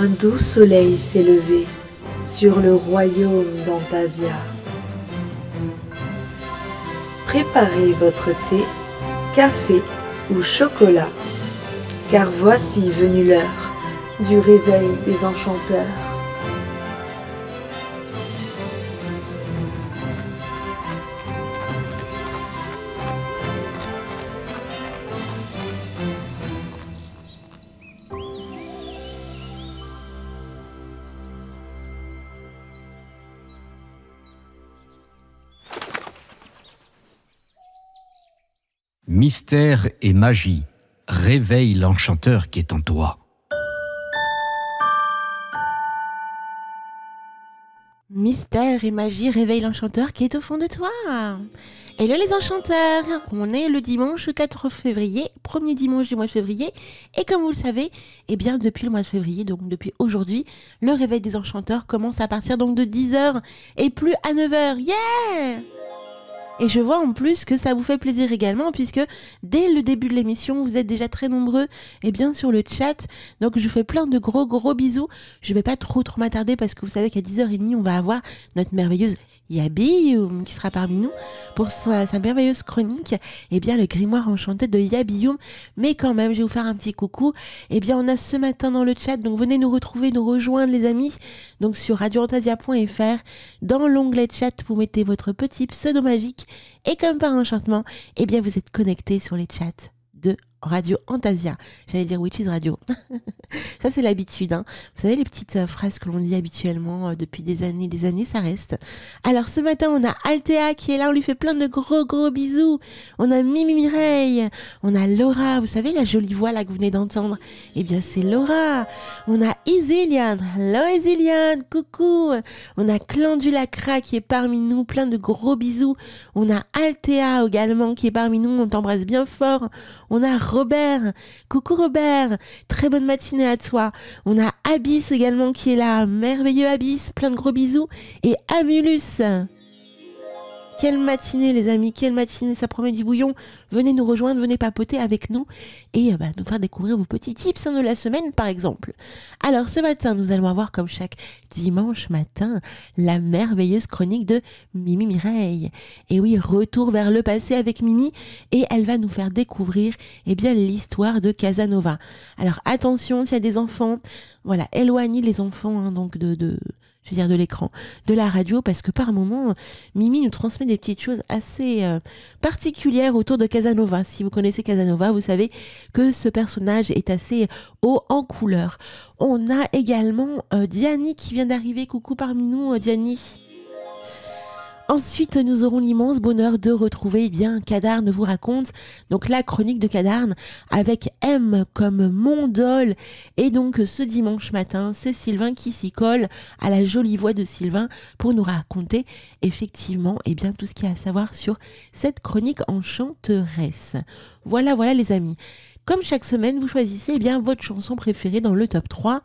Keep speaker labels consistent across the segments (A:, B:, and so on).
A: Un doux soleil s'est levé sur le royaume d'Antasia. Préparez votre thé, café ou chocolat, car voici venue l'heure du réveil des enchanteurs.
B: Mystère et magie, réveille l'enchanteur qui est en toi.
C: Mystère et magie, réveille l'enchanteur qui est au fond de toi. Hello les enchanteurs, on est le dimanche 4 février, premier dimanche du mois de février. Et comme vous le savez, eh bien depuis le mois de février, donc depuis aujourd'hui, le réveil des enchanteurs commence à partir donc de 10h et plus à 9h. Yeah! Et je vois en plus que ça vous fait plaisir également, puisque dès le début de l'émission, vous êtes déjà très nombreux sur le chat. Donc je vous fais plein de gros bisous. Je vais pas trop m'attarder parce que vous savez qu'à 10h30, on va avoir notre merveilleuse Yabi qui sera parmi nous pour sa merveilleuse chronique, le grimoire enchanté de Yabiyoum. Mais quand même, je vais vous faire un petit coucou. On a ce matin dans le chat, donc venez nous retrouver, nous rejoindre les amis, donc sur radioantasia.fr. Dans l'onglet chat, vous mettez votre petit pseudo magique et comme par enchantement, vous êtes connectés sur les chats de Radio Antasia. J'allais dire Witches Radio. Ça, c'est l'habitude. Vous savez, les petites phrases que l'on dit habituellement depuis des années, ça reste. Alors, ce matin, on a Althea qui est là. On lui fait plein de gros bisous. On a Mimi Mireille. On a Laura. Vous savez, la jolie voix là que vous venez d'entendre. C'est Laura. On a Isiliane. Hello, Isiliane. Coucou. On a Clandulacra qui est parmi nous. Plein de gros bisous. On a Althea également qui est parmi nous. On t'embrasse bien fort. On a Robert, coucou Robert, très bonne matinée à toi. On a Abyss également qui est là, merveilleux Abyss, plein de gros bisous. Et Amulus. Quelle matinée les amis, quelle matinée, ça promet du bouillon. Venez nous rejoindre, venez papoter avec nous et nous faire découvrir vos petits tips de la semaine par exemple. Alors ce matin, nous allons avoir comme chaque dimanche matin la merveilleuse chronique de Mimi Mireille. Et oui, retour vers le passé avec Mimi et elle va nous faire découvrir l'histoire de Casanova. Alors attention, s'il y a des enfants, éloignez les enfants de l'écran, de la radio, parce que par moment, Mimi nous transmet des petites choses assez particulières autour de Casanova. Si vous connaissez Casanova, vous savez que ce personnage est assez haut en couleur. On a également Diani qui vient d'arriver. Coucou parmi nous, Diani. Ensuite, nous aurons l'immense bonheur de retrouver Cadarne vous raconte, donc la chronique de Cadarne avec M comme Mondol. Et donc ce dimanche matin, c'est Sylvain qui s'y colle à la jolie voix de Sylvain pour nous raconter effectivement tout ce qu'il y a à savoir sur cette chronique enchanteresse. Voilà les amis. Comme chaque semaine, vous choisissez votre chanson préférée dans le top 3.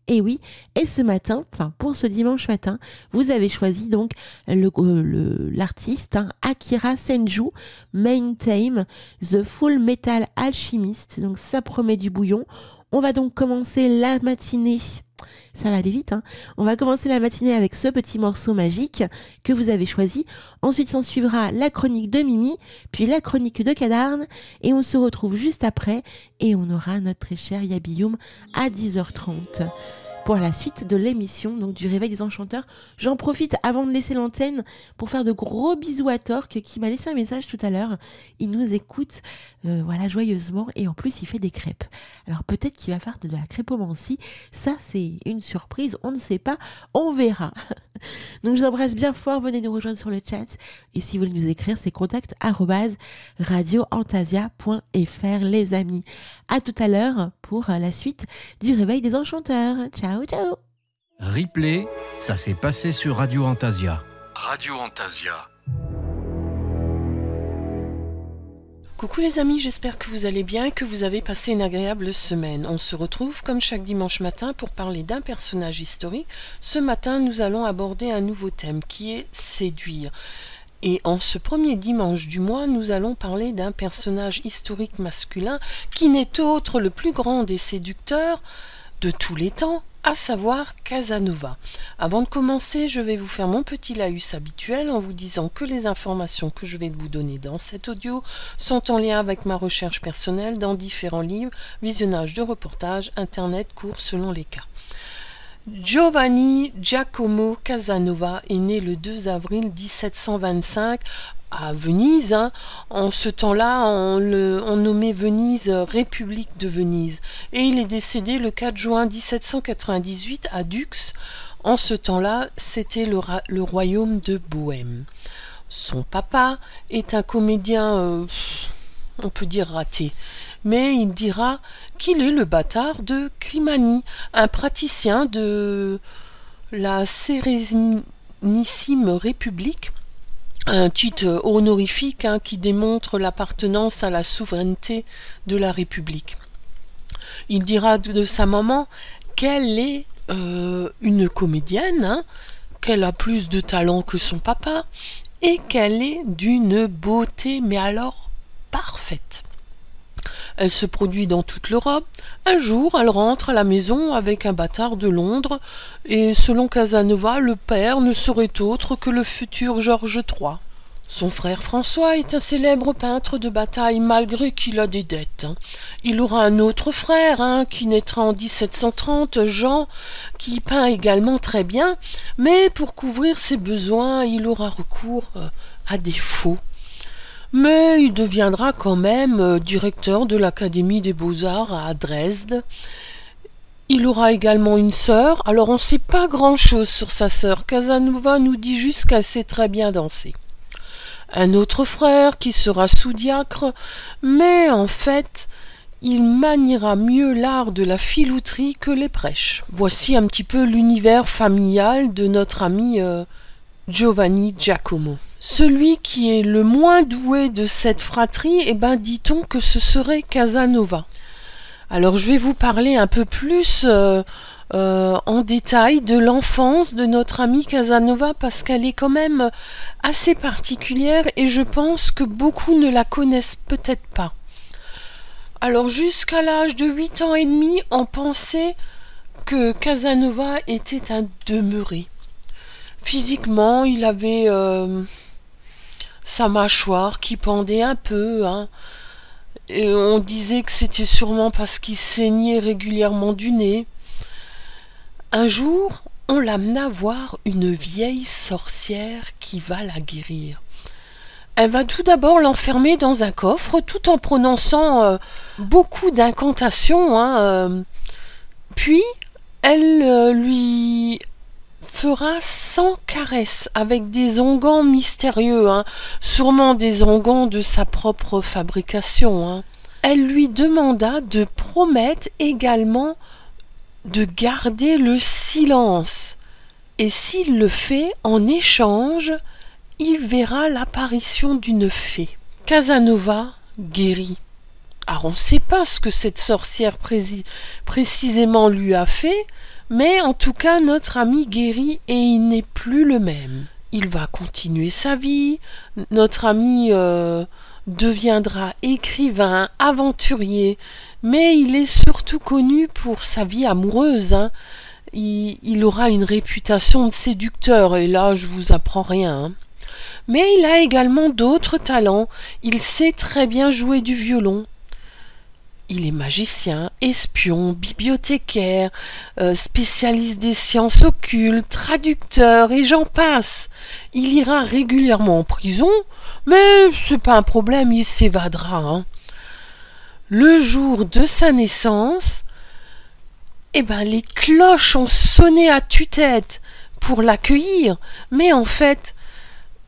C: Et oui, et ce matin, pour ce dimanche matin, vous avez choisi donc l'artiste Akira Senju, Main Theme, The Full Metal Alchemist. Donc ça promet du bouillon. On va donc commencer la matinée. Ça va aller vite, On va commencer la matinée avec ce petit morceau magique que vous avez choisi. Ensuite, s'en suivra la chronique de Mimi, puis la chronique de Cadarne. Et on se retrouve juste après. Et on aura notre très cher Yabiyoum à 10h30. Pour la suite de l'émission, donc du Réveil des Enchanteurs. J'en profite avant de laisser l'antenne pour faire de gros bisous à Torque qui m'a laissé un message tout à l'heure. Il nous écoute joyeusement et en plus il fait des crêpes. Alors peut-être qu'il va faire de la crêpomancie. Ça c'est une surprise, on ne sait pas, on verra. Donc je vous embrasse bien fort, venez nous rejoindre sur le chat. Et si vous voulez nous écrire, c'est contact@radioantasia.fr les amis. À tout à l'heure pour la suite du Réveil des Enchanteurs. Ciao, ciao.
B: Replay, ça s'est passé sur Radio Antasia. Radio Antasia.
D: Coucou les amis, j'espère que vous allez bien et que vous avez passé une agréable semaine. On se retrouve comme chaque dimanche matin pour parler d'un personnage historique. Ce matin, nous allons aborder un nouveau thème qui est séduire. Et en ce premier dimanche du mois, nous allons parler d'un personnage historique masculin qui n'est autre le plus grand des séducteurs de tous les temps, à savoir Casanova. Avant de commencer, je vais vous faire mon petit laïus habituel en vous disant que les informations que je vais vous donner dans cet audio sont en lien avec ma recherche personnelle dans différents livres, visionnage de reportages, internet, cours selon les cas. Giovanni Giacomo Casanova est né le 2 avril 1725 à Venise. En ce temps-là, on nommait Venise République de Venise. Et il est décédé le 4 juin 1798 à Dux. En ce temps-là, c'était le royaume de Bohême. Son papa est un comédien, on peut dire raté, mais il dira qu'il est le bâtard de Grimani, un praticien de la Sérénissime République, un titre honorifique qui démontre l'appartenance à la souveraineté de la République. Il dira de sa maman qu'elle est une comédienne, qu'elle a plus de talent que son papa et qu'elle est d'une beauté, mais alors parfaite. Elle se produit dans toute l'Europe. Un jour, elle rentre à la maison avec un bâtard de Londres et selon Casanova, le père ne serait autre que le futur Georges III. Son frère François est un célèbre peintre de bataille malgré qu'il a des dettes. Il aura un autre frère qui naîtra en 1730, Jean, qui peint également très bien, mais pour couvrir ses besoins, il aura recours à des faux. Mais il deviendra quand même directeur de l'Académie des Beaux-Arts à Dresde. Il aura également une sœur, alors on ne sait pas grand-chose sur sa sœur. Casanova nous dit juste qu'elle sait très bien danser. Un autre frère qui sera sous-diacre, mais en fait, il maniera mieux l'art de la filouterie que les prêches. Voici un petit peu l'univers familial de notre ami Giovanni Giacomo. Celui qui est le moins doué de cette fratrie, dit-on que ce serait Casanova. Alors je vais vous parler un peu plus en détail de l'enfance de notre ami Casanova parce qu'elle est quand même assez particulière et je pense que beaucoup ne la connaissent peut-être pas. Alors jusqu'à l'âge de 8 ans et demi, on pensait que Casanova était un demeuré. Physiquement, il avait sa mâchoire qui pendait un peu, et on disait que c'était sûrement parce qu'il saignait régulièrement du nez. Un jour, on l'amena voir une vieille sorcière qui va la guérir. Elle va tout d'abord l'enfermer dans un coffre tout en prononçant beaucoup d'incantations. Puis, elle lui fera 100 caresses avec des onguents mystérieux, sûrement des onguents de sa propre fabrication. Elle lui demanda de promettre également de garder le silence, et s'il le fait, en échange, il verra l'apparition d'une fée. Casanova guérit. Alors on ne sait pas ce que cette sorcière précisément lui a fait, mais en tout cas, notre ami guérit et il n'est plus le même. Il va continuer sa vie. Notre ami deviendra écrivain, aventurier, mais il est surtout connu pour sa vie amoureuse. Il aura une réputation de séducteur, et là, je vous apprends rien. Mais il a également d'autres talents. Il sait très bien jouer du violon. Il est magicien, espion, bibliothécaire, spécialiste des sciences occultes, traducteur et j'en passe. Il ira régulièrement en prison, mais c'est pas un problème, il s'évadera. Le jour de sa naissance, les cloches ont sonné à tue-tête pour l'accueillir, mais en fait,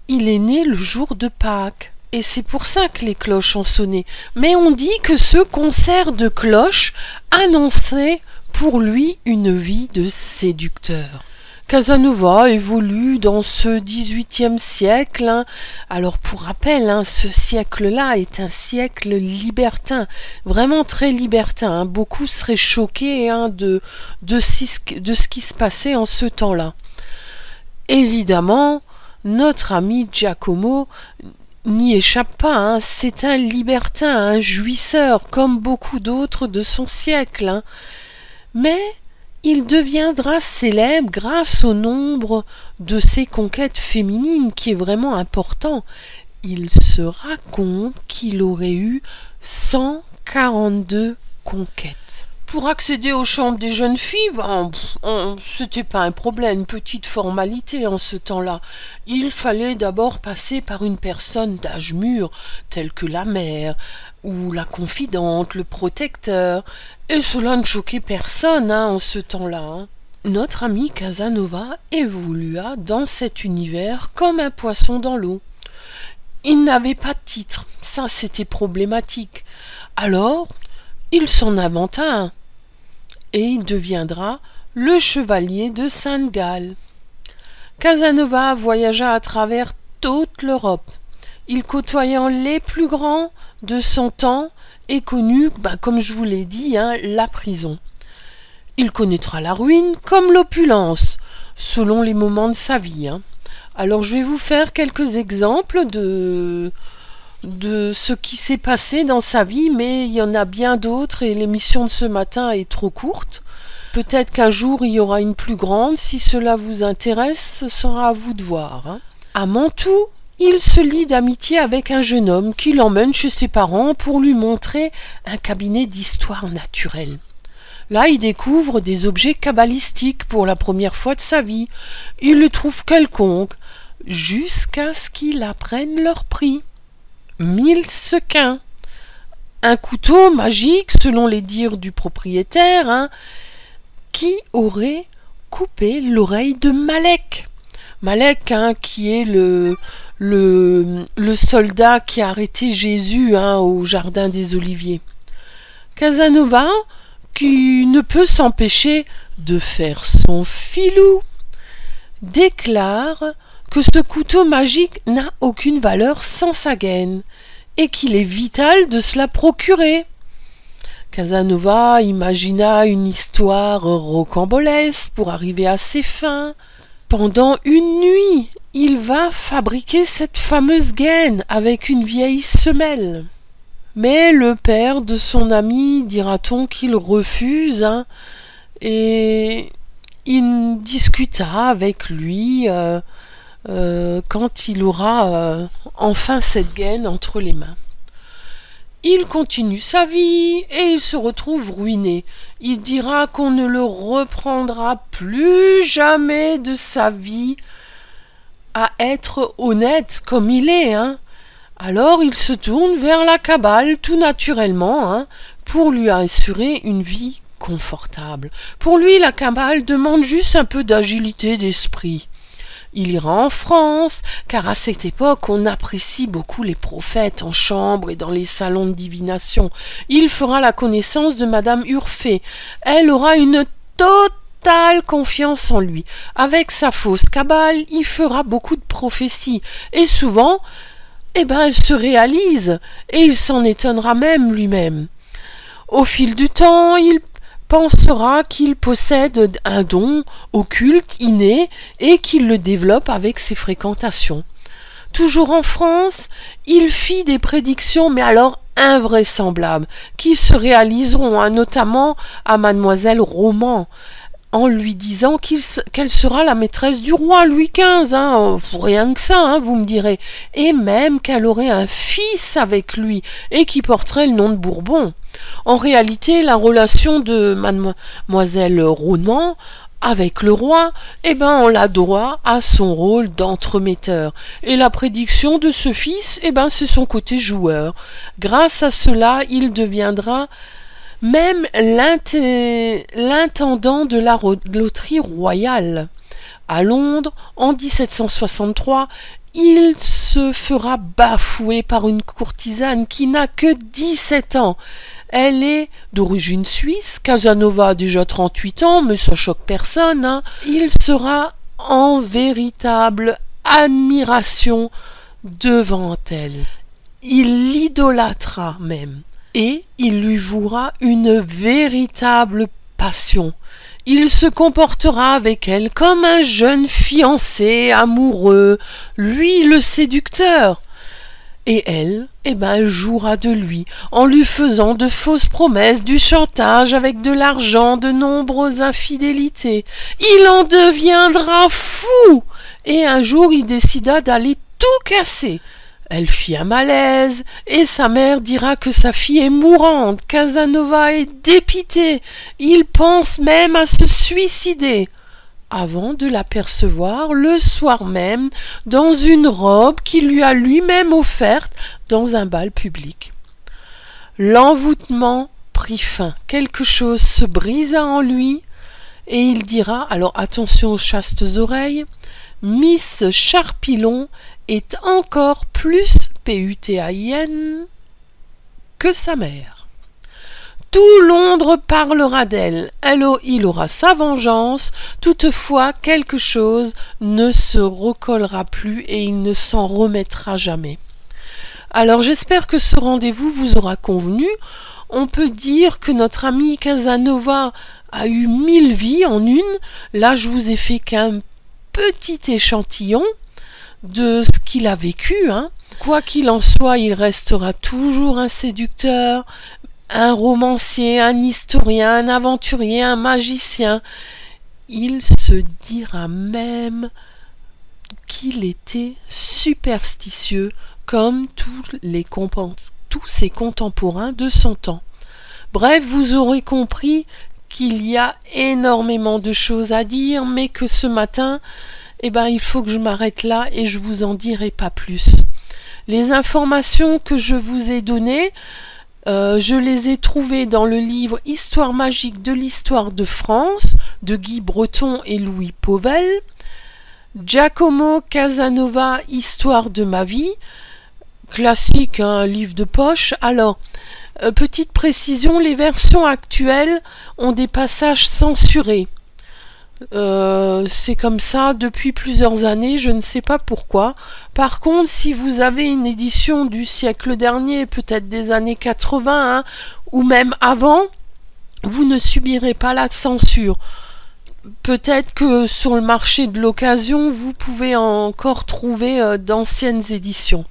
D: il est né le jour de Pâques. Et c'est pour ça que les cloches ont sonné. Mais on dit que ce concert de cloches annonçait pour lui une vie de séducteur. Casanova évolue dans ce XVIIIe siècle. Alors pour rappel, ce siècle-là est un siècle libertin, vraiment très libertin. Beaucoup seraient choqués de ce qui se passait en ce temps-là. Évidemment, notre ami Giacomo n'y échappe pas, c'est un libertin, un jouisseur, comme beaucoup d'autres de son siècle. Mais Il deviendra célèbre grâce au nombre de ses conquêtes féminines qui est vraiment important. Il se raconte qu'il aurait eu 142 conquêtes. Pour accéder aux chambres des jeunes filles, c'était pas un problème, une petite formalité en ce temps-là. Il fallait d'abord passer par une personne d'âge mûr, telle que la mère, ou la confidente, le protecteur, et cela ne choquait personne en ce temps-là. Notre ami Casanova évolua dans cet univers comme un poisson dans l'eau. Il n'avait pas de titre, ça c'était problématique. Alors, il s'en inventa un, et il deviendra le chevalier de Sainte-Gall. Casanova voyagea à travers toute l'Europe. Il côtoyant les plus grands de son temps et connut, comme je vous l'ai dit, la prison. Il connaîtra la ruine comme l'opulence, selon les moments de sa vie. Alors je vais vous faire quelques exemples de ce qui s'est passé dans sa vie, mais il y en a bien d'autres et l'émission de ce matin est trop courte. Peut-être qu'un jour il y aura une plus grande, si cela vous intéresse, ce sera à vous de voir. À Mantoue, il se lie d'amitié avec un jeune homme qui l'emmène chez ses parents pour lui montrer un cabinet d'histoire naturelle. Là, il découvre des objets kabbalistiques pour la première fois de sa vie. Il les trouve quelconques, jusqu'à ce qu'il apprenne leur prix. 1000 sequins. Un couteau magique, selon les dires du propriétaire, qui aurait coupé l'oreille de Malek. Malek, qui est le soldat qui a arrêté Jésus au jardin des Oliviers. Casanova, qui ne peut s'empêcher de faire son filou, déclare que ce couteau magique n'a aucune valeur sans sa gaine et qu'il est vital de se la procurer. Casanova imagina une histoire rocambolesque pour arriver à ses fins. Pendant une nuit, il va fabriquer cette fameuse gaine avec une vieille semelle. Mais le père de son ami, dira-t-on qu'il refuse, et il discuta avec lui quand il aura enfin cette gaine entre les mains. Il continue sa vie et il se retrouve ruiné. Il dira qu'on ne le reprendra plus jamais de sa vie à être honnête comme il est. Alors il se tourne vers la Kabbale tout naturellement pour lui assurer une vie confortable. Pour lui, la Kabbale demande juste un peu d'agilité d'esprit. Il ira en France, car à cette époque, on apprécie beaucoup les prophètes en chambre et dans les salons de divination. Il fera la connaissance de Madame Urfé. Elle aura une totale confiance en lui. Avec sa fausse Kabbale, il fera beaucoup de prophéties. Et souvent, elle se réalise, et il s'en étonnera même lui-même. Au fil du temps, il pensera qu'il possède un don occulte inné et qu'il le développe avec ses fréquentations. Toujours en France, il fit des prédictions, mais alors invraisemblables, qui se réaliseront, notamment à Mademoiselle Roman, en lui disant qu'elle sera la maîtresse du roi Louis XV, rien que ça, vous me direz, et même qu'elle aurait un fils avec lui, et qui porterait le nom de Bourbon. En réalité, la relation de Mademoiselle Roman avec le roi, on la doit à son rôle d'entremetteur. Et la prédiction de ce fils, c'est son côté joueur. Grâce à cela, il deviendra même l'intendant de la loterie royale. À Londres, en 1763, il se fera bafouer par une courtisane qui n'a que 17 ans. Elle est d'origine suisse. Casanova a déjà 38 ans, mais ça choque personne. Il sera en véritable admiration devant elle. Il l'idolâtra même. Et il lui vouera une véritable passion. Il se comportera avec elle comme un jeune fiancé amoureux, lui le séducteur. Et elle, elle jouera de lui, en lui faisant de fausses promesses, du chantage avec de l'argent, de nombreuses infidélités. Il en deviendra fou, et un jour il décida d'aller tout casser. Elle fit un malaise, et sa mère dira que sa fille est mourante. Casanova est dépité, il pense même à se suicider, avant de l'apercevoir le soir même dans une robe qu'il lui a lui-même offerte dans un bal public. L'envoûtement prit fin, quelque chose se brisa en lui, et il dira, alors attention aux chastes oreilles, Miss Charpillon est encore plus PUTAIN que sa mère. Tout Londres parlera d'elle, il aura sa vengeance, toutefois quelque chose ne se recollera plus et il ne s'en remettra jamais. Alors j'espère que ce rendez-vous vous aura convenu. On peut dire que notre ami Casanova a eu 1000 vies en une. Là je vous ai fait qu'un petit échantillon de ce qu'il a vécu. Quoi qu'il en soit, il restera toujours un séducteur, un romancier, un historien, un aventurier, un magicien. Il se dira même qu'il était superstitieux comme tous ses contemporains de son temps. Bref, vous aurez compris qu'il y a énormément de choses à dire, mais que ce matin, il faut que je m'arrête là et je vous en dirai pas plus. Les informations que je vous ai données, je les ai trouvées dans le livre « Histoire magique de l'histoire de France » de Guy Breton et Louis Pauvel, Giacomo Casanova « Histoire de ma vie », classique, un livre de poche. Alors, petite précision, les versions actuelles ont des passages censurés. C'est comme ça depuis plusieurs années, je ne sais pas pourquoi. Par contre, si vous avez une édition du siècle dernier, peut-être des années 80, ou même avant, vous ne subirez pas la censure. Peut-être que sur le marché de l'occasion, vous pouvez encore trouver d'anciennes éditions.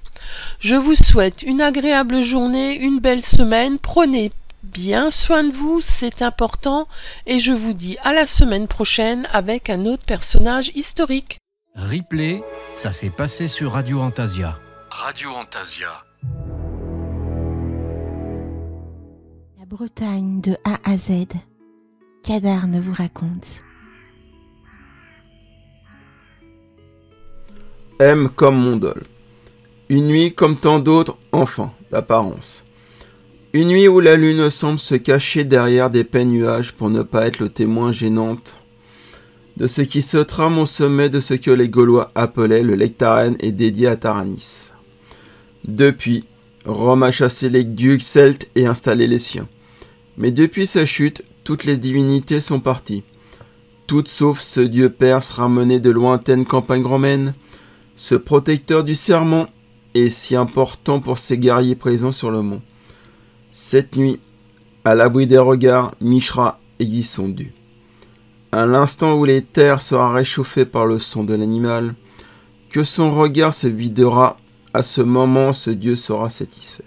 D: Je vous souhaite une agréable journée, une belle semaine, prenez bien soin de vous, c'est important, et je vous dis à la semaine prochaine avec un autre personnage historique.
B: Replay, ça s'est passé sur Radio Antasia.
E: Radio Antasia.
C: La Bretagne de A à Z. Cadarne vous raconte.
F: M comme Mondol. Une nuit comme tant d'autres, enfin, d'apparence. Une nuit où la lune semble se cacher derrière d'épais nuages pour ne pas être le témoin gênante de ce qui se trame au sommet de ce que les Gaulois appelaient le Lectaren et dédié à Taranis. Depuis, Rome a chassé les dieux celtes et installé les siens. Mais depuis sa chute, toutes les divinités sont parties. Toutes sauf ce dieu perse ramené de lointaines campagnes romaines, ce protecteur du serment et si important pour ses guerriers présents sur le mont. Cette nuit, à l'abri des regards, Mishra y sont dus. À l'instant où les terres sera réchauffées par le sang de l'animal, que son regard se videra, à ce moment ce dieu sera satisfait.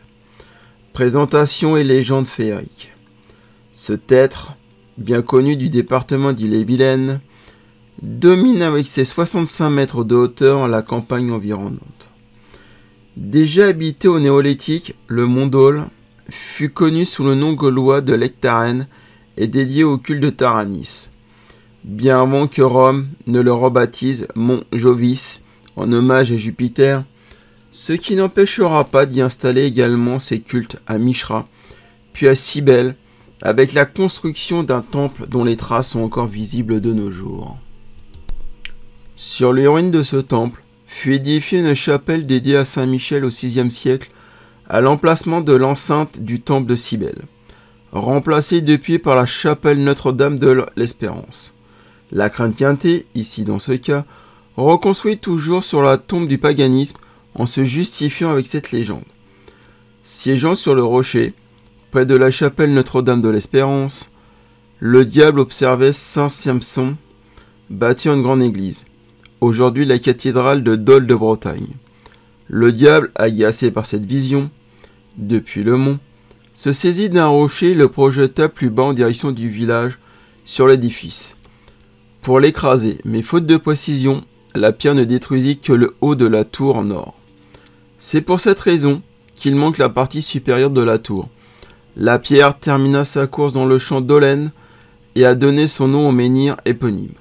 F: Présentation et légende féerique. Cet être, bien connu du département d'Ille-et-Vilaine, domine avec ses 65 mètres de hauteur la campagne environnante. Déjà habité au néolithique, le mont Dol fut connu sous le nom gaulois de Lectaren et dédié au culte de Taranis, bien avant que Rome ne le rebaptise mont Jovis en hommage à Jupiter, ce qui n'empêchera pas d'y installer également ses cultes à Mishra, puis à Cybèle, avec la construction d'un temple dont les traces sont encore visibles de nos jours. Sur les ruines de ce temple fut édifiée une chapelle dédiée à Saint Michel au VIe siècle, à l'emplacement de l'enceinte du temple de Cybèle, remplacée depuis par la chapelle Notre-Dame de l'Espérance. La Crainte-Quintée, ici dans ce cas, reconstruit toujours sur la tombe du paganisme en se justifiant avec cette légende. Siégeant sur le rocher, près de la chapelle Notre-Dame de l'Espérance, le diable observait Saint Samson bâtir une grande église, aujourd'hui la cathédrale de Dol de Bretagne. Le diable, agacé par cette vision, depuis le mont, se saisit d'un rocher et le projeta plus bas en direction du village, sur l'édifice. Pour l'écraser, mais faute de précision, la pierre ne détruisit que le haut de la tour en or. C'est pour cette raison qu'il manque la partie supérieure de la tour. La pierre termina sa course dans le champ d'Olène et a donné son nom au menhir éponyme.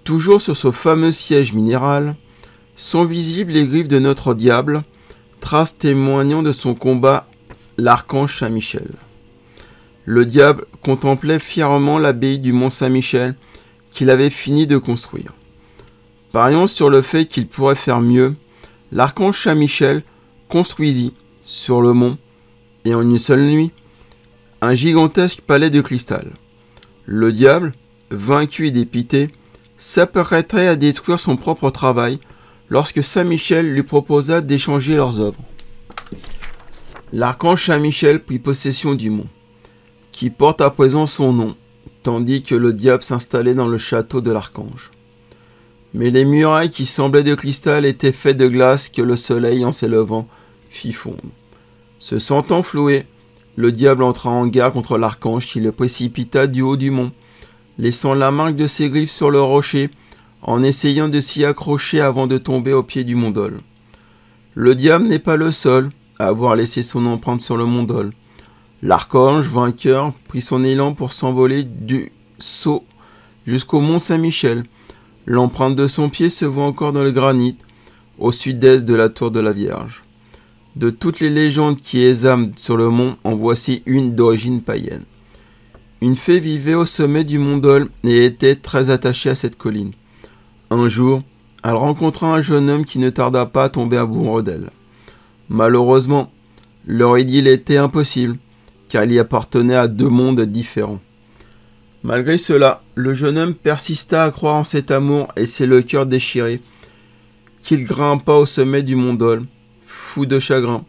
F: Toujours sur ce fameux siège minéral, sont visibles les griffes de notre diable, traces témoignant de son combat l'archange Saint-Michel. Le diable contemplait fièrement l'abbaye du Mont Saint-Michel qu'il avait fini de construire. Pariant sur le fait qu'il pourrait faire mieux, l'archange Saint-Michel construisit, sur le mont, et en une seule nuit, un gigantesque palais de cristal. Le diable, vaincu et dépité, s'apprêterait à détruire son propre travail lorsque Saint-Michel lui proposa d'échanger leurs œuvres. L'archange Saint-Michel prit possession du mont, qui porte à présent son nom, tandis que le diable s'installait dans le château de l'archange. Mais les murailles qui semblaient de cristal étaient faites de glace que le soleil, en s'élevant, fit fondre. Se sentant floué, le diable entra en guerre contre l'archange qui le précipita du haut du mont, laissant la marque de ses griffes sur le rocher en essayant de s'y accrocher avant de tomber au pied du mont Dol. Le diable n'est pas le seul à avoir laissé son empreinte sur le mont Dol. L'archange, vainqueur, prit son élan pour s'envoler du saut jusqu'au mont Saint-Michel. L'empreinte de son pied se voit encore dans le granit, au sud-est de la tour de la Vierge. De toutes les légendes qui ésament sur le mont, en voici une d'origine païenne. Une fée vivait au sommet du mont Dol et était très attachée à cette colline. Un jour, elle rencontra un jeune homme qui ne tarda pas à tomber amoureux d'elle. Malheureusement, leur idylle était impossible, car il y appartenait à deux mondes différents. Malgré cela, le jeune homme persista à croire en cet amour et c'est le cœur déchiré qu'il grimpa au sommet du mont Dol. Fou de chagrin,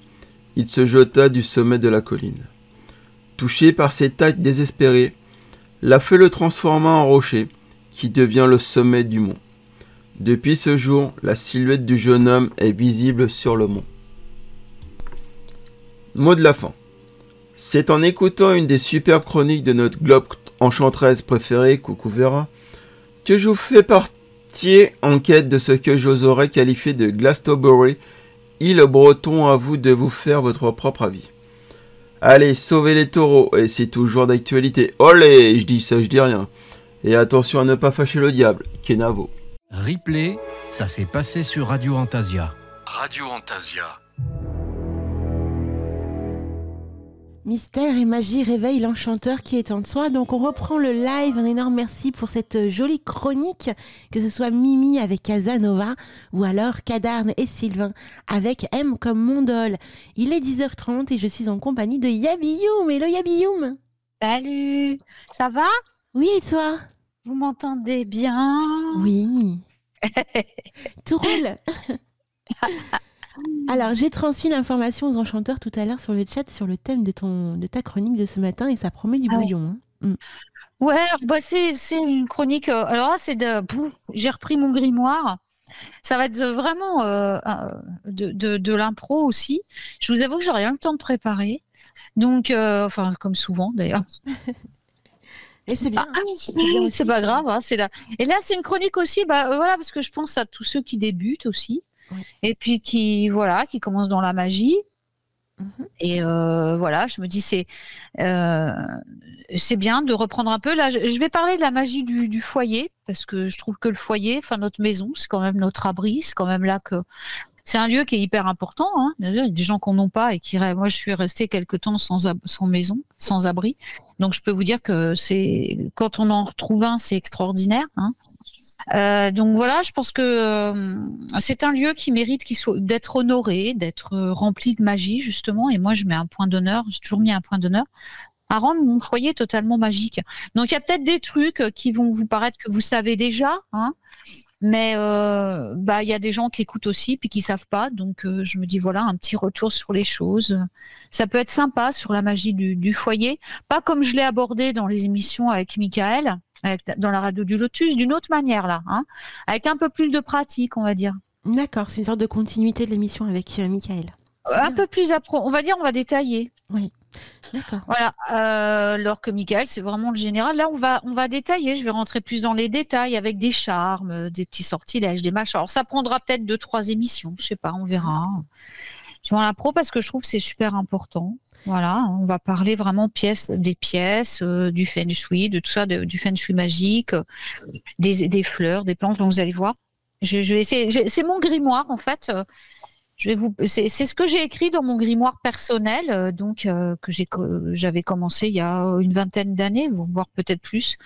F: il se jeta du sommet de la colline. Touché par cet acte désespéré, la fée le transforma en rocher, qui devient le sommet du mont. Depuis ce jour, la silhouette du jeune homme est visible sur le mont. Mot de la fin. C'est en écoutant une des superbes chroniques de notre globe enchanteresse préférée, Coucou Vera, que je vous fais partie en quête de ce que j'oserais qualifier de Glastonbury, île breton, à vous de vous faire votre propre avis. Allez, sauvez les taureaux, et c'est toujours d'actualité. Olé, je dis ça, je dis rien. Et attention à ne pas fâcher le diable, Kenavo.
B: Replay, ça s'est passé sur Radio Antasia. Radio Antasia.
C: Mystère et magie réveillent l'enchanteur qui est en soi. Donc on reprend le live. Un énorme merci pour cette jolie chronique, que ce soit Mimi avec Casanova ou alors Cadarne et Sylvain avec M comme Mondol. Il est 10h30 et je suis en compagnie de Yabioum. Hello Yabioum.
E: Salut, ça va?
C: Oui, et toi?
E: Vous m'entendez bien?
C: Oui. Tout roule. Alors, j'ai transmis l'information aux enchanteurs tout à l'heure sur le chat sur le thème de ta chronique de ce matin et ça promet du bouillon. Hein.
E: Ouais, bah c'est une chronique. Alors là, j'ai repris mon grimoire. Ça va être vraiment de l'impro aussi. Je vous avoue que j'aurai rien le temps de préparer. Donc, enfin, comme souvent d'ailleurs.
C: Et c'est bien.
E: C'est pas grave. Hein, c'est là. Et là, c'est une chronique aussi. Voilà, parce que je pense à tous ceux qui débutent aussi. Ouais. Et puis qui commencent dans la magie. Et voilà, je me dis c'est bien de reprendre un peu. Là, je vais parler de la magie du foyer parce que je trouve que le foyer, enfin notre maison, c'est quand même notre abri, c'est quand même là que c'est un lieu qui est hyper important. Hein. Il y a des gens qui n'en ont pas et moi je suis restée quelque temps sans maison, sans abri. Donc je peux vous dire que quand on en retrouve un, c'est extraordinaire. Hein. Donc voilà, je pense que c'est un lieu qui mérite d'être honoré, d'être rempli de magie justement. Et moi, je mets un point d'honneur. J'ai toujours mis un point d'honneur à rendre mon foyer totalement magique. Donc il y a peut-être des trucs qui vont vous paraître que vous savez déjà, hein, mais il y a des gens qui écoutent aussi puis qui savent pas. Donc je me dis voilà, un petit retour sur les choses. Ça peut être sympa sur la magie du foyer, pas comme je l'ai abordé dans les émissions avec Michael. Dans la radio du Lotus, d'une autre manière là, hein, avec un peu plus de pratique, on va dire.
C: D'accord, c'est une sorte de continuité de l'émission avec Michael.
E: Un peu plus on va dire, on va détailler.
C: Oui, d'accord.
E: Voilà, alors que Michael, c'est vraiment le général. Là, on va détailler. Je vais rentrer plus dans les détails avec des charmes, des petits sortilèges, des machins. Alors, ça prendra peut-être 2-3 émissions. Je sais pas, on verra. Suivant la pro, parce que je trouve que c'est super important. Voilà, on va parler vraiment des pièces, du feng shui, de tout ça, du feng shui magique, des fleurs, des plantes. Donc, vous allez voir. Je vais essayer. C'est mon grimoire, en fait. C'est ce que j'ai écrit dans mon grimoire personnel, que j'avais commencé il y a une vingtaine d'années, voire peut-être plus.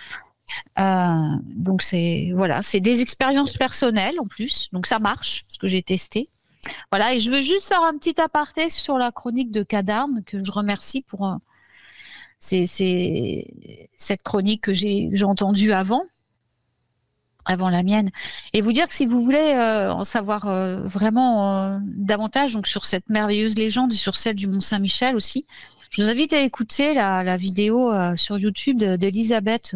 E: Donc c'est des expériences personnelles en plus, donc ça marche, ce que j'ai testé. Voilà, et je veux juste faire un petit aparté sur la chronique de Cadarne, que je remercie pour cette chronique que j'ai entendue avant la mienne, et vous dire que si vous voulez en savoir vraiment davantage donc sur cette merveilleuse légende et sur celle du Mont-Saint-Michel aussi, je vous invite à écouter la vidéo sur YouTube d'Elisabeth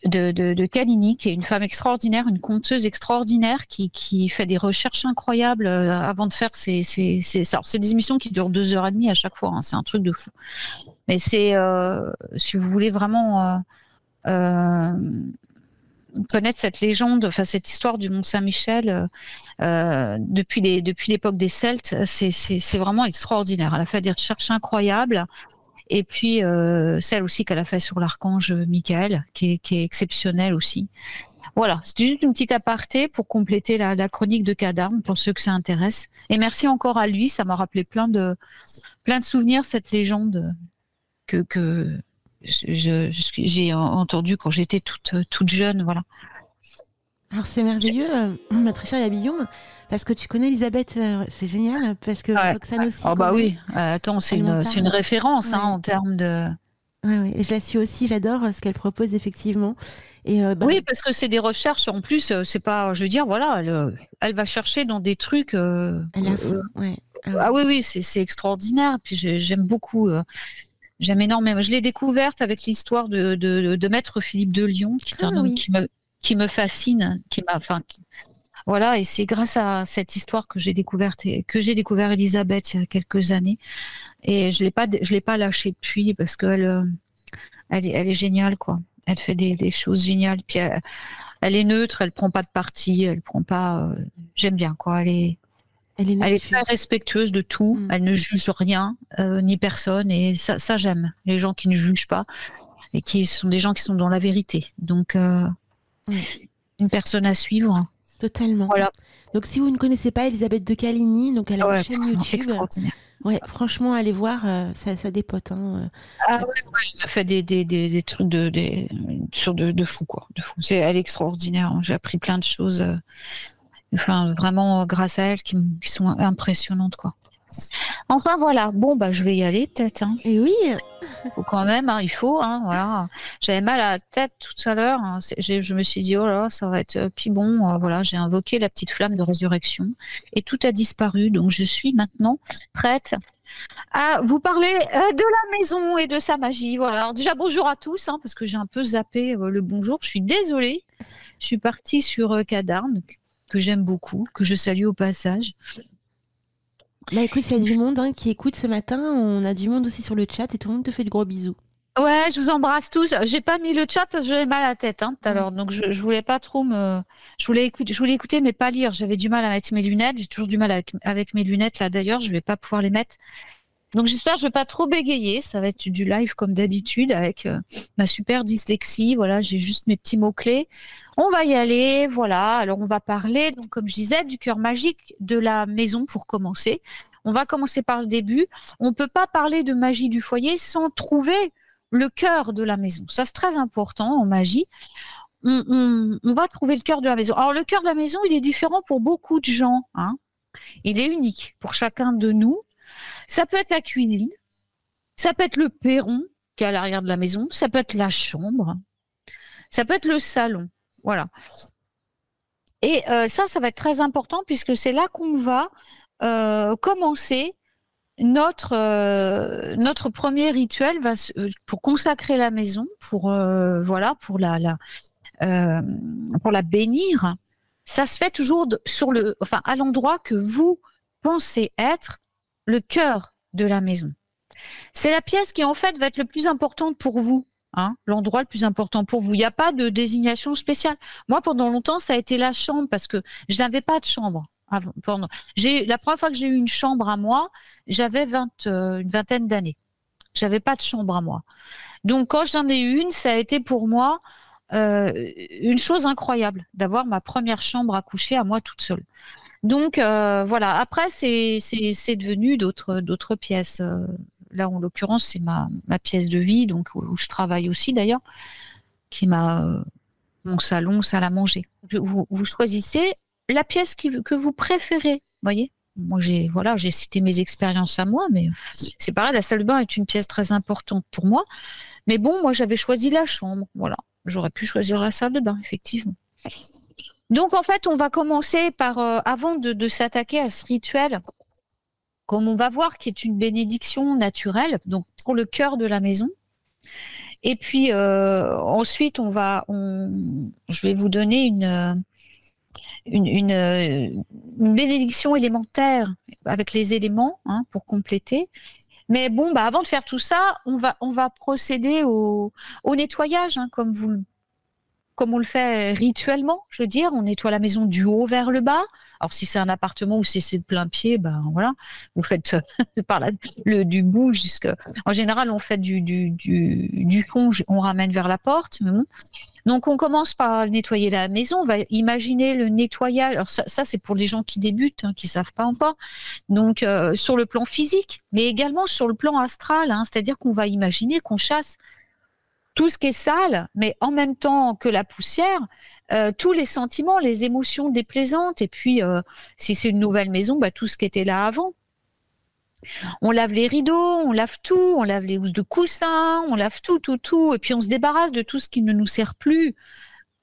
E: de Caligny, qui est une femme extraordinaire, une conteuse extraordinaire qui fait des recherches incroyables avant de faire c'est des émissions qui durent 2h30 à chaque fois, hein, c'est un truc de fou. Mais c'est si vous voulez vraiment connaître cette légende, enfin cette histoire du Mont-Saint-Michel depuis l'époque des Celtes, c'est vraiment extraordinaire. Elle a fait des recherches incroyables. Et puis celle aussi qu'elle a fait sur l'archange Michael, qui est exceptionnelle aussi. Voilà, c'était juste une petite aparté pour compléter la chronique de Cadarne pour ceux que ça intéresse. Et merci encore à lui, ça m'a rappelé plein de souvenirs, cette légende que j'ai entendue quand j'étais toute jeune, voilà.
C: Alors c'est merveilleux, ma très chère Guillaume, parce que tu connais Elisabeth, c'est génial, parce que Roxane aussi.
E: Oh bah oui, attends, c'est une référence en termes de...
C: Oui, je la suis aussi, j'adore ce qu'elle propose effectivement. Et,
E: oui, parce que c'est des recherches, en plus, c'est pas, je veux dire, voilà, elle va chercher dans des trucs... Ah oui, c'est extraordinaire, puis j'aime beaucoup... J'aime énormément. Je l'ai découverte avec l'histoire de Maître Philippe de Lyon, qui est un homme qui me fascine, voilà, et c'est grâce à cette histoire que j'ai découvert Elisabeth il y a quelques années, et je l'ai pas lâchée depuis, parce qu'elle elle est géniale, quoi. Elle fait des choses géniales, puis elle est neutre, elle prend pas de parti, elle prend pas. J'aime bien, quoi. Elle est très respectueuse de tout. Elle ne juge rien ni personne, et ça j'aime. Les gens qui ne jugent pas et qui sont des gens qui sont dans la vérité. Donc une personne à suivre.
C: Totalement. Voilà. Donc si vous ne connaissez pas Elisabeth de Caligny, donc elle a une chaîne YouTube.
E: Extraordinaire.
C: Ouais, franchement, allez voir, ça dépote. Hein.
E: Ah ouais, elle a fait des trucs de fou, quoi. De fou. Elle est extraordinaire. J'ai appris plein de choses. Enfin, vraiment, grâce à elle, qui sont impressionnantes, quoi. Enfin, voilà. Bon, bah, je vais y aller, peut-être. Hein.
C: Et oui.
E: Faut quand même, hein, il faut, hein, voilà. J'avais mal à la tête tout à l'heure. Hein. Je me suis dit, oh là, ça va être... Puis bon, voilà, j'ai invoqué la petite flamme de résurrection et tout a disparu. Donc, je suis maintenant prête à vous parler de la maison et de sa magie. Voilà. Alors, déjà, bonjour à tous, hein, parce que j'ai un peu zappé le bonjour. Je suis désolée. Je suis partie sur Cadarne, que j'aime beaucoup, que je salue au passage.
C: Bah écoute, il y a du monde qui écoute ce matin, on a du monde aussi sur le chat et tout le monde te fait de gros bisous.
E: Ouais, je vous embrasse tous. J'ai pas mis le chat parce que j'avais mal à la tête tout à l'heure, donc je voulais pas trop je voulais écouter mais pas lire. J'avais du mal à mettre mes lunettes, j'ai toujours du mal avec mes lunettes là d'ailleurs, je vais pas pouvoir les mettre. Donc j'espère que je vais pas trop bégayer, ça va être du live comme d'habitude avec ma super dyslexie. Voilà, j'ai juste mes petits mots-clés. On va y aller, voilà. Alors on va parler, donc comme je disais, du cœur magique de la maison pour commencer. On va commencer par le début. On ne peut pas parler de magie du foyer sans trouver le cœur de la maison. Ça, c'est très important en magie. On va trouver le cœur de la maison. Alors le cœur de la maison, il est différent pour beaucoup de gens. Hein. Il est unique pour chacun de nous. Ça peut être la cuisine, ça peut être le perron qui est à l'arrière de la maison, ça peut être la chambre, ça peut être le salon. Voilà. Et ça va être très important puisque c'est là qu'on va commencer notre premier rituel pour consacrer la maison, pour la bénir. ça se fait toujours à l'endroit que vous pensez être le cœur de la maison. C'est la pièce qui, en fait, va être le plus importante pour vous. Hein, l'endroit le plus important pour vous. Il n'y a pas de désignation spéciale. Moi, pendant longtemps, ça a été la chambre parce que je n'avais pas de chambre. La première fois que j'ai eu une chambre à moi, j'avais une vingtaine d'années. J'avais pas de chambre à moi. Donc, quand j'en ai eu une, ça a été pour moi une chose incroyable d'avoir ma première chambre à coucher à moi toute seule. Donc, voilà. Après, c'est devenu d'autres pièces. Là, en l'occurrence, c'est ma pièce de vie, donc où je travaille aussi d'ailleurs, qui m'a mon salon, salle à manger. Vous choisissez la pièce que vous préférez, voyez. Moi, j'ai cité mes expériences à moi, mais c'est pareil, la salle de bain est une pièce très importante pour moi. Mais bon, moi, j'avais choisi la chambre, voilà. J'aurais pu choisir la salle de bain, effectivement. Donc, en fait, on va commencer par, avant de s'attaquer à ce rituel, comme on va voir, qui est une bénédiction naturelle, donc pour le cœur de la maison. Et puis ensuite, je vais vous donner une bénédiction élémentaire avec les éléments, hein, pour compléter. Mais bon, avant de faire tout ça, on va procéder au nettoyage, hein, comme on le fait rituellement. Je veux dire, on nettoie la maison du haut vers le bas. Alors, si c'est un appartement où c'est de plein pied, voilà, vous faites du bout jusqu'à. En général, on fait du fond, on ramène vers la porte. Mais bon. Donc, on commence par nettoyer la maison. On va imaginer le nettoyage. Alors, ça c'est pour les gens qui débutent, hein, qui savent pas encore. Donc, sur le plan physique, mais également sur le plan astral, hein, c'est-à-dire qu'on va imaginer qu'on chasse tout ce qui est sale, mais en même temps que la poussière, tous les sentiments, les émotions déplaisantes, et puis si c'est une nouvelle maison, tout ce qui était là avant. On lave les rideaux, on lave tout, on lave les housses de coussin, on lave tout, et puis on se débarrasse de tout ce qui ne nous sert plus.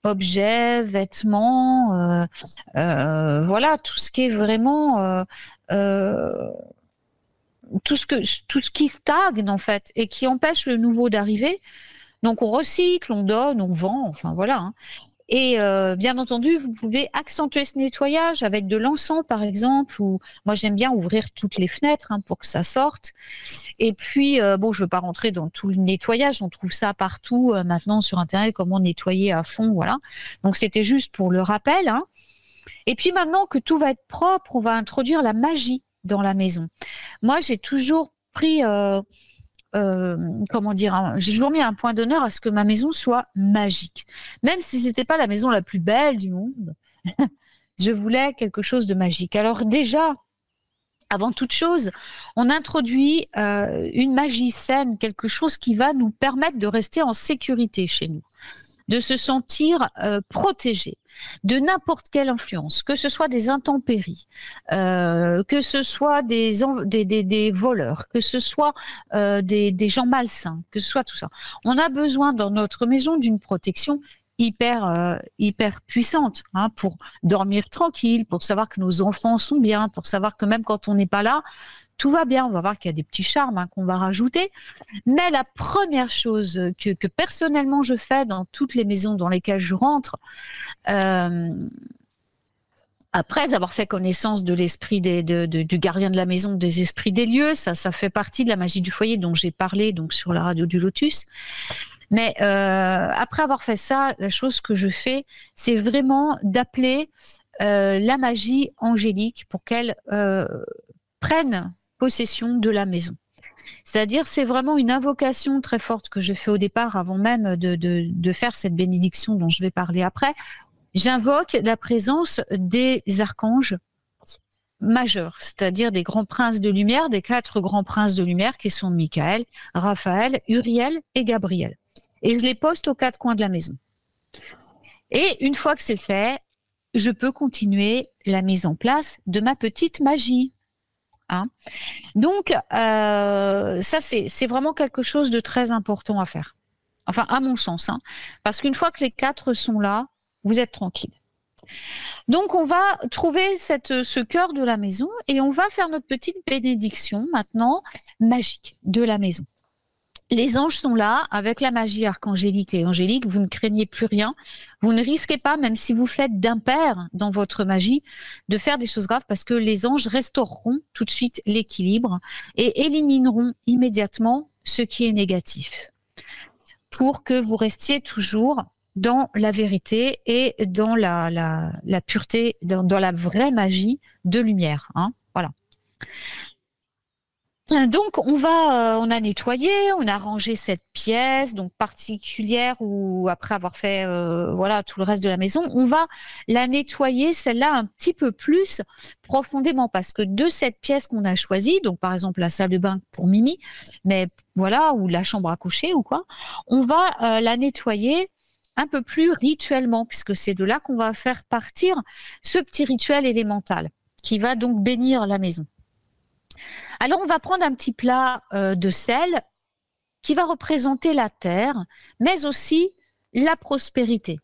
E: Objets, vêtements, voilà, tout ce qui est vraiment... tout ce qui stagne, en fait, et qui empêche le nouveau d'arriver. Donc, on recycle, on donne, on vend, enfin voilà. Hein. Et bien entendu, vous pouvez accentuer ce nettoyage avec de l'encens, par exemple. Ou moi, j'aime bien ouvrir toutes les fenêtres, hein, pour que ça sorte. Et puis, je ne veux pas rentrer dans tout le nettoyage. On trouve ça partout maintenant sur Internet, comment nettoyer à fond, voilà. Donc, c'était juste pour le rappel. Hein. Et puis, maintenant que tout va être propre, on va introduire la magie dans la maison. Moi, j'ai toujours pris... j'ai toujours mis un point d'honneur à ce que ma maison soit magique. Même si c'était pas la maison la plus belle du monde, je voulais quelque chose de magique. Alors déjà, avant toute chose, on introduit une magie saine, quelque chose qui va nous permettre de rester en sécurité chez nous, de se sentir protégé de n'importe quelle influence, que ce soit des intempéries, que ce soit des voleurs, que ce soit des gens malsains, que ce soit tout ça. On a besoin dans notre maison d'une protection hyper puissante, hein, pour dormir tranquille, pour savoir que nos enfants sont bien, pour savoir que même quand on n'est pas là, tout va bien. On va voir qu'il y a des petits charmes, hein, qu'on va rajouter. Mais la première chose que personnellement je fais dans toutes les maisons dans lesquelles je rentre, après avoir fait connaissance de l'esprit du gardien de la maison, des esprits des lieux, ça fait partie de la magie du foyer dont j'ai parlé donc sur la radio du Lotus. Mais après avoir fait ça, la chose que je fais, c'est vraiment d'appeler la magie angélique pour qu'elle prenne possession de la maison. C'est-à-dire, c'est vraiment une invocation très forte que je fais au départ, avant même de faire cette bénédiction dont je vais parler après. J'invoque la présence des archanges majeurs, c'est-à-dire des grands princes de lumière, des 4 grands princes de lumière qui sont Michael, Raphaël, Uriel et Gabriel. Et je les poste aux 4 coins de la maison. Et une fois que c'est fait, je peux continuer la mise en place de ma petite magie. Hein. Donc, ça, c'est vraiment quelque chose de très important à faire. Enfin, à mon sens. Hein. Parce qu'une fois que les 4 sont là, vous êtes tranquille. Donc, on va trouver ce cœur de la maison et on va faire notre petite bénédiction maintenant magique de la maison. Les anges sont là avec la magie archangélique et angélique. Vous ne craignez plus rien. Vous ne risquez pas, même si vous faites d'impair dans votre magie, de faire des choses graves parce que les anges restaureront tout de suite l'équilibre et élimineront immédiatement ce qui est négatif pour que vous restiez toujours dans la vérité et dans la pureté, dans la vraie magie de lumière. Hein. Voilà. Donc, on a nettoyé, on a rangé cette pièce donc particulière où, après avoir fait voilà tout le reste de la maison, on va la nettoyer, celle-là, un petit peu plus profondément parce que de cette pièce qu'on a choisie, donc par exemple la salle de bain pour Mimi, mais voilà, ou la chambre à coucher ou quoi, on va la nettoyer un peu plus rituellement puisque c'est de là qu'on va faire partir ce petit rituel élémental qui va donc bénir la maison. Alors, on va prendre un petit plat de sel qui va représenter la terre, mais aussi la prospérité.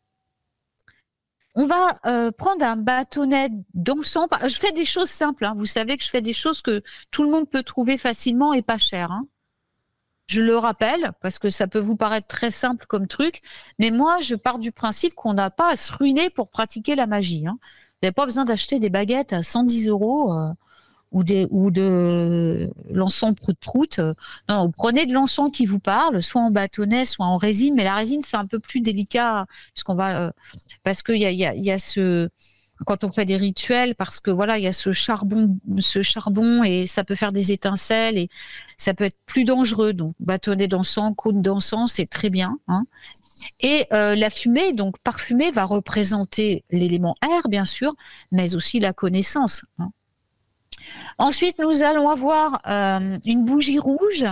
E: On va prendre un bâtonnet d'encens. Je fais des choses simples. Hein. Vous savez que je fais des choses que tout le monde peut trouver facilement et pas cher. Hein. Je le rappelle parce que ça peut vous paraître très simple comme truc, mais moi, je pars du principe qu'on n'a pas à se ruiner pour pratiquer la magie. Hein. Vous n'avez pas besoin d'acheter des baguettes à 110 € ou de l'encens prout-prout. Non, vous prenez de l'encens qui vous parle, soit en bâtonnet, soit en résine, mais la résine, c'est un peu plus délicat parce qu'il y a ce... Quand on fait des rituels, parce que voilà, il y a ce charbon et ça peut faire des étincelles et ça peut être plus dangereux. Donc, bâtonnet d'encens, cône d'encens, c'est très bien. Hein. Et la fumée, donc parfumée, va représenter l'élément air, bien sûr, mais aussi la connaissance. Hein. Ensuite, nous allons avoir une bougie rouge.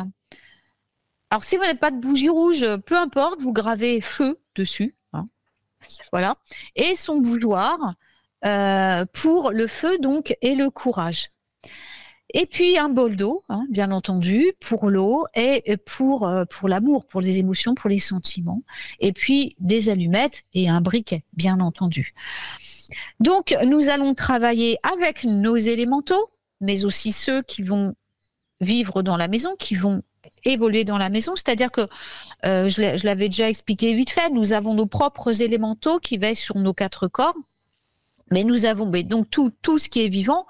E: Alors, si vous n'avez pas de bougie rouge, peu importe, vous gravez feu dessus. Hein. Voilà. Et son bougeoir pour le feu donc et le courage. Et puis un bol d'eau, hein, bien entendu, pour l'eau et pour l'amour, pour les émotions, pour les sentiments. Et puis des allumettes et un briquet, bien entendu. Donc, nous allons travailler avec nos élémentaux, mais aussi ceux qui vont vivre dans la maison, qui vont évoluer dans la maison. C'est-à-dire que, je l'avais déjà expliqué vite fait, nous avons nos propres élémentaux qui veillent sur nos 4 corps, mais nous avons donc tout ce qui est vivant,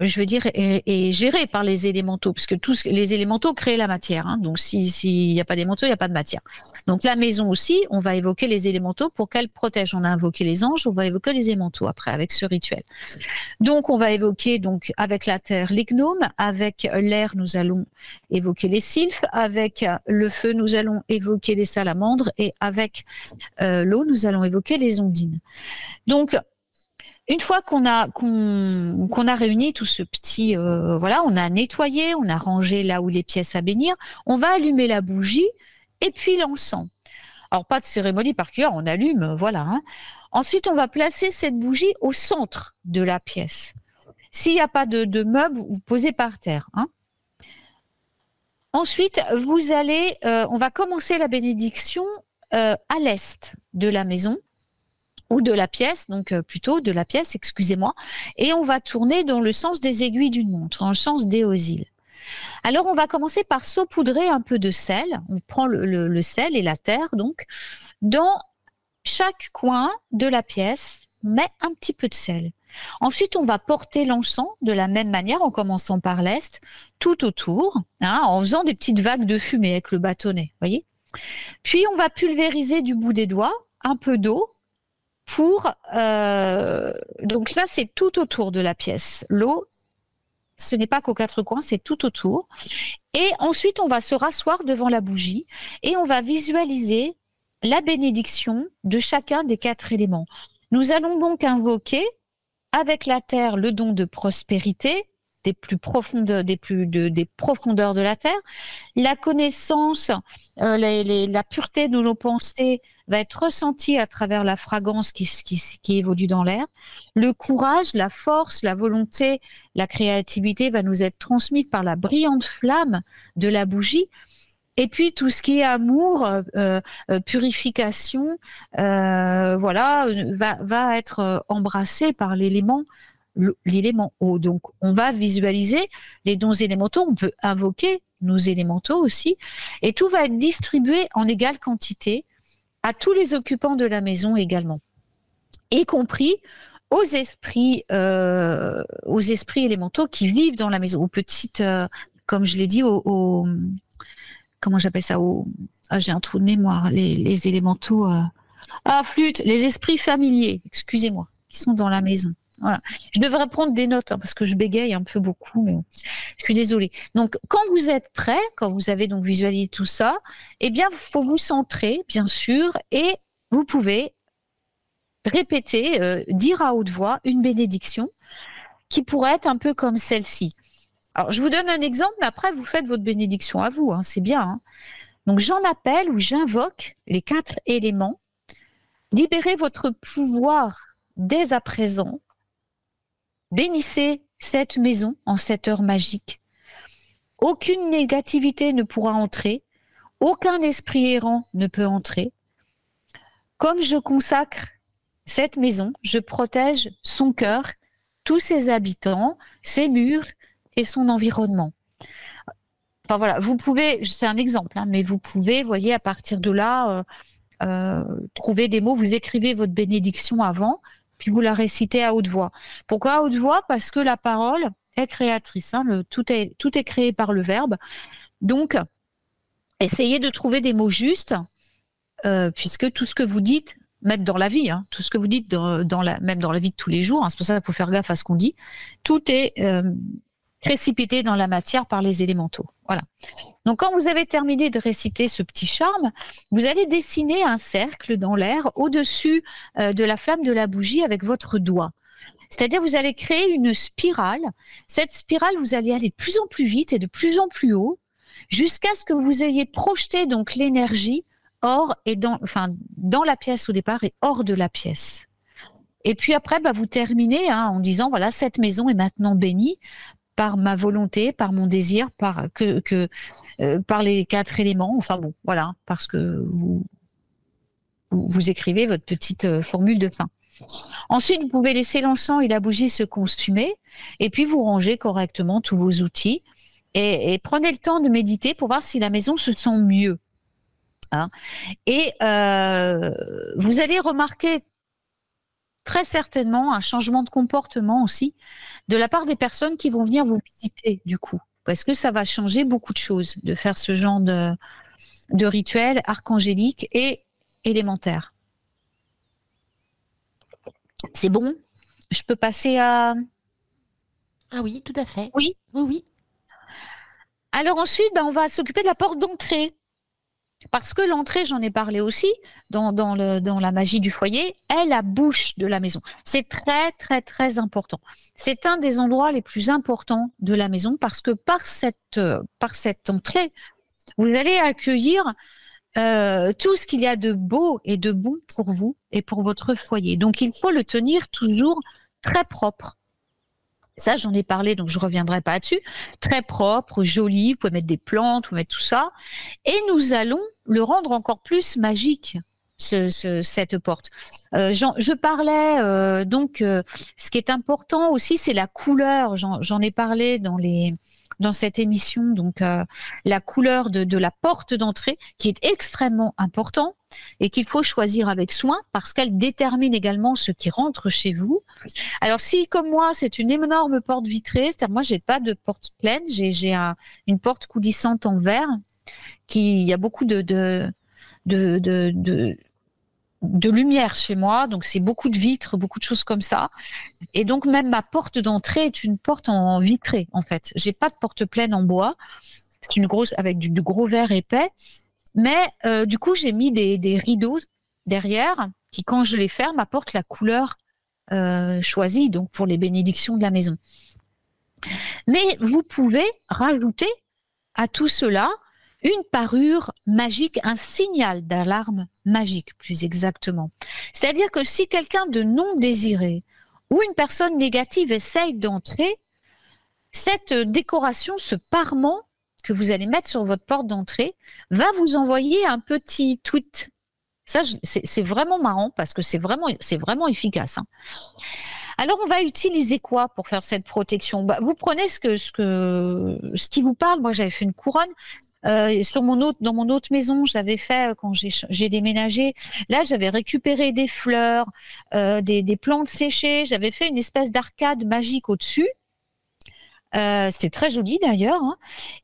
E: je veux dire, est géré par les élémentaux, parce que les élémentaux créent la matière. Hein. Donc, s'il n'y a pas d'élémentaux, il n'y a pas de matière. Donc, la maison aussi, on va évoquer les élémentaux pour qu'elle protège. On a invoqué les anges, on va évoquer les élémentaux après, avec ce rituel. Donc, on va évoquer, donc, avec la terre, les gnomes. Avec l'air, nous allons évoquer les sylphes. Avec le feu, nous allons évoquer les salamandres. Et avec l'eau, nous allons évoquer les ondines. Donc, une fois qu'on a réuni tout ce petit, voilà, on a nettoyé, on a rangé là où les pièces à bénir, on va allumer la bougie et puis l'encens. Alors, pas de cérémonie particulière, on allume, voilà. Hein. Ensuite, on va placer cette bougie au centre de la pièce. S'il n'y a pas de meuble, vous posez par terre. Hein. Ensuite, on va commencer la bénédiction à l'est de la maison. Ou de la pièce, donc plutôt de la pièce, excusez-moi, et on va tourner dans le sens des aiguilles d'une montre, dans le sens d'Éosile. Alors, on va commencer par saupoudrer un peu de sel. On prend le sel et la terre, donc, dans chaque coin de la pièce, on met un petit peu de sel. Ensuite, on va porter l'encens de la même manière, en commençant par l'est, tout autour, hein, en faisant des petites vagues de fumée avec le bâtonnet, voyez. Puis, on va pulvériser du bout des doigts un peu d'eau, donc là, c'est tout autour de la pièce. L'eau, ce n'est pas qu'aux 4 coins, c'est tout autour. Et ensuite, on va se rasseoir devant la bougie et on va visualiser la bénédiction de chacun des 4 éléments. Nous allons donc invoquer avec la terre le don de prospérité, des profondeurs de la terre. La connaissance, la pureté de nos pensées va être ressentie à travers la fragrance qui évolue dans l'air. Le courage, la force, la volonté, la créativité va nous être transmise par la brillante flamme de la bougie. Et puis tout ce qui est amour, purification, voilà, va être embrassé par l'élément eau. Donc, on va visualiser les dons élémentaux. On peut invoquer nos élémentaux aussi. Et tout va être distribué en égale quantité à tous les occupants de la maison également, y compris aux esprits élémentaux qui vivent dans la maison, aux petites, comme je l'ai dit, comment j'appelle ça, j'ai un trou de mémoire, les élémentaux, flûte, les esprits familiers, excusez-moi, qui sont dans la maison. Voilà. Je devrais prendre des notes parce que je bégaye un peu beaucoup, mais je suis désolée. Donc, quand vous êtes prêt, quand vous avez donc visualisé tout ça, eh bien, il faut vous centrer, bien sûr, et vous pouvez répéter, dire à haute voix une bénédiction qui pourrait être un peu comme celle-ci. Alors, je vous donne un exemple, mais après, vous faites votre bénédiction à vous, c'est bien. Hein. Donc, j'en appelle ou j'invoque les 4 éléments. Libérez votre pouvoir dès à présent. Bénissez cette maison en cette heure magique. Aucune négativité ne pourra entrer. Aucun esprit errant ne peut entrer. Comme je consacre cette maison, je protège son cœur, tous ses habitants, ses murs et son environnement. Enfin voilà, vous pouvez, c'est un exemple, mais vous pouvez, voyez, à partir de là, trouver des mots, vous écrivez votre bénédiction avant, puis vous la récitez à haute voix. Pourquoi à haute voix? Parce que la parole est créatrice, tout est créé par le verbe. Donc, essayez de trouver des mots justes, puisque tout ce que vous dites, même dans la vie, tout ce que vous dites même dans la vie de tous les jours, c'est pour ça qu'il faut faire gaffe à ce qu'on dit, tout est précipité dans la matière par les élémentaux. Voilà. Donc, quand vous avez terminé de réciter ce petit charme, vous allez dessiner un cercle dans l'air au-dessus de la flamme de la bougie avec votre doigt. C'est-à-dire, vous allez créer une spirale. Cette spirale, vous allez aller de plus en plus vite et de plus en plus haut jusqu'à ce que vous ayez projeté donc l'énergie hors et dans la pièce au départ et hors de la pièce. Et puis après, vous terminez en disant, voilà, cette maison est maintenant bénie par ma volonté, par mon désir, par les 4 éléments. Enfin bon, voilà, parce que vous écrivez votre petite formule de fin. Ensuite, vous pouvez laisser l'encens et la bougie se consumer, et puis vous rangez correctement tous vos outils, et prenez le temps de méditer pour voir si la maison se sent mieux. Et vous allez remarquer très certainement un changement de comportement aussi de la part des personnes qui vont venir vous visiter du coup, parce que ça va changer beaucoup de choses de faire ce genre de rituel archangélique et élémentaire. C'est bon? Je peux passer à...
C: Ah oui, tout à fait.
E: Oui?
C: Oui.
E: Alors ensuite, on va s'occuper de la porte d'entrée. Parce que l'entrée, j'en ai parlé aussi, dans la magie du foyer, est la bouche de la maison. C'est très, très, très important. C'est un des endroits les plus importants de la maison parce que par cette entrée, vous allez accueillir tout ce qu'il y a de beau et de bon pour vous et pour votre foyer. Donc, il faut le tenir toujours très propre. Ça, j'en ai parlé, donc je ne reviendrai pas là-dessus. Très propre, joli, vous pouvez mettre des plantes, vous pouvez mettre tout ça. Et nous allons le rendre encore plus magique, cette porte. Je parlais, ce qui est important aussi, c'est la couleur. J'en ai parlé dans cette émission, donc la couleur de la porte d'entrée, qui est extrêmement important et qu'il faut choisir avec soin parce qu'elle détermine également ce qui rentre chez vous. Alors si, comme moi, c'est une énorme porte vitrée, c'est-à-dire moi, j'ai pas de porte pleine, j'ai une porte coulissante en verre, il y a beaucoup de lumière chez moi, donc c'est beaucoup de vitres, beaucoup de choses comme ça. Et donc même ma porte d'entrée est une porte en vitrée en fait. J'ai pas de porte pleine en bois, c'est une grosse avec du gros verre épais. Mais du coup j'ai mis des rideaux derrière qui, quand je les ferme, apportent la couleur choisie donc pour les bénédictions de la maison. Mais vous pouvez rajouter à tout cela une parure magique, un signal d'alarme magique, plus exactement. C'est-à-dire que si quelqu'un de non désiré ou une personne négative essaye d'entrer, cette décoration, ce parement que vous allez mettre sur votre porte d'entrée, va vous envoyer un petit tweet. Ça, c'est vraiment marrant parce que c'est vraiment efficace. Alors, on va utiliser quoi pour faire cette protection? Vous prenez ce qui vous parle. Moi, j'avais fait une couronne. Dans mon autre maison, j'avais fait quand j'ai déménagé. Là, j'avais récupéré des fleurs, des plantes séchées. J'avais fait une espèce d'arcade magique au-dessus. C'était très joli d'ailleurs, hein.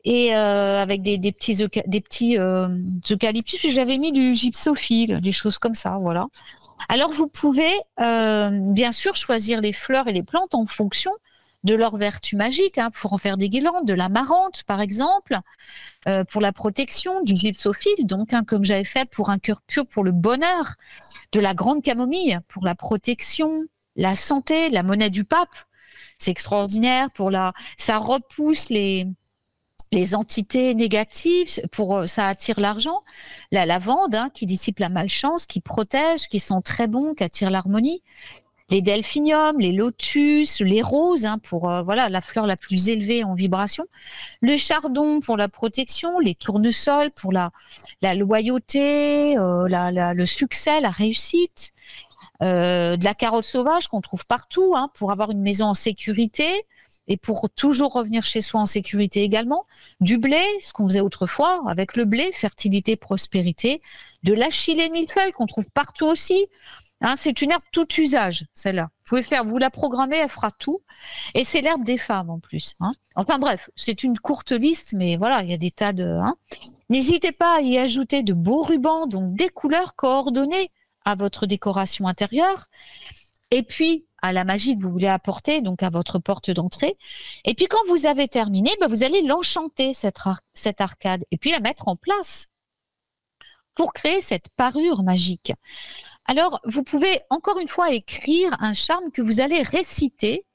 E: Et avec des petits eucalyptus. Puis j'avais mis du gypsophile, des choses comme ça, voilà. Alors vous pouvez bien sûr choisir les fleurs et les plantes en fonction de leur vertu magique, hein, pour en faire des guirlandes, de l'amarante par exemple, pour la protection, du gypsophile, donc, hein, comme j'avais fait pour un cœur pur pour le bonheur, de la grande camomille pour la protection, la santé, la monnaie du pape. C'est extraordinaire ça repousse les entités négatives, ça attire l'argent. La lavande, hein, qui dissipe la malchance, qui protège, qui sent très bon, qui attire l'harmonie. Les delphiniums, les lotus, les roses, hein, pour la fleur la plus élevée en vibration. Le chardon pour la protection, les tournesols pour la loyauté, le succès, la réussite. De la carotte sauvage qu'on trouve partout, hein, pour avoir une maison en sécurité et pour toujours revenir chez soi en sécurité également. Du blé, ce qu'on faisait autrefois avec le blé, fertilité, prospérité. De l'achillée millefeuille qu'on trouve partout aussi. Hein, c'est une herbe tout usage, celle-là. Vous la programmer, elle fera tout. Et c'est l'herbe des femmes en plus. Hein. Enfin bref, c'est une courte liste, mais voilà, il y a des tas de... Hein. N'hésitez pas à y ajouter de beaux rubans, donc des couleurs coordonnées à votre décoration intérieure, et puis à la magie que vous voulez apporter, donc à votre porte d'entrée. Et puis quand vous avez terminé, vous allez l'enchanter, cette arcade, et puis la mettre en place pour créer cette parure magique. Alors, vous pouvez encore une fois écrire un charme que vous allez réciter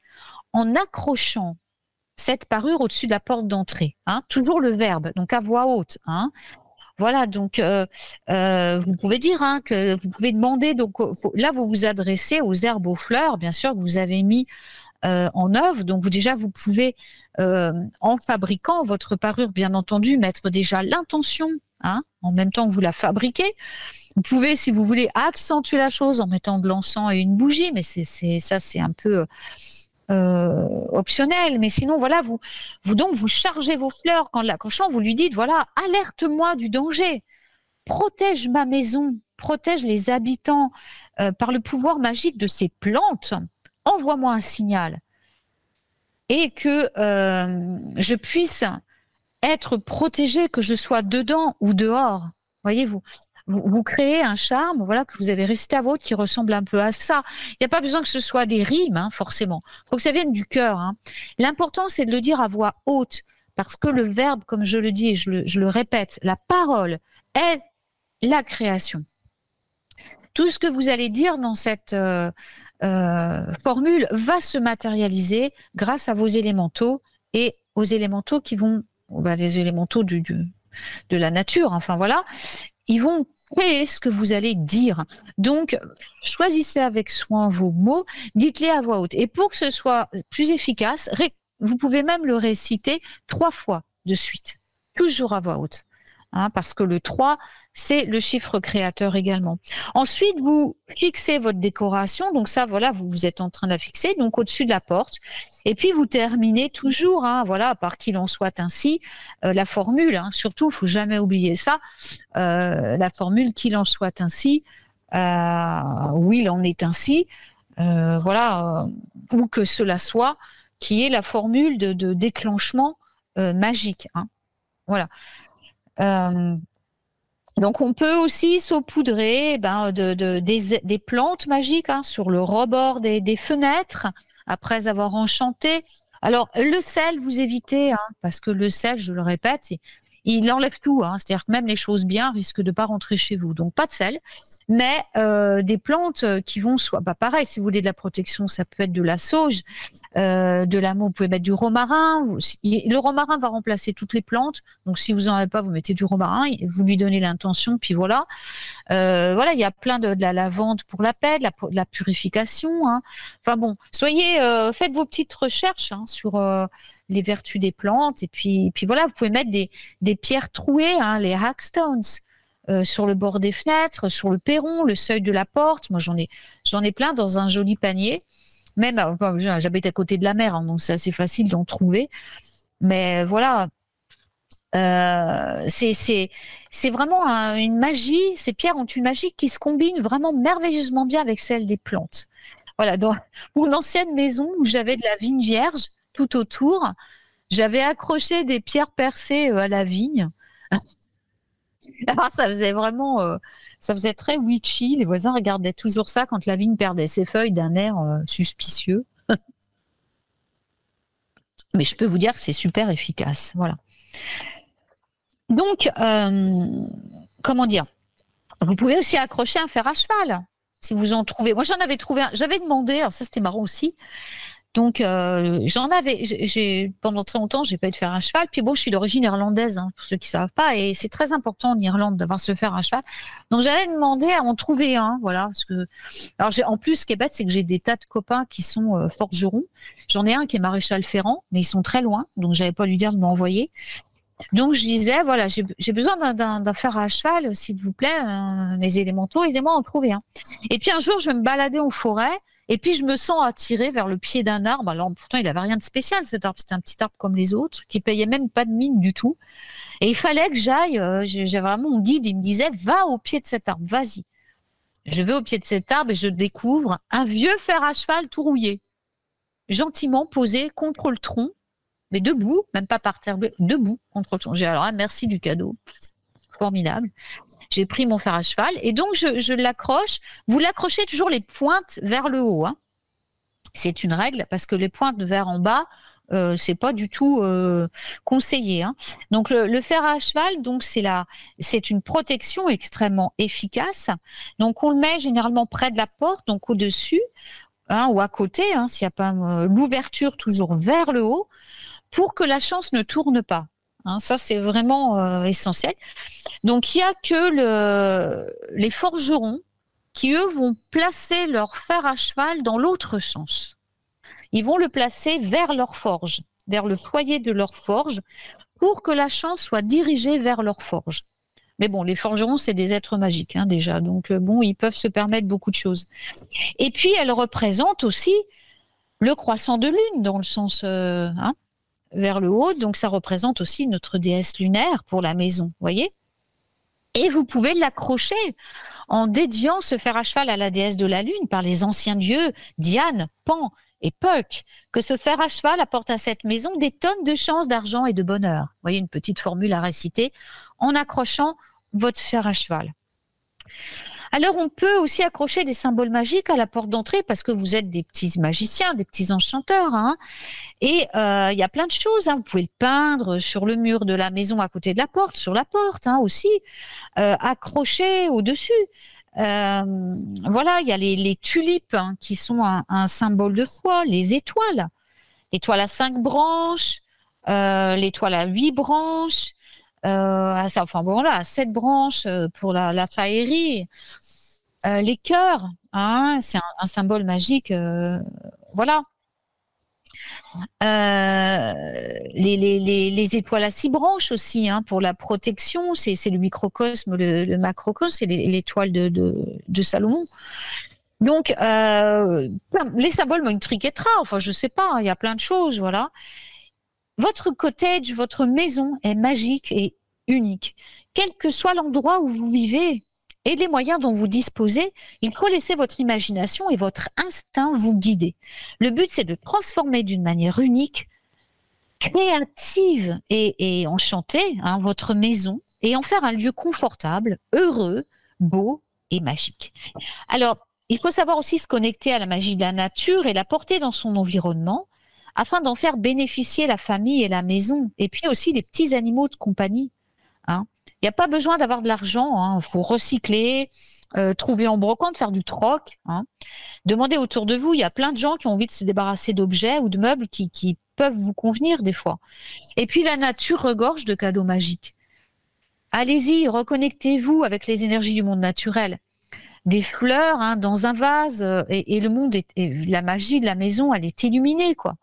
E: en accrochant cette parure au-dessus de la porte d'entrée. Hein, toujours le verbe, donc à voix haute. Hein. Voilà, donc vous pouvez dire, hein, que vous pouvez demander, donc là vous vous adressez aux herbes, aux fleurs, bien sûr, que vous avez mis en œuvre. Donc vous pouvez, en fabriquant votre parure, bien entendu, mettre déjà l'intention, hein, en même temps que vous la fabriquez. Vous pouvez, si vous voulez, accentuer la chose en mettant de l'encens et une bougie, mais c'est un peu optionnel, mais sinon voilà, vous chargez vos fleurs quand l'accrochant, vous lui dites voilà, alerte-moi du danger, protège ma maison, protège les habitants par le pouvoir magique de ces plantes, envoie-moi un signal et que je puisse être protégée, que je sois dedans ou dehors. Voyez-vous, vous créez un charme, voilà, que vous avez récité à votre qui ressemble un peu à ça. Il n'y a pas besoin que ce soit des rimes, hein, forcément. Il faut que ça vienne du cœur. Hein. L'important, c'est de le dire à voix haute, parce que le verbe, comme je le dis et je le répète, la parole est la création. Tout ce que vous allez dire dans cette formule va se matérialiser grâce à vos élémentaux et aux élémentaux qui vont, des élémentaux de la nature, enfin voilà, ils vont créer ce que vous allez dire. Donc, choisissez avec soin vos mots, dites-les à voix haute. Et pour que ce soit plus efficace, vous pouvez même le réciter 3 fois de suite, toujours à voix haute. Hein, parce que le 3, c'est le chiffre créateur également. Ensuite, vous fixez votre décoration. Donc ça, voilà, vous êtes en train de la fixer, donc au-dessus de la porte. Et puis, vous terminez toujours, hein, voilà, par qu'il en soit ainsi, la formule. Hein, surtout, il ne faut jamais oublier ça, la formule qu'il en soit ainsi, ou il en est ainsi, voilà, ou que cela soit, qui est la formule de déclenchement magique. Hein, voilà. Donc on peut aussi saupoudrer des plantes magiques, hein, sur le rebord des fenêtres après avoir enchanté. Alors le sel, vous évitez, hein, parce que le sel, je le répète, il enlève tout, hein, c'est-à-dire que même les choses bien risquent de ne pas rentrer chez vous. Donc pas de sel, mais des plantes qui vont soit, pareil, si vous voulez de la protection, ça peut être de la sauge, de l'amour, vous pouvez mettre du romarin. Le romarin va remplacer toutes les plantes, donc si vous n'en avez pas, vous mettez du romarin, vous lui donnez l'intention, puis voilà. Voilà, il y a plein de la lavande pour la paix, de la purification. Hein. Enfin bon, faites vos petites recherches, hein, sur les vertus des plantes, et puis voilà, vous pouvez mettre des pierres trouées, hein, les hackstones, sur le bord des fenêtres, sur le perron, le seuil de la porte. Moi, j'en ai plein dans un joli panier. Même, j'habite à côté de la mer, hein, donc c'est assez facile d'en trouver. Mais voilà, c'est vraiment une magie. Ces pierres ont une magie qui se combine vraiment merveilleusement bien avec celle des plantes. Voilà, dans mon ancienne maison où j'avais de la vigne vierge tout autour, j'avais accroché des pierres percées à la vigne. Alors, ça faisait vraiment, ça faisait très witchy. Les voisins regardaient toujours ça quand la vigne perdait ses feuilles d'un air suspicieux. Mais je peux vous dire que c'est super efficace. Voilà. Donc, comment dire? Vous pouvez aussi accrocher un fer à cheval, si vous en trouvez. Moi, j'en avais trouvé un. J'avais demandé, alors ça, c'était marrant aussi. Donc, j'en avais, pendant très longtemps, j'ai pas eu de fer à cheval. Puis bon, je suis d'origine irlandaise, hein, pour ceux qui savent pas, et c'est très important en Irlande d'avoir ce fer à cheval. Donc, j'avais demandé à en trouver un, voilà, parce que, alors, en plus, ce qui est bête, c'est que j'ai des tas de copains qui sont forgerons. J'en ai un qui est maréchal ferrant, mais ils sont très loin, donc j'avais pas à lui dire de m'envoyer. Donc, je disais, voilà, j'ai besoin d'un fer à cheval, s'il vous plaît, mes élémentaux, aidez-moi à en trouver un. Et puis, un jour, je vais me balader en forêt, et puis je me sens attirée vers le pied d'un arbre. Alors, pourtant, il n'avait rien de spécial, cet arbre. C'était un petit arbre comme les autres, qui payait même pas de mine du tout. Et il fallait que j'aille, j'avais vraiment mon guide, il me disait, va au pied de cet arbre, vas-y. Je vais au pied de cet arbre et je découvre un vieux fer à cheval tout rouillé, gentiment posé contre le tronc, mais debout, même pas par terre, debout contre le tronc. J'ai alors, merci du cadeau. Formidable. J'ai pris mon fer à cheval et donc je l'accroche. Vous l'accrochez toujours les pointes vers le haut, hein. C'est une règle parce que les pointes vers en bas, c'est pas du tout conseillé, hein. Donc le fer à cheval, donc c'est une protection extrêmement efficace. Donc on le met généralement près de la porte, donc au-dessus, hein, ou à côté, hein, s'il n'y a pas l'ouverture toujours vers le haut, pour que la chance ne tourne pas. Hein, ça, c'est vraiment essentiel. Donc, il n'y a que les forgerons qui, eux, vont placer leur fer à cheval dans l'autre sens. Ils vont le placer vers leur forge, vers le foyer de leur forge, pour que la chance soit dirigée vers leur forge. Mais bon, les forgerons, c'est des êtres magiques, hein, déjà. Donc, bon, ils peuvent se permettre beaucoup de choses. Et puis, elles représentent aussi le croissant de lune, dans le sens... hein, vers le haut, donc ça représente aussi notre déesse lunaire pour la maison, voyez. Et vous pouvez l'accrocher en dédiant ce fer à cheval à la déesse de la lune par les anciens dieux Diane, Pan et Puck, que ce fer à cheval apporte à cette maison des tonnes de chance, d'argent et de bonheur. Vous voyez, une petite formule à réciter en accrochant votre fer à cheval. Alors, on peut aussi accrocher des symboles magiques à la porte d'entrée parce que vous êtes des petits magiciens, des petits enchanteurs, hein. Et il y a plein de choses, hein. Vous pouvez le peindre sur le mur de la maison à côté de la porte, sur la porte, hein, aussi, accrocher au-dessus. Voilà, il y a les tulipes, hein, qui sont un symbole de foi, les étoiles. L'étoile à 5 branches, l'étoile à 8 branches, enfin bon, là, 7 branches pour la faillerie. Les cœurs, hein, c'est un symbole magique, voilà. Les étoiles à 6 branches aussi, hein, pour la protection, c'est le microcosme, le macrocosme, c'est l'étoile de Salomon. Donc, les symboles Mointriquetra, enfin, je sais pas, il y a plein de choses, voilà. Votre cottage, votre maison est magique et unique. Quel que soit l'endroit où vous vivez et les moyens dont vous disposez, il faut laisser votre imagination et votre instinct vous guider. Le but, c'est de transformer d'une manière unique, créative et enchantée, hein, votre maison et en faire un lieu confortable, heureux, beau et magique. Alors, il faut savoir aussi se connecter à la magie de la nature et la porter dans son environnement afin d'en faire bénéficier la famille et la maison, et puis aussi les petits animaux de compagnie, hein. Il n'y a pas besoin d'avoir de l'argent, hein. Il faut recycler, trouver en brocante, faire du troc, hein. Demandez autour de vous, il y a plein de gens qui ont envie de se débarrasser d'objets ou de meubles qui peuvent vous convenir des fois. Et puis la nature regorge de cadeaux magiques. Allez-y, reconnectez-vous avec les énergies du monde naturel. Des fleurs, hein, dans un vase, et le monde, la magie de la maison, elle est illuminée, quoi.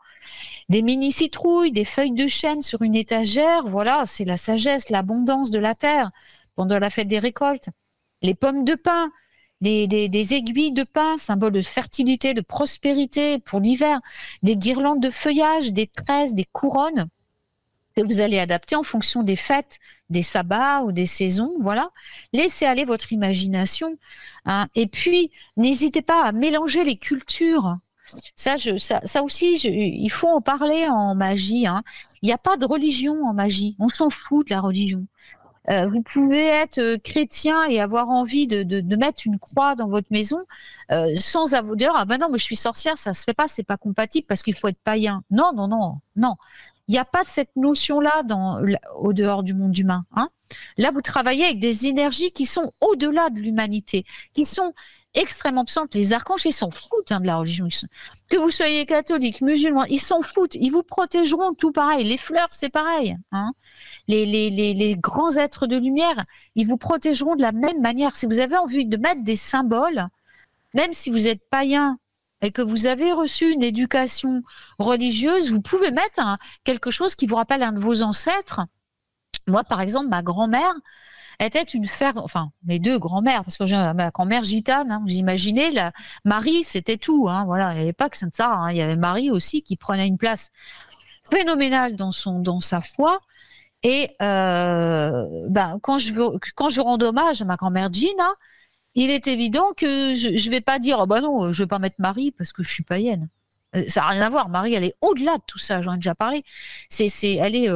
E: Des mini-citrouilles, des feuilles de chêne sur une étagère, voilà, c'est la sagesse, l'abondance de la terre pendant la fête des récoltes. Les pommes de pin, des aiguilles de pin, symbole de fertilité, de prospérité pour l'hiver, des guirlandes de feuillage, des tresses, des couronnes que vous allez adapter en fonction des fêtes, des sabbats ou des saisons. Voilà. Laissez aller votre imagination. Hein. Et puis, n'hésitez pas à mélanger les cultures. Ça aussi, il faut en parler en magie. Hein. Il n'y a pas de religion en magie. On s'en fout de la religion. Vous pouvez être chrétien et avoir envie de mettre une croix dans votre maison sans avoir dire ah ben non mais je suis sorcière, ça se fait pas, c'est pas compatible parce qu'il faut être païen. Non. Il n'y a pas cette notion-là au dehors du monde humain. Hein. Là, vous travaillez avec des énergies qui sont au-delà de l'humanité, qui sont extrêmement puissantes. Les archanges, ils s'en foutent de la religion. Que vous soyez catholique, musulman, ils s'en foutent. Ils vous protégeront tout pareil. Les fleurs, c'est pareil. Hein. Les grands êtres de lumière, ils vous protégeront de la même manière. Si vous avez envie de mettre des symboles, même si vous êtes païen et que vous avez reçu une éducation religieuse, vous pouvez mettre quelque chose qui vous rappelle un de vos ancêtres. Moi, par exemple, ma grand-mère était une enfin, mes deux grand-mères, parce que j'ai ma grand-mère gitane, hein, vous imaginez, Marie, c'était tout. Hein, voilà, il n'y avait pas que ça, hein, il y avait Marie aussi qui prenait une place phénoménale dans sa foi. Et quand je rends hommage à ma grand-mère Gina, il est évident que je ne vais pas dire oh non, je ne vais pas mettre Marie parce que je suis païenne. Ça n'a rien à voir. Marie, elle est au-delà de tout ça. J'en ai déjà parlé. Elle est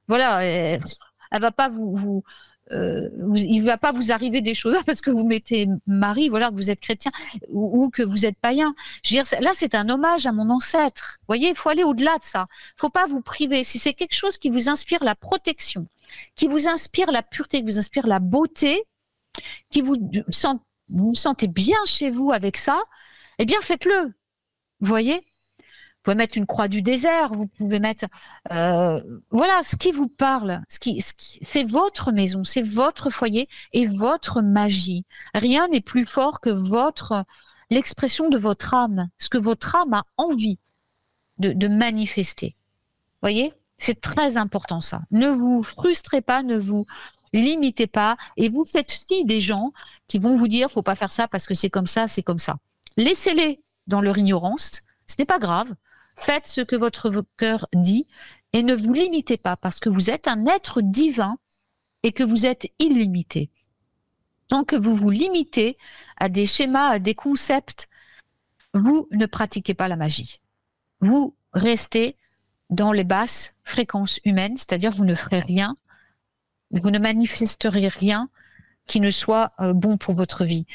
E: voilà. Elle va pas il va pas vous arriver des choses parce que vous mettez Marie, voilà, que vous êtes chrétien ou que vous êtes païen. Je veux dire, là, c'est un hommage à mon ancêtre. Vous voyez, il faut aller au-delà de ça. Il faut pas vous priver. Si c'est quelque chose qui vous inspire la protection, qui vous inspire la pureté, qui vous inspire la beauté, qui vous sentez bien chez vous avec ça, eh bien, faites-le. Vous voyez ? Vous pouvez mettre une croix du désert, vous pouvez mettre... voilà, ce qui vous parle, c'est votre maison, c'est votre foyer et votre magie. Rien n'est plus fort que l'expression de votre âme, ce que votre âme a envie de manifester. Vous voyez ? C'est très important ça. Ne vous frustrez pas, ne vous limitez pas et vous faites fi des gens qui vont vous dire « faut pas faire ça parce que c'est comme ça, c'est comme ça ». Laissez-les dans leur ignorance, ce n'est pas grave. Faites ce que votre cœur dit et ne vous limitez pas parce que vous êtes un être divin et que vous êtes illimité. Tant que vous vous limitez à des schémas, à des concepts, vous ne pratiquez pas la magie. Vous restez dans les basses fréquences humaines, c'est-à-dire vous ne ferez rien, vous ne manifesterez rien qui ne soit bon pour votre vie.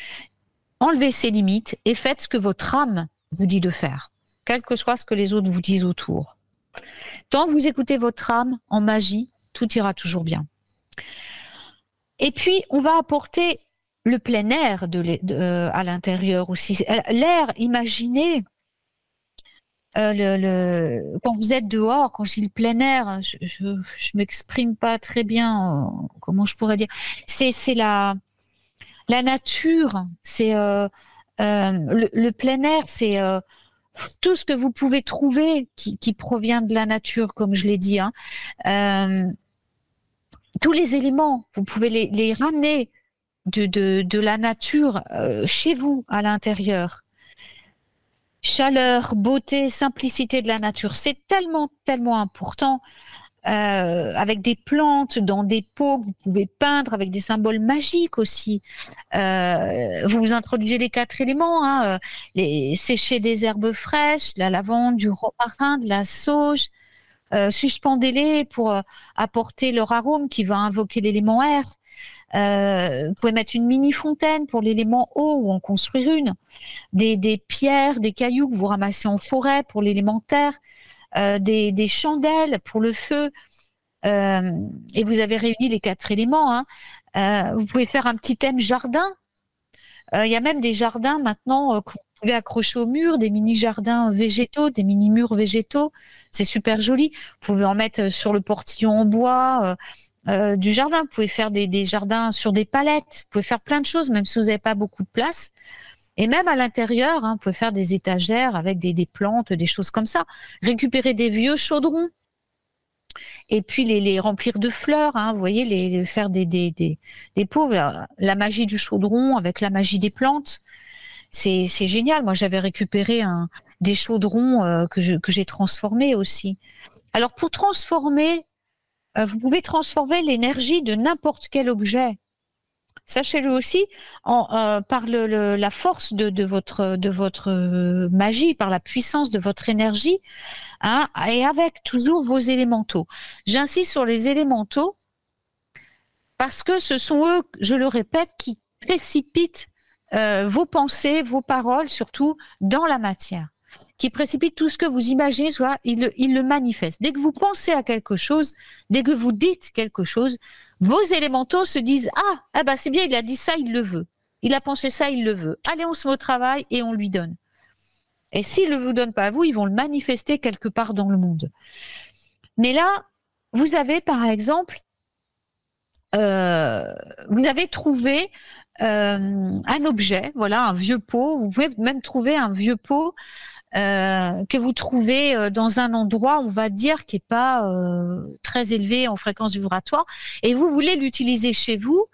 E: Enlevez ces limites et faites ce que votre âme vous dit de faire, quel que soit ce que les autres vous disent autour. Tant que vous écoutez votre âme en magie, tout ira toujours bien. Et puis, on va apporter le plein air à l'intérieur aussi. L'air, imaginez, quand vous êtes dehors, quand je dis le plein air, je ne m'exprime pas très bien, comment je pourrais dire. C'est la nature, c'est le plein air, c'est... tout ce que vous pouvez trouver qui provient de la nature, comme je l'ai dit, hein. Tous les éléments, vous pouvez les ramener de la nature chez vous, à l'intérieur. Chaleur, beauté, simplicité de la nature, c'est tellement, tellement important. Avec des plantes, dans des pots, vous pouvez peindre avec des symboles magiques aussi. Vous introduisez les 4 éléments, hein, sécher des herbes fraîches, la lavande, du romarin, de la sauge. Suspendez-les pour apporter leur arôme qui va invoquer l'élément air. Vous pouvez mettre une mini-fontaine pour l'élément eau ou en construire une. Des pierres, des cailloux que vous ramassez en forêt pour l'élément terre. Des chandelles pour le feu, et vous avez réuni les 4 éléments. Hein. Vous pouvez faire un petit thème jardin. Il y a même des jardins maintenant que vous pouvez accrocher au mur, des mini-jardins végétaux, des mini-murs végétaux. C'est super joli. Vous pouvez en mettre sur le portillon en bois du jardin. Vous pouvez faire des jardins sur des palettes. Vous pouvez faire plein de choses, même si vous n'avez pas beaucoup de place. Et même à l'intérieur, hein, vous pouvez faire des étagères avec des plantes, des choses comme ça. Récupérer des vieux chaudrons Et puis les remplir de fleurs, hein, vous voyez, faire des pots. La magie du chaudron avec la magie des plantes, c'est génial. Moi, j'avais récupéré des chaudrons que j'ai transformés aussi. Alors, pour transformer, vous pouvez transformer l'énergie de n'importe quel objet. Sachez-le aussi, par la force de votre magie, par la puissance de votre énergie, hein, et avec toujours vos élémentaux. J'insiste sur les élémentaux parce que ce sont eux, je le répète, qui précipitent vos pensées, vos paroles, surtout dans la matière, qui précipitent tout ce que vous imaginez, soit il le manifeste. Dès que vous pensez à quelque chose, dès que vous dites quelque chose, vos élémentaux se disent « Ah, bah c'est bien, il a dit ça, il le veut. Il a pensé ça, il le veut. Allez, on se met au travail et on lui donne. » Et s'il ne vous donne pas à vous, ils vont le manifester quelque part dans le monde. Mais là, vous avez par exemple, vous avez trouvé un objet, voilà, un vieux pot. Vous pouvez même trouver un vieux pot que vous trouvez dans un endroit, on va dire, qui n'est pas très élevé en fréquence vibratoire, et vous voulez l'utiliser chez vous,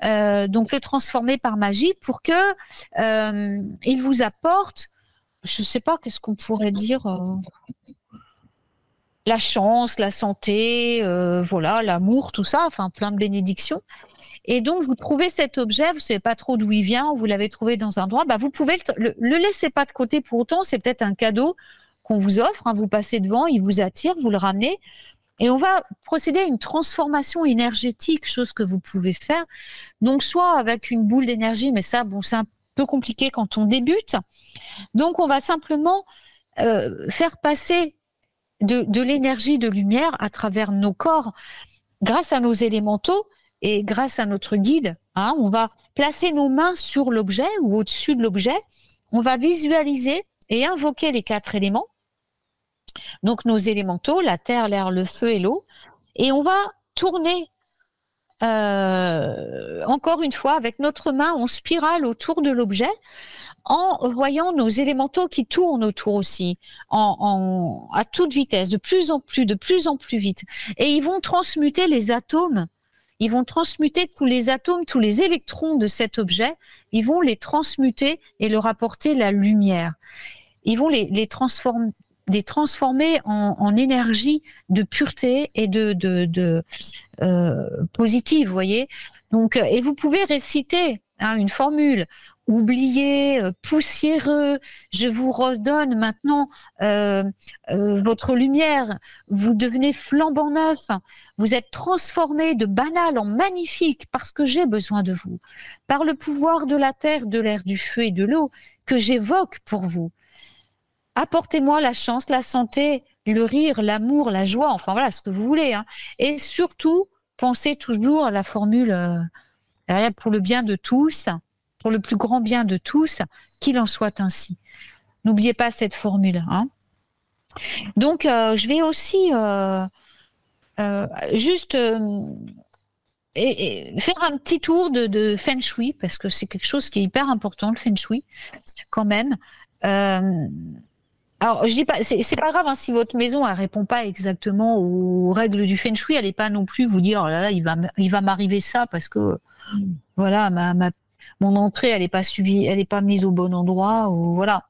E: donc le transformer par magie pour que il vous apporte, je ne sais pas, qu'est-ce qu'on pourrait dire, la chance, la santé, voilà, l'amour, tout ça, enfin plein de bénédictions. Et donc, vous trouvez cet objet, vous ne savez pas trop d'où il vient, vous l'avez trouvé dans un endroit, bah vous pouvez le laissez pas de côté pour autant, c'est peut-être un cadeau qu'on vous offre, hein, vous passez devant, il vous attire, vous le ramenez, et on va procéder à une transformation énergétique, chose que vous pouvez faire, donc soit avec une boule d'énergie, mais ça, bon, c'est un peu compliqué quand on débute, donc on va simplement faire passer de l'énergie de lumière à travers nos corps, grâce à nos élémentaux, et grâce à notre guide, hein, on va placer nos mains sur l'objet ou au-dessus de l'objet. On va visualiser et invoquer les 4 éléments. Donc nos élémentaux, la terre, l'air, le feu et l'eau. Et on va tourner encore une fois avec notre main en spirale autour de l'objet en voyant nos élémentaux qui tournent autour aussi à toute vitesse, de plus en plus vite. Et ils vont transmuter les atomes. Ils vont transmuter tous les atomes, tous les électrons de cet objet, ils vont les transmuter et leur apporter la lumière. Ils vont les transformer en énergie de pureté et de positive, vous voyez. Donc, et vous pouvez réciter une formule. Oubliez, poussiéreux, je vous redonne maintenant votre lumière, vous devenez flambant neuf, vous êtes transformé de banal en magnifique parce que j'ai besoin de vous, par le pouvoir de la terre, de l'air, du feu et de l'eau que j'évoque pour vous. Apportez-moi la chance, la santé, le rire, l'amour, la joie, enfin voilà ce que vous voulez. Hein. Et surtout, pensez toujours à la formule pour le bien de tous, pour le plus grand bien de tous, qu'il en soit ainsi. N'oubliez pas cette formule. Hein. Donc, je vais aussi juste faire un petit tour de Feng Shui, parce que c'est quelque chose qui est hyper important, le Feng Shui, quand même. Alors, je dis pas, c'est pas grave hein, si votre maison elle répond pas exactement aux règles du Feng Shui, elle n'est pas non plus vous dire oh là là, il va m'arriver ça parce que voilà mon entrée elle n'est pas suivie, elle n'est pas mise au bon endroit ou voilà.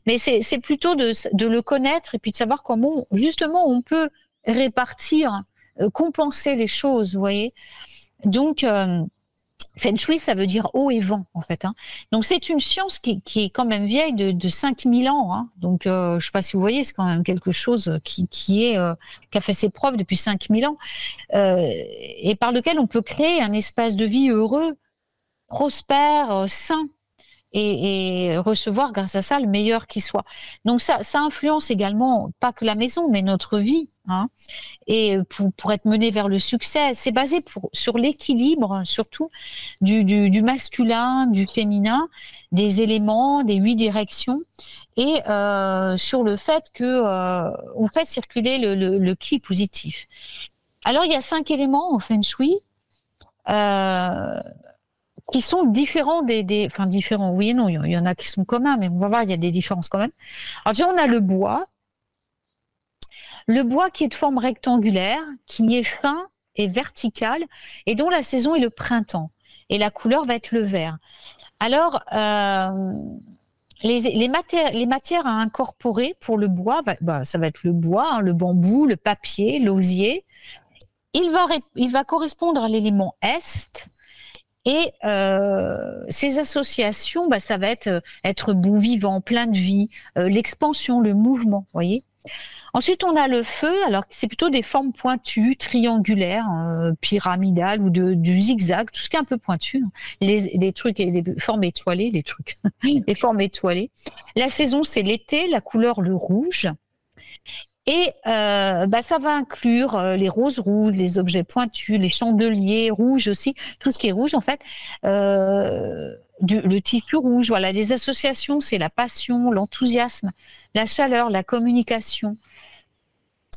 E: Mais c'est plutôt de le connaître et puis de savoir comment justement on peut répartir, compenser les choses, vous voyez. Donc Feng Shui, ça veut dire eau et vent, en fait. Hein. Donc, c'est une science qui est quand même vieille de 5000 ans. Hein. Donc, je ne sais pas si vous voyez, c'est quand même quelque chose qui a fait ses preuves depuis 5000 ans et par lequel on peut créer un espace de vie heureux, prospère, sain et recevoir grâce à ça le meilleur qui soit. Donc, ça influence également, pas que la maison, mais notre vie. Hein, et pour être mené vers le succès, c'est basé sur l'équilibre surtout du masculin, du féminin, des éléments, des 8 directions et sur le fait que on fait circuler le ki positif. Alors il y a 5 éléments en Feng Shui qui sont différents enfin différents, oui et non, il y en a qui sont communs, mais on va voir, il y a des différences quand même. Alors déjà on a le bois. Le bois qui est de forme rectangulaire, qui est fin et vertical, et dont la saison est le printemps. Et la couleur va être le vert. Alors, les matières à incorporer pour le bois, ça va être le bois, hein, le bambou, le papier, l'osier. Il va correspondre à l'élément Est. Et ces associations, ça va être bon vivant, plein de vie, l'expansion, le mouvement, voyez. Ensuite, on a le feu. Alors, c'est plutôt des formes pointues, triangulaires, pyramidales ou du zigzag, tout ce qui est un peu pointu. Les trucs, les formes étoilées, les formes étoilées. La saison, c'est l'été, la couleur, le rouge. Et ça va inclure les roses rouges, les objets pointus, les chandeliers rouges aussi, tout ce qui est rouge en fait. Le tissu rouge, voilà, les associations, c'est la passion, l'enthousiasme, la chaleur, la communication,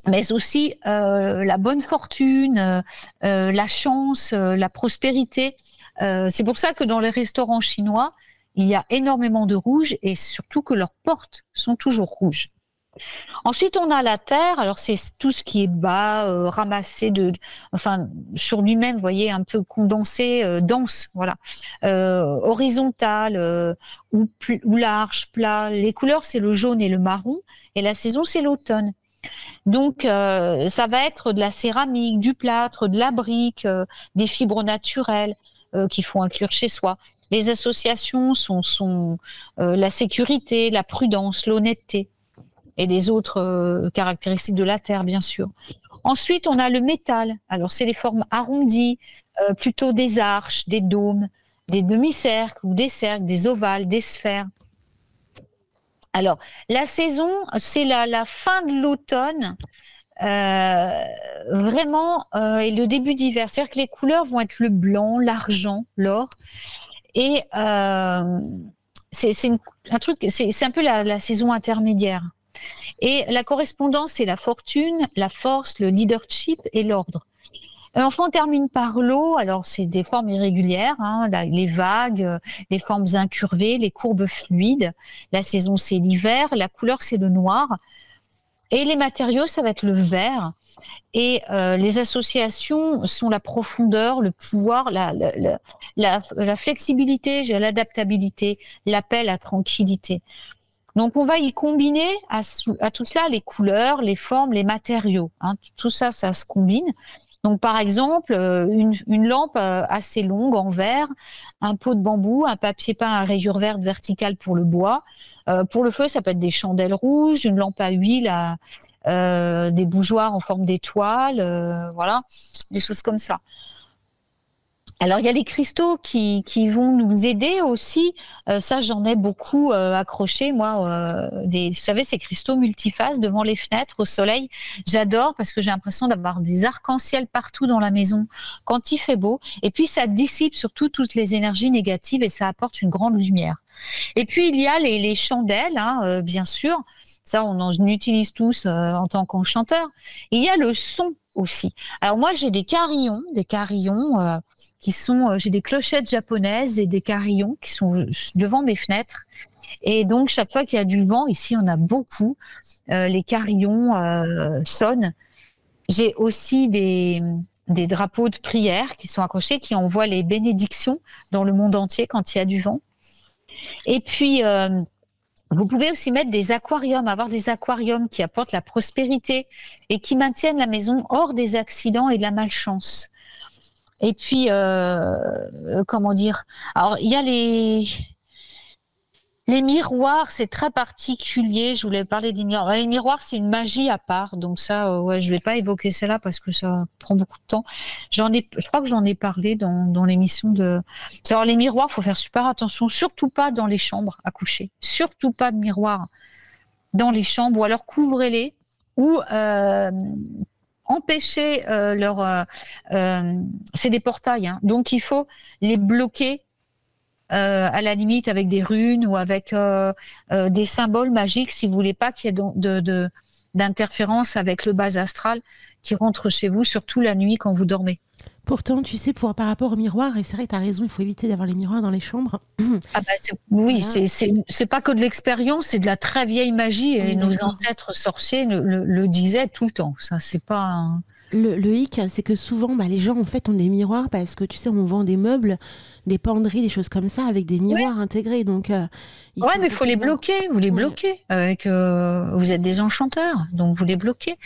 E: mais aussi la bonne fortune, la chance, la prospérité. C'est pour ça que dans les restaurants chinois, il y a énormément de rouge et surtout que leurs portes sont toujours rouges. Ensuite, on a la terre. Alors, c'est tout ce qui est bas, ramassé sur lui-même, vous voyez, un peu condensé, dense, voilà, horizontal ou large, plat. Les couleurs, c'est le jaune et le marron, et la saison, c'est l'automne. Donc, ça va être de la céramique, du plâtre, de la brique, des fibres naturelles qu'il faut inclure chez soi. Les associations sont la sécurité, la prudence, l'honnêteté. Et les autres caractéristiques de la terre, bien sûr. Ensuite, on a le métal. Alors, c'est les formes arrondies, plutôt des arches, des dômes, des demi-cercles ou des cercles, des ovales, des sphères. Alors, la saison, c'est la fin de l'automne, vraiment, et le début d'hiver. C'est-à-dire que les couleurs vont être le blanc, l'argent, l'or. Et c'est un peu la saison intermédiaire. Et la correspondance, c'est la fortune, la force, le leadership et l'ordre. Enfin, on termine par l'eau. Alors, c'est des formes irrégulières, hein, les vagues, les formes incurvées, les courbes fluides. La saison, c'est l'hiver. La couleur, c'est le noir. Et les matériaux, ça va être le vert. Et les associations sont la profondeur, le pouvoir, la flexibilité, l'adaptabilité, la paix, la tranquillité. Donc, on va y combiner à tout cela les couleurs, les formes, les matériaux. Hein. Tout ça, ça se combine. Donc, par exemple, une lampe assez longue en verre, un pot de bambou, un papier peint à rayures vertes verticales pour le bois. Pour le feu, ça peut être des chandelles rouges, une lampe à huile, des bougeoirs en forme d'étoile, voilà, des choses comme ça. Alors, il y a les cristaux qui vont nous aider aussi. Ça, j'en ai beaucoup accroché, moi. Vous savez, ces cristaux multifaces devant les fenêtres au soleil. J'adore parce que j'ai l'impression d'avoir des arcs-en-ciel partout dans la maison quand il fait beau. Et puis, ça dissipe surtout toutes les énergies négatives et ça apporte une grande lumière. Et puis, il y a les chandelles, hein, bien sûr. Ça, on en utilise tous en tant qu'enchanteur. Il y a le son aussi. Alors, moi, j'ai des carillons qui sont, j'ai des clochettes japonaises et des carillons qui sont devant mes fenêtres. Et donc, chaque fois qu'il y a du vent, ici, on a beaucoup, les carillons sonnent. J'ai aussi des drapeaux de prière qui sont accrochés, qui envoient les bénédictions dans le monde entier quand il y a du vent. Et puis, vous pouvez aussi mettre des aquariums, avoir des aquariums qui apportent la prospérité et qui maintiennent la maison hors des accidents et de la malchance. Et puis, comment dire? Alors, il y a les miroirs, c'est très particulier. Je voulais parler des miroirs. Les miroirs, c'est une magie à part. Donc ça, ouais, je vais pas évoquer cela parce que ça prend beaucoup de temps. Je crois que j'en ai parlé dans l'émission de... Alors, les miroirs, faut faire super attention. Surtout pas dans les chambres à coucher. Surtout pas de miroirs dans les chambres ou alors couvrez-les ou... empêcher c'est des portails, hein. Donc il faut les bloquer à la limite avec des runes ou avec des symboles magiques si vous voulez pas qu'il y ait d'interférence avec le bas astral qui rentre chez vous, surtout la nuit quand vous dormez.
C: Pourtant, tu sais, par rapport au miroir, et c'est vrai, tu as raison, il faut éviter d'avoir les miroirs dans les chambres.
E: Ah bah, oui,
C: Voilà.
E: c'est pas que de l'expérience, c'est de la très vieille magie. Et
C: Oui,
E: nos
C: d'accord.
E: ancêtres sorciers le disaient tout le temps. Ça, c'est pas.
C: Le hic, c'est que souvent, les gens, en fait, ont des miroirs parce que, tu sais, on vend des meubles, des penderies, des choses comme ça, avec des miroirs intégrés. Donc, ils
E: Ouais,
C: sont
E: mais il faut les
C: totalement-
E: bloquer. Vous les
C: Ouais.
E: bloquez avec. Vous êtes des enchanteurs, donc vous les bloquez.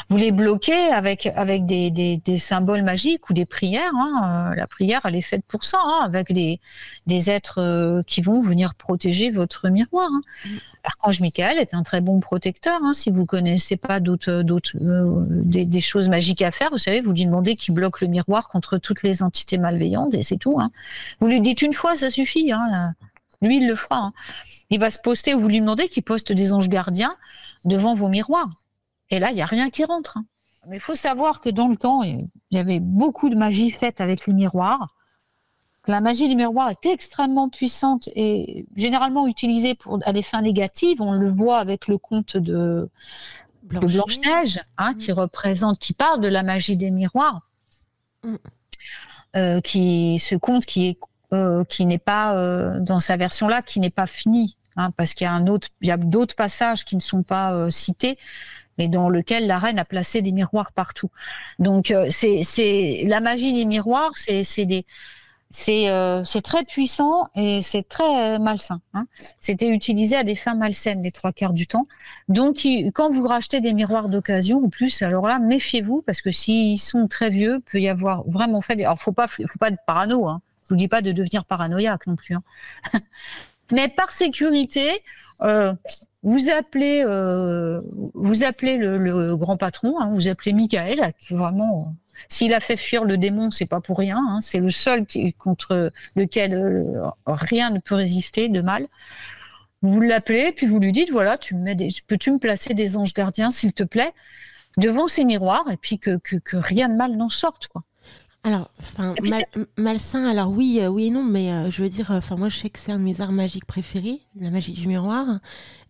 E: Vous les bloquez avec des symboles magiques ou des prières. Hein. La prière, elle est faite pour ça, hein, avec des êtres qui vont venir protéger votre miroir. Hein. L'archange Michael est un très bon protecteur. Hein. Si vous connaissez pas des choses magiques à faire, vous savez, vous lui demandez qu'il bloque le miroir contre toutes les entités malveillantes et c'est tout. Hein. Vous lui dites une fois, ça suffit. Hein. Lui, il le fera. Hein. Il va se poster, ou vous lui demandez qu'il poste des anges gardiens devant vos miroirs. Et là, il n'y a rien qui rentre. Hein. Mais il faut savoir que dans le temps, il y avait beaucoup de magie faite avec les miroirs. La magie des miroirs est extrêmement puissante et généralement utilisée à des fins négatives. On le voit avec le conte de Blanche-Neige, hein, qui parle de la magie des miroirs. Ce conte qui n'est pas dans sa version là, qui n'est pas fini, hein, parce qu'il y a d'autres passages qui ne sont pas cités, mais dans lequel la reine a placé des miroirs partout. Donc c'est la magie des miroirs, c'est très puissant et c'est très malsain. Hein. C'était utilisé à des fins malsaines les 3/4 du temps. Donc, quand vous rachetez des miroirs d'occasion, en plus, alors là, méfiez-vous parce que s'ils sont très vieux, peut y avoir vraiment fait. Alors, faut pas être parano. Hein. Je vous dis pas de devenir paranoïaque non plus. Hein. Mais par sécurité, vous appelez le grand patron. Hein, vous appelez Michael, qui vraiment. S'il a fait fuir le démon, c'est pas pour rien. Hein, c'est le seul contre lequel rien ne peut résister de mal. Vous l'appelez, puis vous lui dites voilà, peux-tu me placer des anges gardiens, s'il te plaît, devant ces miroirs, et puis que rien de mal n'en sorte, quoi.
C: Alors, malsain, alors oui et non, mais je veux dire, moi je sais que c'est un de mes arts magiques préférés, la magie du miroir.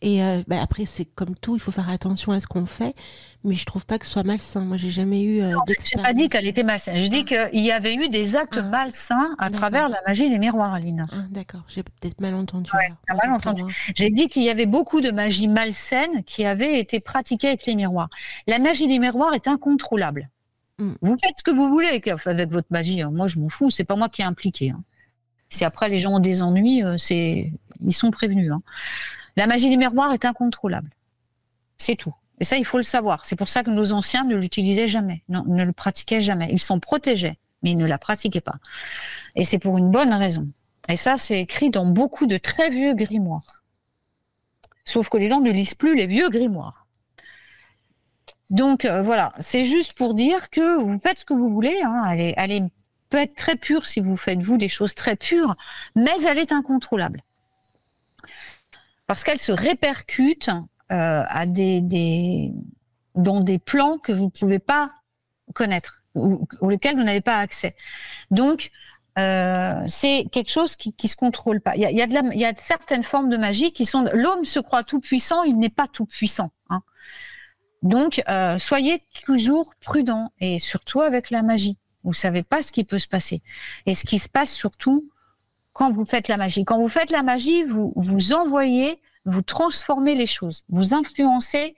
C: Et après, c'est comme tout, il faut faire attention à ce qu'on fait, mais je trouve pas que ce soit malsain. Moi, j'ai jamais eu d'expérience.
E: J'ai pas dit qu'elle était malsaine. Je dis qu'il y avait eu des actes malsains à travers la magie des miroirs, Aline.
C: Ah, d'accord, j'ai peut-être mal entendu.
E: Ouais, t'as mal entendu. J'ai dit qu'il y avait beaucoup de magie malsaine qui avait été pratiquée avec les miroirs. La magie des miroirs est incontrôlable. Vous faites ce que vous voulez avec votre magie. Hein. Moi, je m'en fous. C'est pas moi qui est impliqué. Hein. Si après les gens ont des ennuis, ils sont prévenus. Hein. La magie des miroirs est incontrôlable. C'est tout. Et ça, il faut le savoir. C'est pour ça que nos anciens ne l'utilisaient jamais, ne le pratiquaient jamais. Ils s'en protégeaient, mais ils ne la pratiquaient pas. Et c'est pour une bonne raison. Et ça, c'est écrit dans beaucoup de très vieux grimoires. Sauf que les gens ne lisent plus les vieux grimoires. Donc voilà, c'est juste pour dire que vous faites ce que vous voulez. Hein. Elle peut être très pure si vous faites des choses très pures, mais elle est incontrôlable parce qu'elle se répercute dans des plans que vous ne pouvez pas connaître ou auxquels vous n'avez pas accès. Donc c'est quelque chose qui se contrôle pas. Il y a certaines formes de magie qui sont. L'homme se croit tout puissant, il n'est pas tout puissant. Hein. Donc, soyez toujours prudents et surtout avec la magie. Vous savez pas ce qui peut se passer. Et ce qui se passe surtout quand vous faites la magie. Quand vous faites la magie, vous envoyez, vous transformez les choses. Vous influencez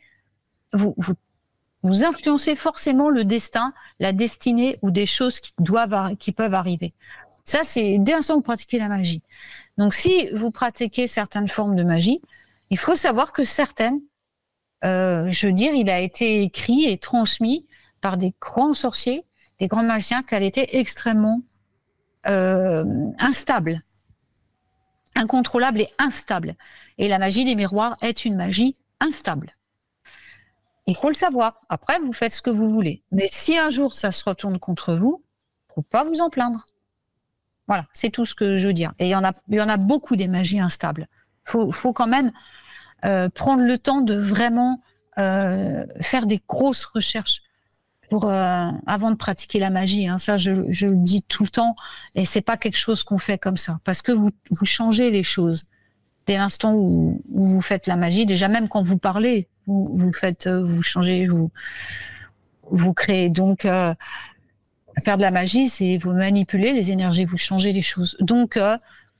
E: forcément le destin, la destinée ou des choses qui peuvent arriver. Ça, c'est dès l'instant où vous pratiquez la magie. Donc, si vous pratiquez certaines formes de magie, il faut savoir que certaines, je veux dire, il a été écrit et transmis par des grands sorciers, des grands magiciens, qu'elle était extrêmement instable, incontrôlable et instable. Et la magie des miroirs est une magie instable. Il faut le savoir. Après, vous faites ce que vous voulez. Mais si un jour ça se retourne contre vous, il ne faut pas vous en plaindre. Voilà, c'est tout ce que je veux dire. Et il y en a beaucoup des magies instables. Faut quand même prendre le temps de vraiment faire des grosses recherches avant de pratiquer la magie. Hein. Ça, je le dis tout le temps, et c'est pas quelque chose qu'on fait comme ça, parce que vous changez les choses dès l'instant où vous faites la magie. Déjà, même quand vous parlez, vous changez, vous créez. Donc, Faire de la magie, c'est vous manipuler les énergies, vous changez les choses. Donc,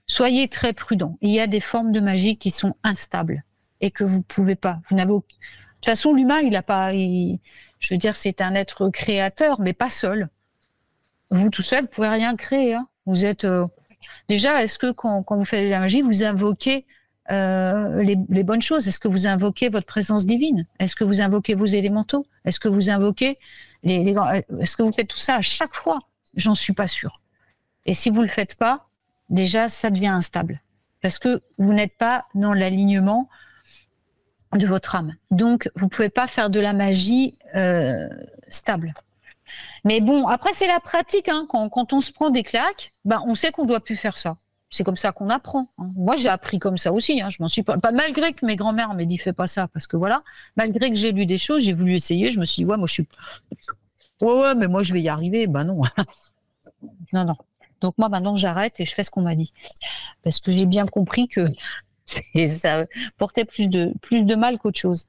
E: soyez très prudents. Il y a des formes de magie qui sont instables et que vous ne pouvez pas. Vous n'avez aucun... De toute façon, l'humain, il n'a pas... Je veux dire, c'est un être créateur, mais pas seul. Vous, tout seul, vous ne pouvez rien créer. Hein. Vous êtes... Déjà, est-ce que quand vous faites de la magie, vous invoquez les bonnes choses? Est-ce que vous invoquez votre présence divine? Est-ce que vous invoquez vos élémentaux? Est-ce que vous invoquez est-ce que vous faites tout ça à chaque fois? J'en suis pas sûre. Et si vous le faites pas, déjà, ça devient instable. Parce que vous n'êtes pas dans l'alignement de votre âme. Donc, vous pouvez pas faire de la magie stable. Mais bon, après, c'est la pratique. Hein. Quand on se prend des claques, on sait qu'on doit plus faire ça. C'est comme ça qu'on apprend. Hein. Moi, j'ai appris comme ça aussi. Hein. Je m'en suis pas malgré que mes grands-mères m'aient dit fais pas ça, parce que voilà, malgré que j'ai lu des choses, j'ai voulu essayer. Je me suis dit moi je suis mais moi je vais y arriver. Non, non. Donc moi maintenant j'arrête et je fais ce qu'on m'a dit, parce que j'ai bien compris que ça portait plus de mal qu'autre chose.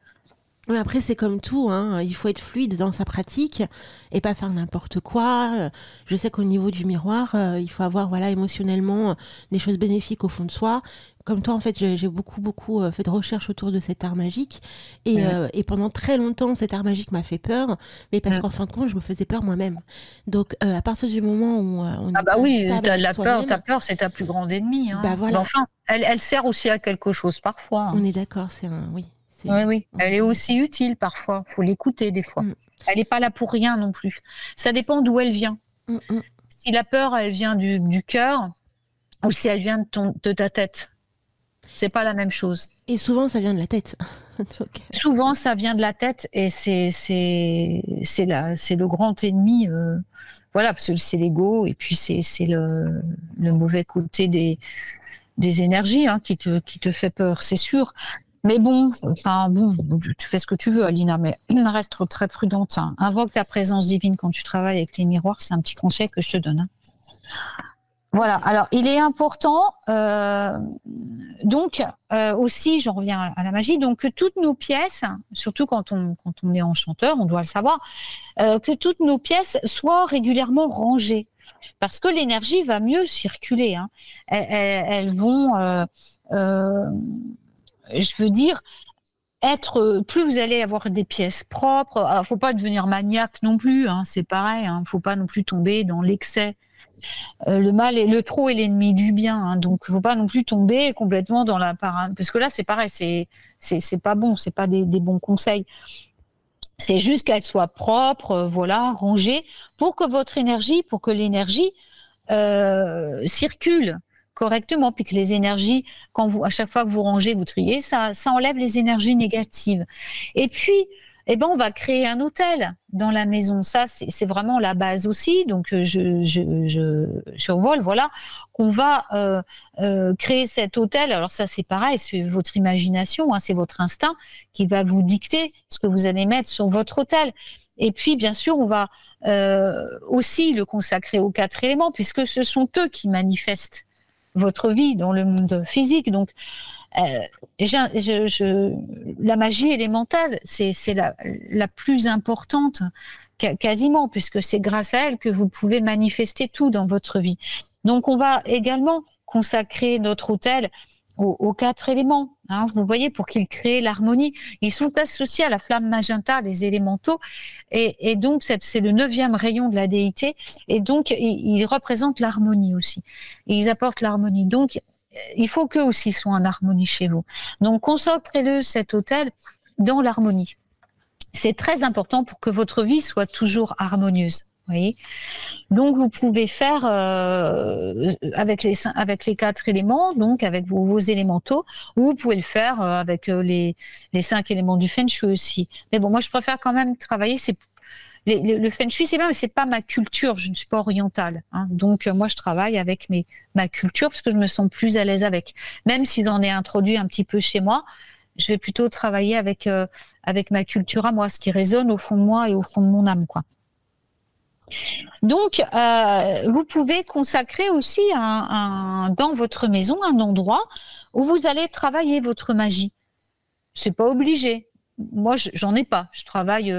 C: Mais après, c'est comme tout, hein. Il faut être fluide dans sa pratique et pas faire n'importe quoi. Je sais qu'au niveau du miroir, il faut avoir émotionnellement des choses bénéfiques au fond de soi. Comme toi, en fait, j'ai beaucoup fait de recherches autour de cet art magique. Et pendant très longtemps, cet art magique m'a fait peur, mais parce qu'en fin de compte, je me faisais peur moi-même. Donc, à partir du moment où on est
E: ta peur, c'est ta plus grande ennemie. Hein.
C: Voilà.
E: Mais enfin, elle sert aussi à quelque chose parfois. Hein.
C: On est d'accord, oui.
E: Oui, elle est aussi utile parfois. Il faut l'écouter des fois. Elle n'est pas là pour rien non plus. Ça dépend d'où elle vient. Si la peur, elle vient du cœur, ou si elle vient de ta tête. C'est pas la même chose.
C: Et souvent, ça vient de la tête.
E: Souvent, ça vient de la tête et c'est le grand ennemi. Parce que c'est l'ego et puis c'est le mauvais côté des énergies qui te fait peur, c'est sûr. Mais tu fais ce que tu veux, Alina, mais reste très prudente. Hein. Invoque ta présence divine quand tu travailles avec les miroirs, c'est un petit conseil que je te donne. Hein. Voilà, alors il est important, aussi, j'en reviens à la magie, donc que toutes nos pièces, surtout quand on est enchanteur, on doit le savoir, que toutes nos pièces soient régulièrement rangées, parce que l'énergie va mieux circuler. Hein. Elles vont... je veux dire, plus vous allez avoir des pièces propres. Alors, faut pas devenir maniaque non plus, hein, c'est pareil. Hein, faut pas non plus tomber dans l'excès. Le trop est l'ennemi du bien. Hein, donc, faut pas non plus tomber complètement dans parce que là, c'est pareil, c'est pas bon, c'est pas des bons conseils. C'est juste qu'elle soit propre, rangée, pour que l'énergie circule correctement, puis que les énergies, à chaque fois que vous rangez, vous triez, ça enlève les énergies négatives. Et puis, on va créer un hôtel dans la maison. Ça, c'est vraiment la base aussi. Donc, je survole, qu'on va créer cet hôtel. Alors ça, c'est pareil, c'est votre imagination, hein, c'est votre instinct qui va vous dicter ce que vous allez mettre sur votre hôtel. Et puis, bien sûr, on va aussi le consacrer aux 4 éléments, puisque ce sont eux qui manifestent votre vie dans le monde physique. Donc, la magie élémentale, c'est la plus importante quasiment, puisque c'est grâce à elle que vous pouvez manifester tout dans votre vie. Donc, on va également consacrer notre autel aux 4 éléments. Hein, vous voyez, pour qu'ils créent l'harmonie. Ils sont associés à la flamme magenta, les élémentaux, et donc c'est le 9e rayon de la déité, et donc ils représentent l'harmonie aussi. Et ils apportent l'harmonie. Donc, il faut qu'eux aussi soient en harmonie chez vous. Donc, consacrez-le, cet autel, dans l'harmonie. C'est très important pour que votre vie soit toujours harmonieuse. Vous voyez, donc vous pouvez faire avec les 4 éléments, donc avec vos élémentaux, ou vous pouvez le faire avec les 5 éléments du Feng Shui aussi. Mais bon, moi je préfère quand même travailler. Le Feng Shui, c'est bien, mais c'est pas ma culture. Je ne suis pas orientale, hein. Donc moi je travaille avec ma culture parce que je me sens plus à l'aise avec. Même si j'en ai introduit un petit peu chez moi, je vais plutôt travailler avec ma culture à moi, ce qui résonne au fond de moi et au fond de mon âme, quoi. Donc, vous pouvez consacrer aussi dans votre maison un endroit où vous allez travailler votre magie. C'est pas obligé. Moi, j'en ai pas. Je travaille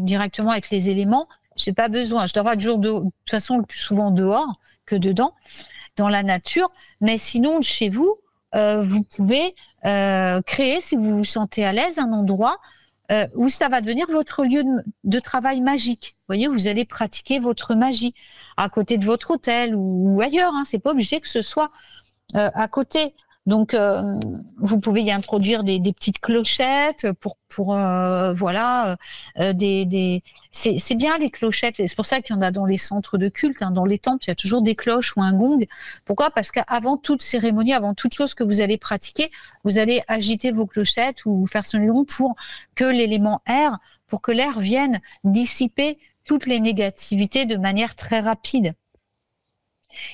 E: directement avec les éléments. J'ai pas besoin. Je devrais toujours de toute façon le plus souvent dehors que dedans, dans la nature. Mais sinon, chez vous, vous pouvez créer, si vous vous sentez à l'aise, un endroit où ça va devenir votre lieu de travail magique. Vous voyez, vous allez pratiquer votre magie à côté de votre hôtel ou ailleurs. Hein. C'est pas obligé que ce soit à côté. Donc, vous pouvez y introduire des petites clochettes pour voilà, c'est bien les clochettes. C'est pour ça qu'il y en a dans les centres de culte, hein, dans les temples, il y a toujours des cloches ou un gong. Pourquoi? Parce qu'avant toute cérémonie, avant toute chose que vous allez pratiquer, vous allez agiter vos clochettes ou faire sonner le gong pour que l'élément air, pour que l'air vienne dissiper toutes les négativités de manière très rapide.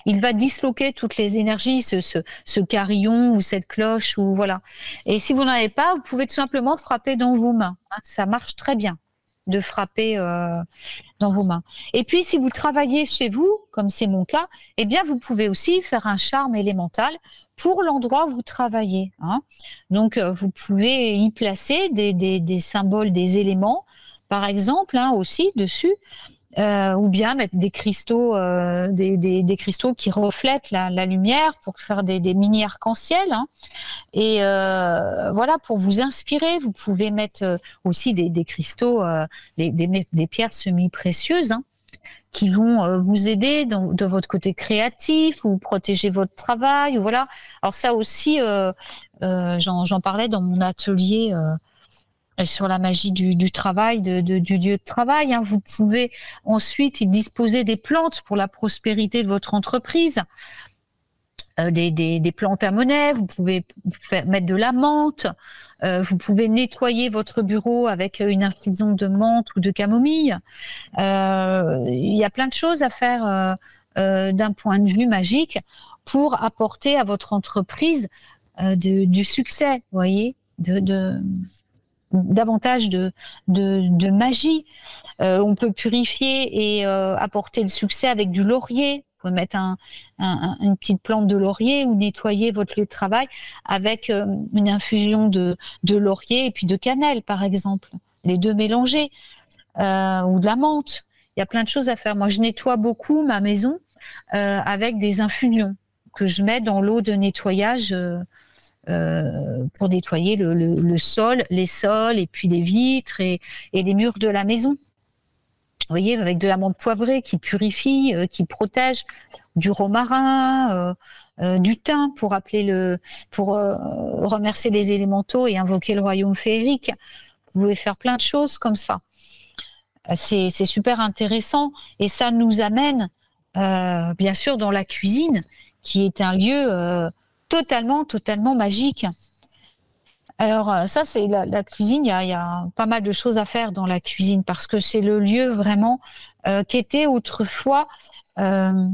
E: Il va disloquer toutes les énergies, ce carillon ou cette cloche ou voilà. Et si vous n'en avez pas, vous pouvez tout simplement frapper dans vos mains. Hein. Ça marche très bien de frapper dans vos mains. Et puis, si vous travaillez chez vous, comme c'est mon cas, eh bien, vous pouvez aussi faire un charme élémental pour l'endroit où vous travaillez. Hein. Donc, vous pouvez y placer des symboles, des éléments, par exemple, hein, aussi dessus. Ou bien mettre des cristaux, des cristaux qui reflètent la lumière pour faire des mini arcs-en-ciel. Hein. Et voilà, pour vous inspirer, vous pouvez mettre aussi des cristaux, des pierres semi-précieuses hein, qui vont vous aider de votre côté créatif ou protéger votre travail. Ou voilà. Alors ça aussi, j'en parlais dans mon atelier sur la magie du travail, du lieu de travail. Hein. Vous pouvez ensuite y disposer des plantes pour la prospérité de votre entreprise, des plantes à monnaie, vous pouvez mettre de la menthe, vous pouvez nettoyer votre bureau avec une infusion de menthe ou de camomille. Il y a plein de choses à faire d'un point de vue magique pour apporter à votre entreprise du succès, vous voyez, davantage de magie. On peut purifier et apporter le succès avec du laurier. Vous pouvez mettre une petite plante de laurier ou nettoyer votre lieu de travail avec une infusion de laurier et puis de cannelle, par exemple. Les deux mélangés. Ou de la menthe. Il y a plein de choses à faire. Moi, je nettoie beaucoup ma maison avec des infusions que je mets dans l'eau de nettoyage pour nettoyer le sol, les sols et puis les vitres et les murs de la maison. Vous voyez, avec de la menthe poivrée qui purifie, qui protège, du romarin, du thym pour remercier les élémentaux et invoquer le royaume féerique. Vous pouvez faire plein de choses comme ça. C'est super intéressant et ça nous amène bien sûr dans la cuisine qui est un lieu totalement magique. Alors ça, c'est la cuisine, il y a pas mal de choses à faire dans la cuisine parce que c'est le lieu vraiment qui était autrefois le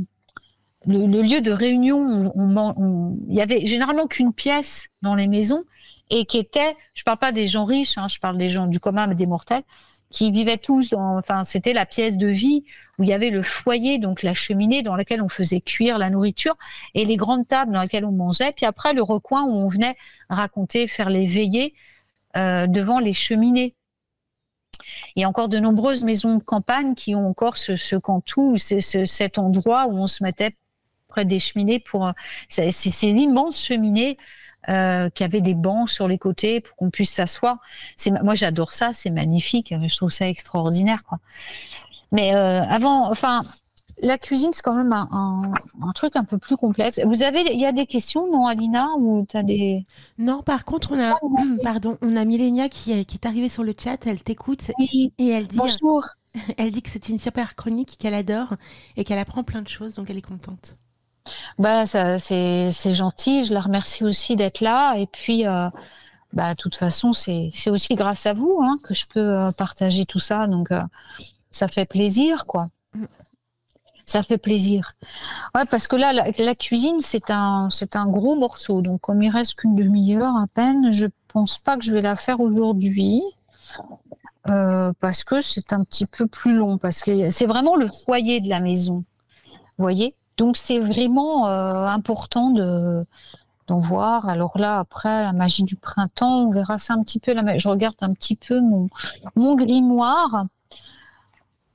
E: lieu de réunion. Il y avait généralement qu'une pièce dans les maisons et qui était, je parle pas des gens riches, hein, je parle des gens du commun, des mortels, qui vivaient tous c'était la pièce de vie où il y avait le foyer, donc la cheminée dans laquelle on faisait cuire la nourriture et les grandes tables dans lesquelles on mangeait. Puis après, le recoin où on venait raconter, faire les veillées devant les cheminées. Il y a encore de nombreuses maisons de campagne qui ont encore ce cantou, cet endroit où on se mettait près des cheminées pour c'est l'immense cheminée qui avait des bancs sur les côtés pour qu'on puisse s'asseoir. Moi, j'adore ça, c'est magnifique. Je trouve ça extraordinaire, quoi. Mais la cuisine, c'est quand même un truc un peu plus complexe. Il y a des questions, non, Alina, ou t'as des...
C: Non, par contre, on a Milenia qui est arrivée sur le chat. Elle t'écoute
E: oui.
C: Et elle dit.
E: Bonjour.
C: Elle dit que c'est une super chronique qu'elle adore et qu'elle apprend plein de choses, donc elle est contente.
E: Bah, c'est gentil. Je la remercie aussi d'être là. Et puis, de toute façon, c'est aussi grâce à vous hein, que je peux partager tout ça. Donc, ça fait plaisir, quoi. Ça fait plaisir. Ouais, parce que là, la cuisine, c'est un gros morceau. Donc, comme il reste qu'une demi-heure à peine, je pense pas que je vais la faire aujourd'hui. Parce que c'est un petit peu plus long. Parce que c'est vraiment le foyer de la maison. Vous voyez ? Donc, c'est vraiment important d'en voir. Alors là, après, la magie du printemps, on verra ça un petit peu. Je regarde un petit peu mon grimoire.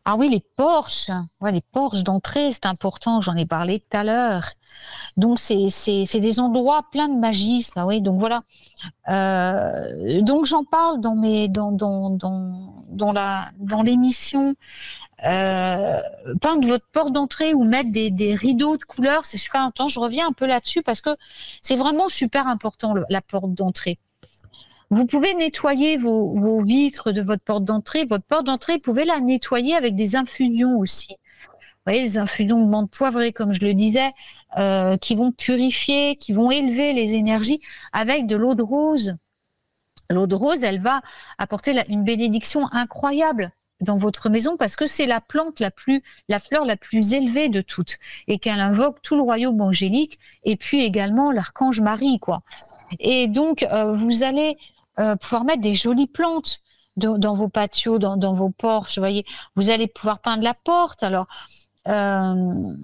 E: Ah oui, les porches. Ouais, les porches d'entrée, c'est important. J'en ai parlé tout à l'heure. Donc, c'est des endroits pleins de magie, ça, oui. Donc, voilà. Donc, j'en parle dans l'émission. Peindre votre porte d'entrée ou mettre des rideaux de couleur, c'est super important. Je reviens un peu là-dessus parce que c'est vraiment super important, la porte d'entrée. Vous pouvez nettoyer vos vitres de votre porte d'entrée. Votre porte d'entrée, vous pouvez la nettoyer avec des infusions aussi. Vous voyez, des infusions de menthe poivrée, comme je le disais, qui vont purifier, qui vont élever les énergies avec de l'eau de rose. L'eau de rose, elle va apporter une bénédiction incroyable dans votre maison parce que c'est la fleur la plus élevée de toutes et qu'elle invoque tout le royaume angélique et puis également l'archange Marie, quoi. Et donc, vous allez pouvoir mettre des jolies plantes dans vos patios, dans vos porches. Vous voyez, vous allez pouvoir peindre la porte. Alors, on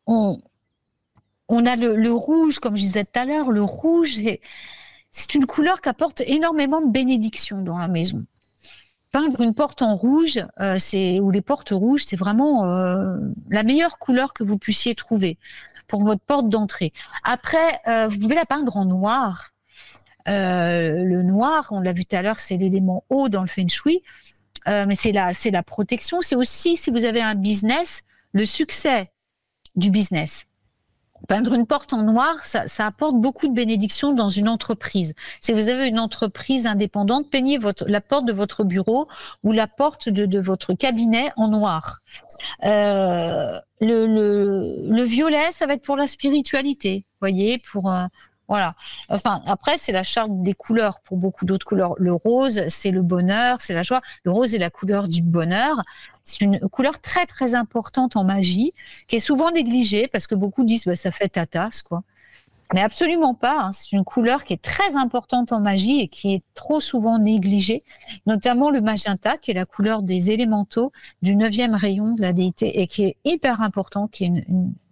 E: a le rouge, comme je disais tout à l'heure. Le rouge, c'est une couleur qui apporte énormément de bénédictions dans la maison. Peindre une porte en rouge, ou les portes rouges, c'est vraiment la meilleure couleur que vous puissiez trouver pour votre porte d'entrée. Après, vous pouvez la peindre en noir. Le noir, on l'a vu tout à l'heure, c'est l'élément eau dans le Feng Shui, mais c'est la protection. C'est aussi, si vous avez un business, le succès du business. Peindre une porte en noir, ça apporte beaucoup de bénédictions dans une entreprise. Si vous avez une entreprise indépendante, peignez la porte de votre bureau ou la porte de votre cabinet en noir. Le violet, ça va être pour la spiritualité, voyez, voilà. Enfin, après, c'est la charte des couleurs pour beaucoup d'autres couleurs. Le rose, c'est le bonheur, c'est la joie. Le rose est la couleur du bonheur. C'est une couleur très, très importante en magie, qui est souvent négligée parce que beaucoup disent ça fait tatas, quoi. Mais absolument pas. Hein. C'est une couleur qui est très importante en magie et qui est trop souvent négligée, notamment le magenta, qui est la couleur des élémentaux du 9e rayon de la déité et qui est hyper important, qui est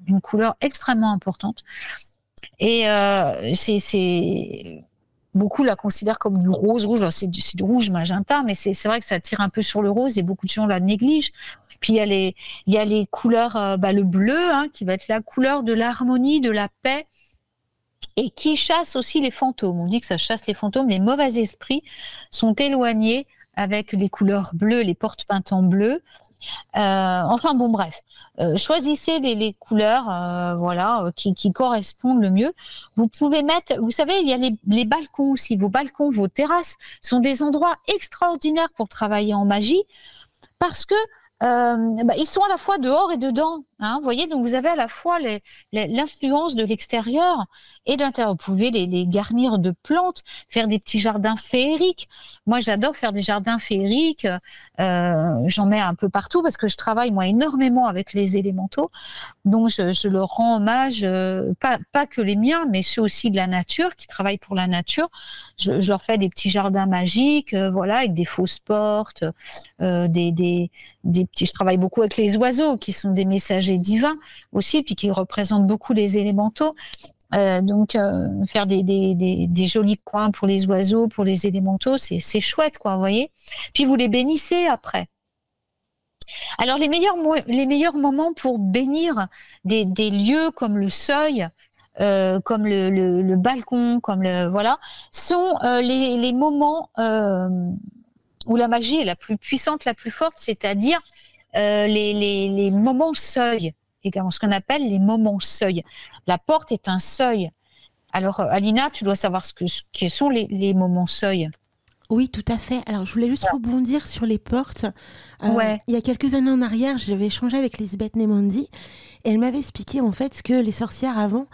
E: une couleur extrêmement importante. Et beaucoup la considèrent comme du rouge, c'est du rouge magenta, mais c'est vrai que ça tire un peu sur le rose et beaucoup de gens la négligent. Puis il y a les couleurs, le bleu, hein, qui va être la couleur de l'harmonie, de la paix, et qui chasse aussi les fantômes. On dit que ça chasse les fantômes, les mauvais esprits sont éloignés avec les couleurs bleues, les portes peintes en bleu. Enfin bon, bref, choisissez les couleurs qui correspondent le mieux. Vous pouvez mettre, vous savez, il y a les balcons aussi. Vos balcons, vos terrasses sont des endroits extraordinaires pour travailler en magie parce que ils sont à la fois dehors et dedans. Hein, vous voyez, donc vous avez à la fois l'influence de l'extérieur et de l'intérieur. Vous pouvez les garnir de plantes, faire des petits jardins féeriques. Moi, j'adore faire des jardins féeriques. J'en mets un peu partout parce que je travaille moi énormément avec les élémentaux. Donc, je leur rends hommage, pas que les miens, mais ceux aussi de la nature qui travaillent pour la nature. Je leur fais des petits jardins magiques, avec des fausses portes, des petits. Je travaille beaucoup avec les oiseaux qui sont des messagers divins aussi, puis qui représentent beaucoup les élémentaux. Faire des jolis coins pour les oiseaux, pour les élémentaux, c'est chouette, quoi, vous voyez. Puis vous les bénissez après. Alors les meilleurs moments pour bénir des lieux comme le seuil, comme le balcon, sont les moments où la magie est la plus puissante, la plus forte, c'est-à-dire les moments seuil, ce qu'on appelle les moments seuil. La porte est un seuil. Alors, Alina, tu dois savoir ce que sont les moments seuil.
C: Oui, tout à fait. Alors, je voulais juste rebondir sur les portes. Il y a quelques années en arrière, j'avais échangé avec Lisbeth Nemandi et elle m'avait expliqué en fait que les sorcières avant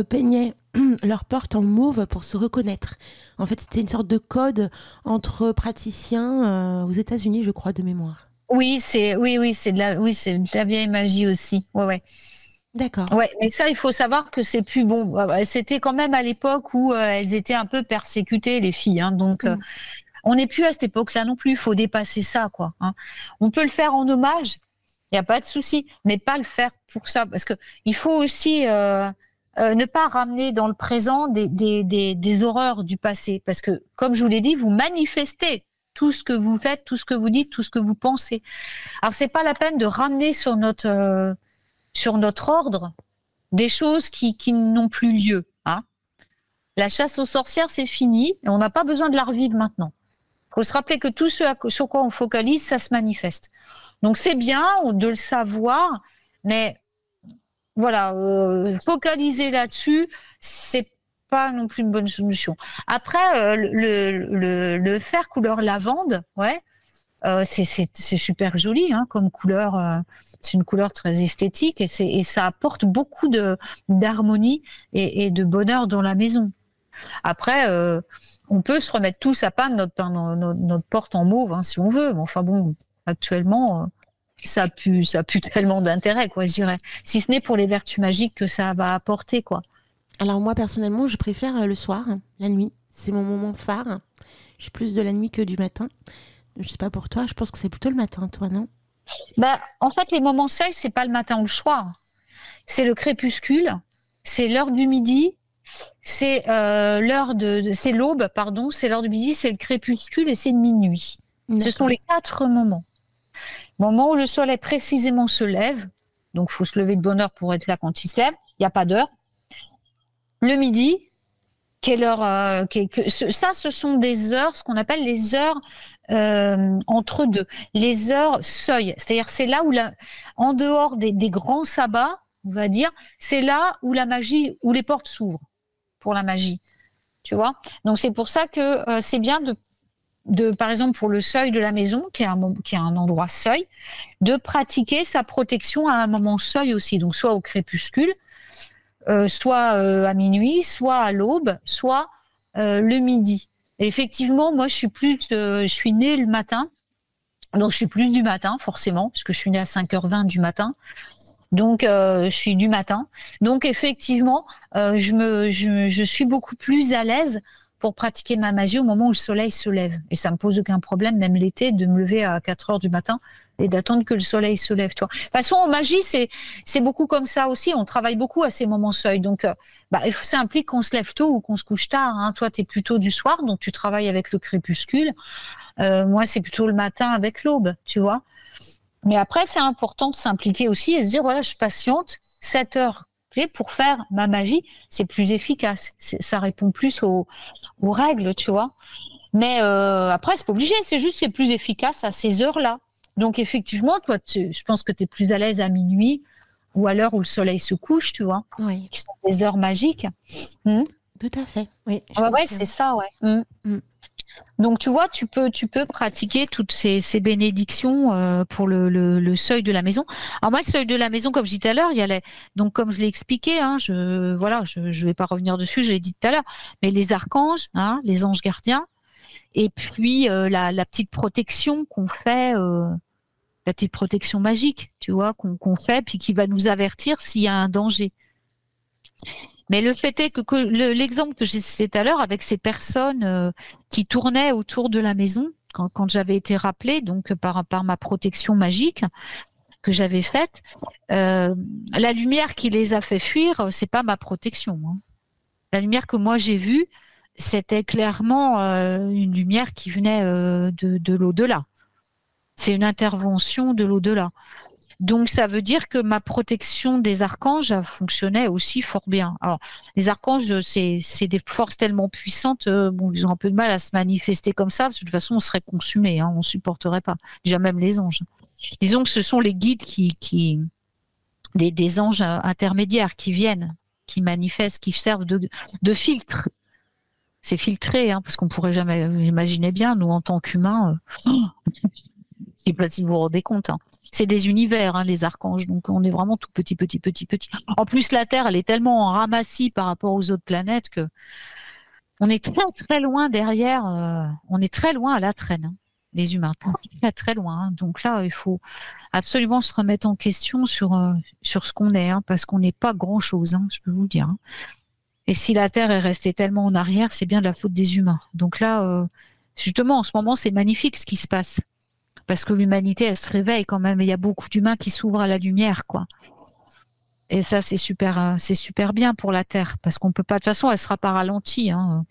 C: peignaient leurs portes en mauve pour se reconnaître. En fait, c'était une sorte de code entre praticiens aux États-Unis, je crois, de mémoire.
E: Oui, c'est de la vieille magie aussi. Ouais.
C: D'accord.
E: Ouais, mais ça, il faut savoir que c'est plus bon. C'était quand même à l'époque où elles étaient un peu persécutées, les filles. Hein, donc, on n'est plus à cette époque-là non plus. Il faut dépasser ça, quoi. Hein. On peut le faire en hommage, il n'y a pas de souci, mais pas le faire pour ça, parce que il faut aussi ne pas ramener dans le présent des horreurs du passé, parce que, comme je vous l'ai dit, vous manifestez tout ce que vous faites, tout ce que vous dites, tout ce que vous pensez. Alors, c'est pas la peine de ramener sur notre ordre des choses qui n'ont plus lieu. Hein. La chasse aux sorcières, c'est fini, et on n'a pas besoin de la revivre maintenant. Il faut se rappeler que tout ce sur quoi on focalise, ça se manifeste. Donc, c'est bien de le savoir, mais voilà, focaliser là-dessus, c'est pas non plus une bonne solution. Après, le fer couleur lavande, ouais, c'est super joli hein, comme couleur. C'est une couleur très esthétique et ça apporte beaucoup d'harmonie et de bonheur dans la maison. Après, on peut se remettre tout sapin de notre porte en mauve hein, si on veut. Mais enfin bon, actuellement, ça a plus tellement d'intérêt, quoi, je dirais. Si ce n'est pour les vertus magiques que ça va apporter, quoi.
C: Alors moi, personnellement, je préfère le soir, la nuit. C'est mon moment phare. Je suis plus de la nuit que du matin. Je sais pas pour toi, je pense que c'est plutôt le matin, toi, non?
E: Bah, en fait, les moments seuls, c'est pas le matin ou le soir. C'est le crépuscule, c'est l'heure du midi, c'est c'est l'aube, pardon, c'est l'heure du midi, c'est le crépuscule et c'est minuit. Ce sont les 4 moments. Moment où le soleil précisément se lève, donc il faut se lever de bonne heure pour être là quand il se lève, il n'y a pas d'heure. Le midi, quelle heure ça, ce sont des heures, ce qu'on appelle les heures entre deux, les heures seuil. C'est-à-dire, c'est là où en dehors des grands sabbats, on va dire, c'est là où la magie, où les portes s'ouvrent pour la magie. Tu vois? Donc c'est pour ça que c'est bien par exemple pour le seuil de la maison, qui est un endroit seuil, de pratiquer sa protection à un moment seuil aussi. Donc soit au crépuscule, soit à minuit, soit à l'aube, soit le midi. Et effectivement, moi, je suis née le matin, donc je suis plus du matin, forcément, parce que je suis née à 5h20 du matin. Donc, je suis du matin. Donc, effectivement, je suis beaucoup plus à l'aise pour pratiquer ma magie au moment où le soleil se lève. Et ça me pose aucun problème, même l'été, de me lever à 4h du matin et d'attendre que le soleil se lève. Toi. De toute façon, en magie, c'est beaucoup comme ça aussi. On travaille beaucoup à ces moments seuils. Donc, ça implique qu'on se lève tôt ou qu'on se couche tard. Hein. Toi, tu es plutôt du soir, donc tu travailles avec le crépuscule. Moi, c'est plutôt le matin avec l'aube, tu vois. Mais après, c'est important de s'impliquer aussi et se dire, voilà, je patiente 7 heures pour faire ma magie. C'est plus efficace. Ça répond plus aux règles, tu vois. Mais après, c'est pas obligé. C'est juste c'est plus efficace à ces heures-là. Donc, effectivement, toi, je pense que tu es plus à l'aise à minuit ou à l'heure où le soleil se couche, tu vois.
C: Oui.
E: Qui sont des heures magiques.
C: Tout à fait. Oui,
E: ouais, c'est ça, ouais. Donc, tu vois, tu peux pratiquer toutes ces bénédictions pour le seuil de la maison. Alors, moi, le seuil de la maison, comme je disais tout à l'heure, donc, comme je l'ai expliqué, hein, je vais pas revenir dessus, je l'ai dit tout à l'heure, mais les archanges, hein, les anges gardiens, et puis la petite protection qu'on fait, la petite protection magique, tu vois, qu'on fait, puis qui va nous avertir s'il y a un danger. Mais le fait est que l'exemple que j'ai cité tout à l'heure avec ces personnes qui tournaient autour de la maison, quand j'avais été rappelée donc par ma protection magique que j'avais faite, la lumière qui les a fait fuir, c'est pas ma protection. Hein. La lumière que moi j'ai vue, c'était clairement une lumière qui venait de l'au-delà. C'est une intervention de l'au-delà. Donc, ça veut dire que ma protection des archanges fonctionnait aussi fort bien. Alors, les archanges, c'est des forces tellement puissantes, ils ont un peu de mal à se manifester comme ça, parce que de toute façon, on serait consumé, hein, on ne supporterait pas. Déjà, même les anges. Disons que ce sont les guides des anges intermédiaires qui viennent, qui manifestent, qui servent de filtre. C'est filtré, hein, parce qu'on ne pourrait jamais imaginer bien, nous, en tant qu'humains, si vous vous rendez compte, hein. C'est des univers, hein, les archanges, donc on est vraiment tout petit. En plus, la Terre, elle est tellement en ramassis par rapport aux autres planètes que on est très très loin derrière, on est très loin à la traîne, hein, les humains, très très loin. Hein. Donc là, il faut absolument se remettre en question sur ce qu'on est, hein, parce qu'on n'est pas grand-chose, hein, je peux vous le dire. Hein. Et si la Terre est restée tellement en arrière, c'est bien de la faute des humains. Donc là, justement, en ce moment, c'est magnifique ce qui se passe. Parce que l'humanité, elle se réveille quand même. Et il y a beaucoup d'humains qui s'ouvrent à la lumière, quoi. Et ça, c'est super bien pour la Terre. Parce qu'on peut pas, de toute façon, elle sera pas ralentie. Hein.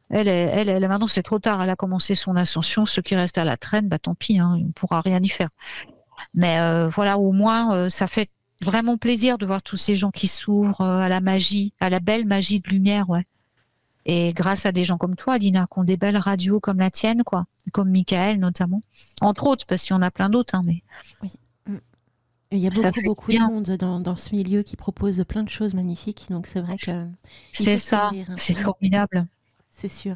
E: Maintenant, c'est trop tard. Elle a commencé son ascension. Ceux qui restent à la traîne, bah, tant pis, hein, on ne pourra rien y faire. Mais voilà, au moins, ça fait vraiment plaisir de voir tous ces gens qui s'ouvrent à la magie, à la belle magie de lumière, ouais. Et grâce à des gens comme toi, Lina, qui ont des belles radios comme la tienne, quoi, comme Michael notamment, entre autres, parce qu'il y en a plein d'autres, hein, mais.
C: Oui. Il y a beaucoup de monde dans ce milieu qui propose plein de choses magnifiques, donc c'est vrai que.
E: C'est ça, c'est formidable.
C: C'est sûr.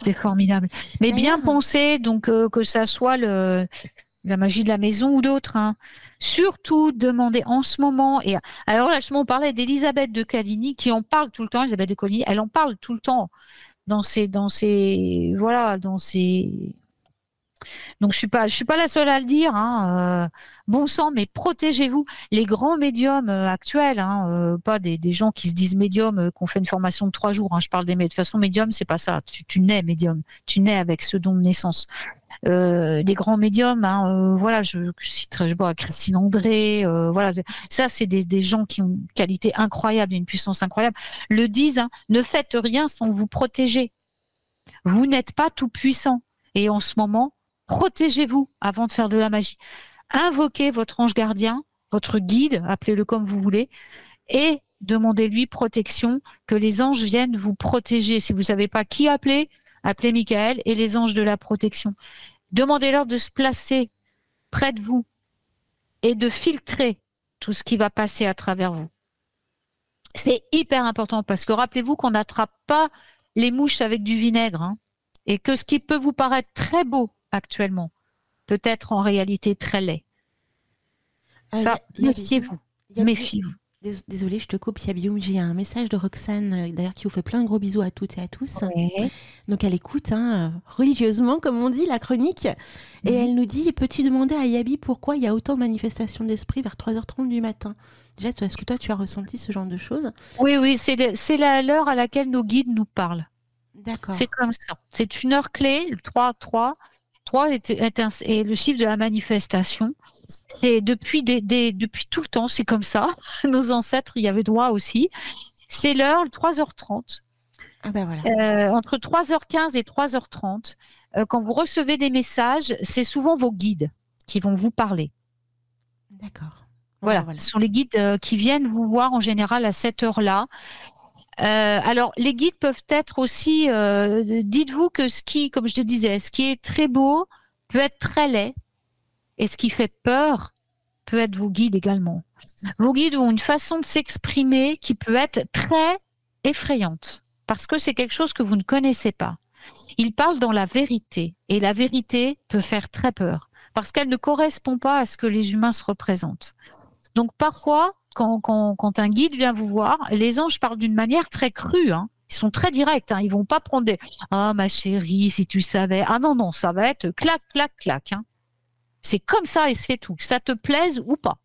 E: C'est formidable. Mais bien penser, donc, que ça soit la magie de la maison ou d'autres, hein. Surtout demander en ce moment. Et alors là, justement, on parlait d'Elisabeth de Caligny qui en parle tout le temps. Elisabeth de Caligny, elle en parle tout le temps dans ses. Donc je suis pas la seule à le dire, hein. Bon sang, mais protégez-vous. Les grands médiums actuels, hein, pas des gens qui se disent médiums, qu'on fait une formation de 3 jours. Hein. Je parle des médiums. De toute façon, médium, c'est pas ça. Tu nais médium. Tu nais avec ce don de naissance. Des grands médiums, hein, voilà, je citerai Christine André, voilà, ça c'est des gens qui ont une qualité incroyable, une puissance incroyable, le disent, hein, ne faites rien sans vous protéger. Vous n'êtes pas tout puissant. Et en ce moment, protégez-vous avant de faire de la magie. Invoquez votre ange gardien, votre guide, appelez-le comme vous voulez, et demandez-lui protection, que les anges viennent vous protéger. Si vous ne savez pas qui appeler, appelez Michael et les anges de la protection. Demandez-leur de se placer près de vous et de filtrer tout ce qui va passer à travers vous. C'est hyper important parce que rappelez-vous qu'on n'attrape pas les mouches avec du vinaigre, hein, et que ce qui peut vous paraître très beau actuellement peut être en réalité très laid. Ça, méfiez-vous. Méfiez-vous.
C: Désolée, je te coupe, Yabium. J'ai un message de Roxane, d'ailleurs, qui vous fait plein de gros bisous à toutes et à tous.
E: Ouais.
C: Donc, elle écoute religieusement, comme on dit, la chronique. Et elle nous dit, peux-tu demander à Yabi pourquoi il y a autant de manifestations d'esprit vers 3h30 du matin? Déjà, est-ce que toi, tu as ressenti ce genre de choses?
E: Oui, c'est l'heure à laquelle nos guides nous parlent.
C: D'accord.
E: C'est comme ça. C'est une heure clé, le 3 est le chiffre de la manifestation. C'est depuis tout le temps, c'est comme ça. Nos ancêtres y avaient droit aussi. C'est l'heure, 3h30.
C: Ah ben voilà.
E: Entre 3h15 et 3h30, quand vous recevez des messages, c'est souvent vos guides qui vont vous parler.
C: D'accord.
E: Voilà. Ce sont les guides qui viennent vous voir en général à cette heure-là. Alors, les guides peuvent être aussi, dites-vous que comme je te disais, ce qui est très beau peut être très laid, et ce qui fait peur peut être vos guides également. Vos guides ont une façon de s'exprimer qui peut être très effrayante, parce que c'est quelque chose que vous ne connaissez pas. Ils parlent dans la vérité, et la vérité peut faire très peur, parce qu'elle ne correspond pas à ce que les humains se représentent. Donc parfois, quand un guide vient vous voir, les anges parlent d'une manière très crue, hein. Ils sont très directs, hein. Ils vont pas prendre des « Ah, ma chérie, si tu savais ». Ah non, ça va être clac, clac, clac, hein. C'est comme ça et c'est tout. Que ça te plaise ou pas.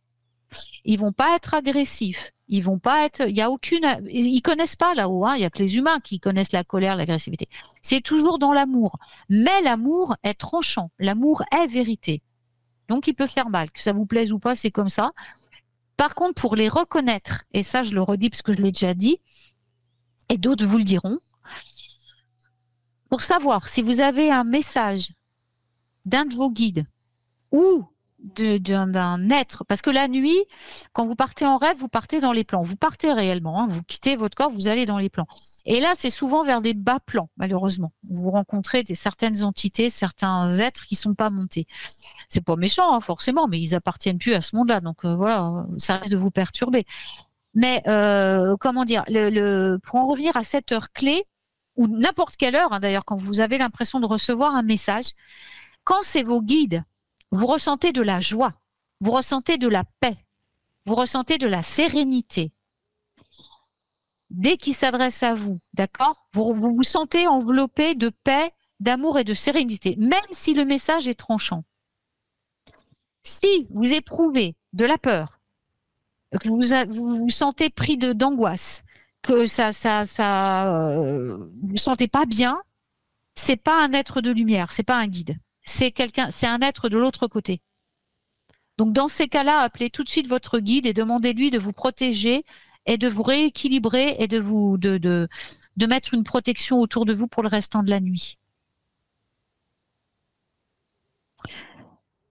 E: Ils vont pas être agressifs. Ils vont pas être... Il y a aucune... Ils connaissent pas là-haut, hein. Il y a que les humains qui connaissent la colère, l'agressivité. C'est toujours dans l'amour. Mais l'amour est tranchant. L'amour est vérité. Donc, il peut faire mal. Que ça vous plaise ou pas, c'est comme ça. Par contre, pour les reconnaître, et ça je le redis parce que je l'ai déjà dit, et d'autres vous le diront, pour savoir si vous avez un message d'un de vos guides ou d'un être, parce que la nuit, quand vous partez en rêve, vous partez dans les plans, vous partez réellement, hein, vous quittez votre corps, vous allez dans les plans. Et là, c'est souvent vers des bas plans, malheureusement. Vous rencontrez certaines entités, certains êtres qui ne sont pas montés. C'est pas méchant, hein, forcément, mais ils appartiennent plus à ce monde-là, donc voilà, ça risque de vous perturber. Mais comment dire, pour en revenir à cette heure clé, ou n'importe quelle heure, hein, d'ailleurs, quand vous avez l'impression de recevoir un message, quand c'est vos guides, vous ressentez de la joie, vous ressentez de la paix, vous ressentez de la sérénité. Dès qu'ils s'adressent à vous, d'accord, vous vous sentez enveloppé de paix, d'amour et de sérénité, même si le message est tranchant. Si vous éprouvez de la peur, que vous vous sentez pris d'angoisse, que vous vous sentez pas bien, c'est pas un être de lumière, c'est pas un guide. C'est un être de l'autre côté. Donc, dans ces cas-là, appelez tout de suite votre guide et demandez-lui de vous protéger et de vous rééquilibrer et de de mettre une protection autour de vous pour le restant de la nuit.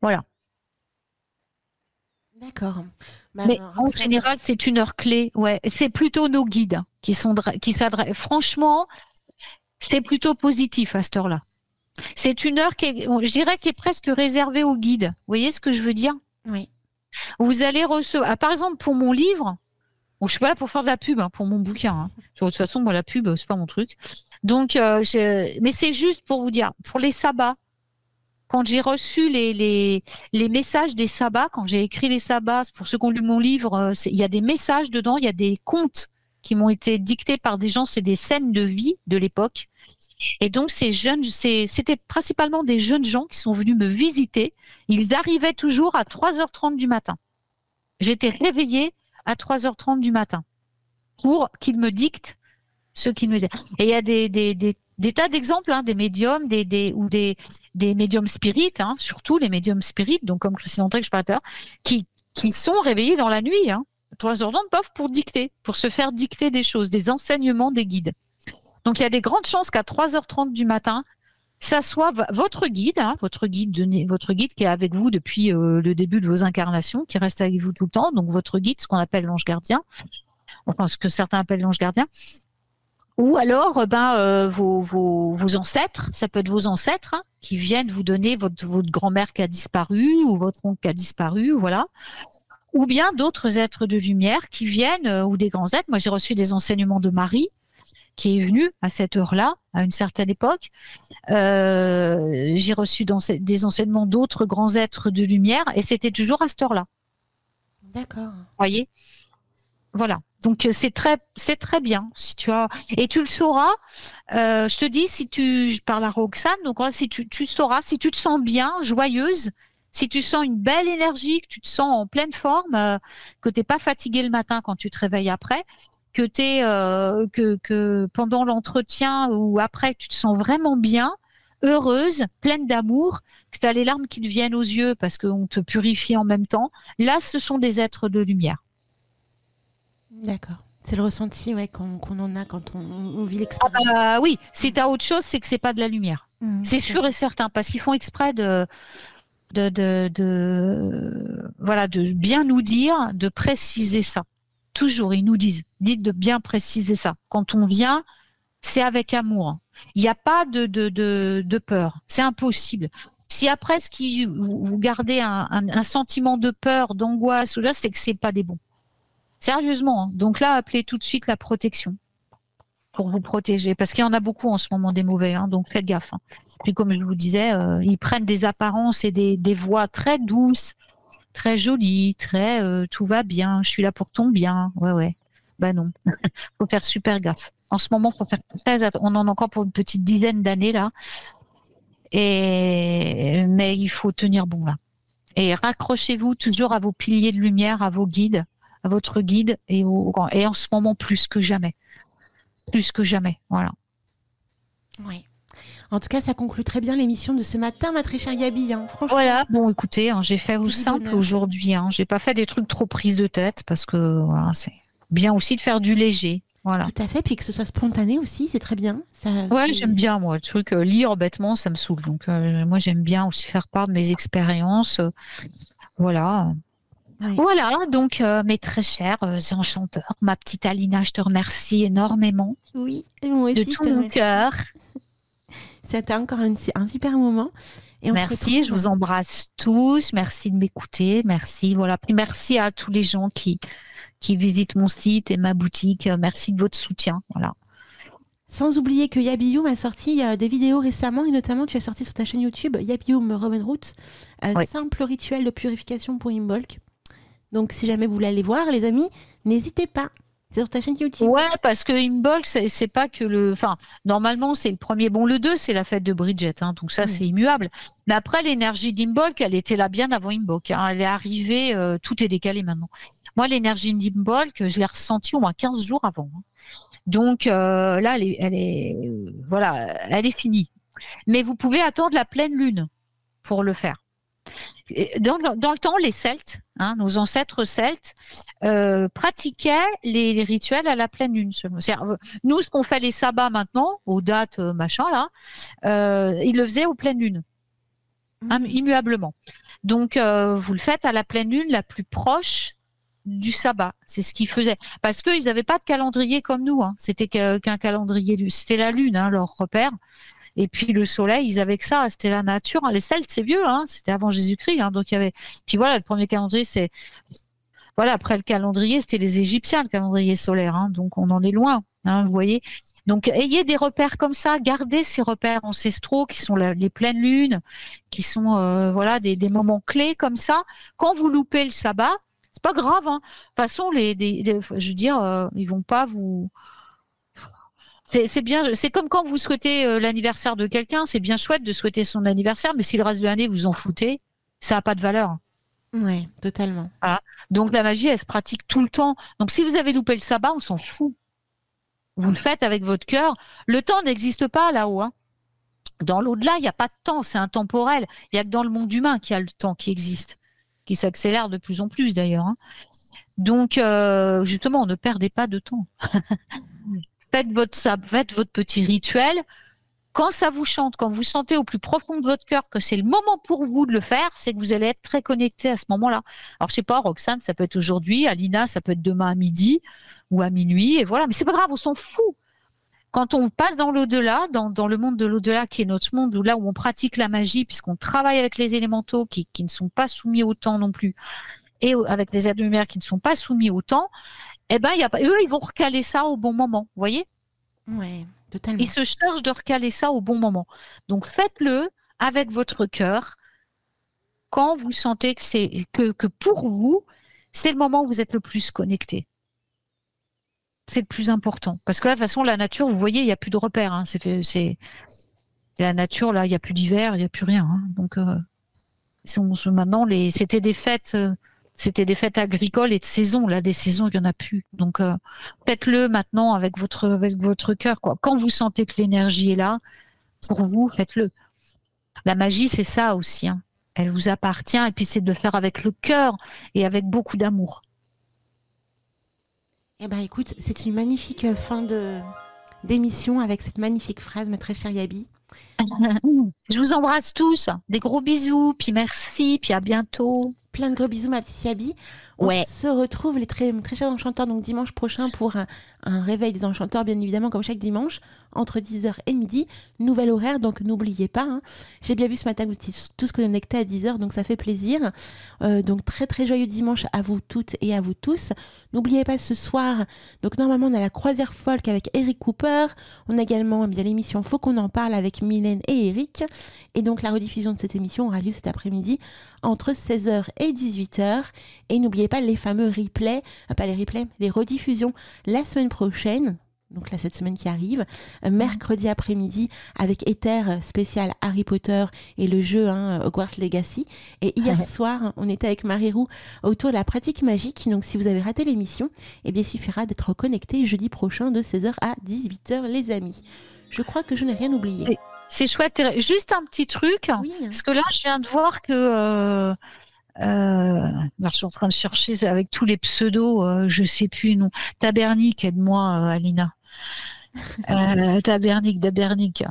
E: Voilà.
C: D'accord.
E: Mais en général, c'est une heure clé. Ouais, c'est plutôt nos guides qui s'adressent. Franchement, c'est plutôt positif à cette heure-là. C'est une heure je dirais, qui est presque réservée aux guides. Vous voyez ce que je veux dire?
C: Oui.
E: Vous allez recevoir, par exemple, pour mon livre, bon, je suis pas là pour faire de la pub pour mon bouquin. Hein. De toute façon, moi, la pub, c'est pas mon truc. Donc, mais c'est juste pour vous dire, pour les sabbats, quand j'ai reçu les messages des sabbats, quand j'ai écrit les sabbats, pour ceux qui ont lu mon livre, il y a des messages dedans, il y a des contes qui m'ont été dictés par des gens, c'est des scènes de vie de l'époque. Et donc, c'était principalement des jeunes gens qui sont venus me visiter. Ils arrivaient toujours à 3h30 du matin. J'étais réveillée à 3h30 du matin pour qu'ils me dictent ce qu'ils me disaient. Et il y a des tas d'exemples, des médiums, ou des médiums spirites, surtout les médiums spirites, donc comme Christine André, que je parlais tout à l'heure, qui sont réveillés dans la nuit, 3h30 pour dicter, pour se faire dicter des choses, des enseignements des guides. Donc, il y a des grandes chances qu'à 3h30 du matin, ça soit votre guide qui est avec vous depuis le début de vos incarnations, qui reste avec vous tout le temps. Donc, votre guide, ce qu'on appelle l'ange gardien, enfin, ce que certains appellent l'ange gardien. Ou alors, vos ancêtres, ça peut être vos ancêtres qui viennent vous donner votre grand-mère qui a disparu ou votre oncle qui a disparu, voilà. Ou bien d'autres êtres de lumière qui viennent, ou des grands êtres. Moi, j'ai reçu des enseignements de Marie, qui est venue à cette heure-là, à une certaine époque. J'ai reçu des enseignements d'autres grands êtres de lumière, et c'était toujours à cette heure-là.
C: D'accord.
E: Vous voyez ? Voilà. Donc, c'est très bien. Si tu as, et tu le sauras, je te dis, je parle à Roxane, donc si tu sauras, si tu te sens bien, joyeuse, si tu sens une belle énergie, que tu te sens en pleine forme, que tu n'es pas fatigué le matin quand tu te réveilles après, que que pendant l'entretien ou après, tu te sens vraiment bien, heureuse, pleine d'amour, que tu as les larmes qui te viennent aux yeux parce qu'on te purifie en même temps, là, ce sont des êtres de lumière.
C: D'accord. C'est le ressenti qu'on en a quand on vit l'expérience.
E: Oui, si tu as autre chose, c'est que c'est pas de la lumière. C'est sûr et certain, parce qu'ils font exprès de bien nous dire, de préciser ça. Toujours, ils nous disent, dites de bien préciser ça. Quand on vient, c'est avec amour. Il n'y a pas de peur. C'est impossible. Si après, vous gardez un sentiment de peur, d'angoisse, là, c'est que c'est pas des bons. Sérieusement. Donc là, appelez tout de suite la protection pour vous protéger. Parce qu'il y en a beaucoup en ce moment des mauvais. Donc faites gaffe. Puis comme je vous disais, ils prennent des apparences et des voix très douces, très jolies, très tout va bien, je suis là pour ton bien. Ouais. Ben non. Faut faire super gaffe. En ce moment, faut faire très attention. On en a encore pour une petite dizaine d'années là. Mais il faut tenir bon là. Et raccrochez-vous toujours à vos piliers de lumière, à vos guides, à votre guide, et en ce moment plus que jamais. Plus que jamais, voilà.
C: Oui. En tout cas, ça conclut très bien l'émission de ce matin, ma très chère Gabi. Franchement.
E: Voilà, bon écoutez, j'ai fait simple aujourd'hui. J'ai pas fait des trucs trop prises de tête, parce que voilà, c'est bien aussi de faire du léger. Voilà.
C: Tout à fait, puis que ce soit spontané aussi, c'est très bien.
E: J'aime bien, moi. Le truc, lire bêtement, ça me saoule. Donc, moi, j'aime bien aussi faire part de mes expériences. Voilà. Oui. Voilà, donc mes très chers enchanteurs, ma petite Alina, je te remercie énormément.
C: Oui, et moi aussi,
E: de tout mon cœur.
C: C'était encore un super moment. Et
E: merci, je vous embrasse tous. Merci de m'écouter. Merci, voilà. Puis merci à tous les gens qui visitent mon site et ma boutique. Merci de votre soutien. Voilà.
C: Sans oublier que Yabiyoum a sorti des vidéos récemment, et notamment tu as sorti sur ta chaîne YouTube Yabiyoum Rovenroots, simple rituel de purification pour Imbolc. Donc, si jamais vous voulez aller voir, les amis, n'hésitez pas. C'est sur ta chaîne YouTube.
E: Ouais, parce que Imbolc, c'est pas que Enfin, normalement, c'est le premier. Bon, le 2, c'est la fête de Bridget. Donc ça, c'est immuable. Mais après, l'énergie d'Imbolc, elle était là bien avant Imbolc. Elle est arrivée, tout est décalé maintenant. Moi, l'énergie d'Imbolc, je l'ai ressentie au moins 15 jours avant. Donc là, elle est finie. Mais vous pouvez attendre la pleine lune pour le faire. dans le temps, les Celtes, nos ancêtres celtes, pratiquaient les rituels à la pleine lune seulement. Nous, ce qu'on fait les sabbats maintenant, aux dates machin là, ils le faisaient aux pleines lunes, immuablement. Donc, vous le faites à la pleine lune la plus proche du sabbat. C'est ce qu'ils faisaient. Parce qu'ils n'avaient pas de calendrier comme nous. C'était qu'un calendrier. C'était la lune, leur repère. Et puis le soleil, ils avaient que ça. C'était la nature. Les Celtes, c'est vieux. C'était avant Jésus-Christ. Donc, il y avait. Puis voilà, le premier calendrier, c'est. Voilà, après le calendrier, c'était les Égyptiens, le calendrier solaire. Donc, on en est loin. Vous voyez. Donc, ayez des repères comme ça, gardez ces repères ancestraux qui sont les pleines lunes, qui sont des moments clés comme ça. Quand vous loupez le sabbat, c'est pas grave. De toute façon, je veux dire, ils vont pas vous. C'est bien. C'est comme quand vous souhaitez l'anniversaire de quelqu'un. C'est bien chouette de souhaiter son anniversaire, mais si le reste de l'année vous en foutez, ça n'a pas de valeur.
C: Ouais, totalement.
E: Voilà. Donc la magie, elle se pratique tout le temps. Donc si vous avez loupé le sabbat, on s'en fout. Vous le faites avec votre cœur. Le temps n'existe pas là-haut. Dans l'au-delà, il n'y a pas de temps. C'est intemporel. Il n'y a que dans le monde humain qu'il y a le temps qui existe, qui s'accélère de plus en plus d'ailleurs. Donc, justement, ne perdez pas de temps. Faites votre petit rituel. Quand ça vous chante, quand vous sentez au plus profond de votre cœur que c'est le moment pour vous de le faire, c'est que vous allez être très connecté à ce moment-là. Alors, je sais pas, Roxane, ça peut être aujourd'hui, Alina, ça peut être demain à midi ou à minuit, et voilà. Mais c'est pas grave, on s'en fout. Quand on passe dans l'au-delà, dans le monde de l'au-delà, qui est notre monde, là où on pratique la magie, puisqu'on travaille avec les élémentaux qui ne sont pas soumis au temps non plus, et avec les êtres de lumière qui ne sont pas soumis au temps, eux, ils vont recaler ça au bon moment, vous voyez ?
C: Ouais, totalement.
E: Ils se chargent de recaler ça au bon moment. Donc, faites-le avec votre cœur quand vous sentez que pour vous, c'est le moment où vous êtes le plus connecté. C'est le plus important. Parce que là, de toute façon, la nature, vous voyez, il n'y a plus de repères. C'est la nature, là, il n'y a plus d'hiver, il n'y a plus rien. Donc, maintenant, c'était des fêtes agricoles et de saison. Là, des saisons, il n'y en a plus. Donc, faites-le maintenant avec votre cœur, quoi. Quand vous sentez que l'énergie est là, pour vous, faites-le. La magie, c'est ça aussi. Elle vous appartient et puis c'est de le faire avec le cœur et avec beaucoup d'amour.
C: Eh bien, écoute, c'est une magnifique fin d'émission avec cette magnifique phrase, ma très chère Yabi.
E: Je vous embrasse tous. Des gros bisous, puis merci, puis à bientôt.
C: Plein de gros bisous, ma petite Yabi. On se retrouve, les très, très chers enchanteurs, donc dimanche prochain pour un réveil des enchanteurs, bien évidemment, comme chaque dimanche, entre 10h et midi. Nouvel horaire, donc n'oubliez pas. J'ai bien vu ce matin que vous étiez tous connectés à 10h, donc ça fait plaisir. Donc très très joyeux dimanche à vous toutes et à vous tous. N'oubliez pas ce soir, donc normalement on a la croisière folk avec Eric Cooper. On a également bien l'émission Faut qu'on en parle avec Mylène et Eric. Et donc la rediffusion de cette émission aura lieu cet après-midi entre 16h et 18h. Et n'oubliez pas les fameux replays, les rediffusions la semaine prochaine. Donc là, cette semaine qui arrive, mercredi après-midi avec Ether spécial Harry Potter et le jeu Hogwarts Legacy. Et hier soir, on était avec Marie-Roux autour de la pratique magique. Donc si vous avez raté l'émission, eh bien, il suffira d'être connecté jeudi prochain de 16h à 18h, les amis. Je crois que je n'ai rien oublié.
E: C'est chouette. Juste un petit truc, parce que là, je viens de voir que... je suis en train de chercher avec tous les pseudos, je sais plus non. Tabernic, aide-moi, Alina. Tabernic.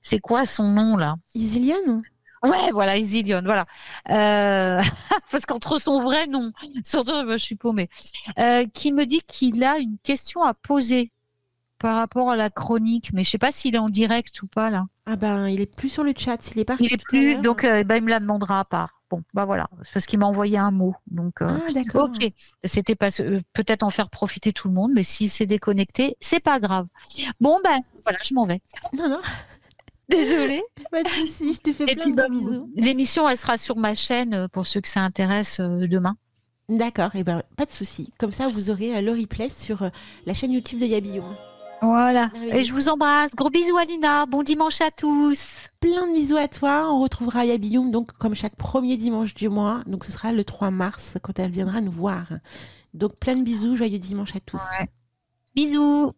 E: C'est quoi son nom là?
C: Isilionne.
E: Ouais, voilà, Isilionne, voilà. Parce qu'entre son vrai nom, surtout, je suis paumée. Qui me dit qu'il a une question à poser par rapport à la chronique, mais je sais pas s'il est en direct ou pas là.
C: Ah ben, il est plus sur le chat, il est pas.
E: Il est plus, donc il me la demandera à part. Bon, bah voilà, c'est parce qu'il m'a envoyé un mot. Donc,
C: d'accord.
E: Ok, c'était pas peut-être en faire profiter tout le monde, mais s'il s'est déconnecté, c'est pas grave. Bon, ben voilà, je m'en vais.
C: Non.
E: Désolée.
C: Pas de soucis, je te fais plein de bisous.
E: L'émission, elle sera sur ma chaîne pour ceux que ça intéresse demain.
C: D'accord, et ben pas de soucis. Comme ça, vous aurez le replay sur la chaîne YouTube de Yabio.
E: Voilà. Et je vous embrasse. Gros bisous, Alina. Bon dimanche à tous.
C: Plein de bisous à toi. On retrouvera Yabiyoum donc comme chaque premier dimanche du mois. Donc ce sera le 3 mars quand elle viendra nous voir. Donc plein de bisous. Joyeux dimanche à tous.
E: Ouais. Bisous.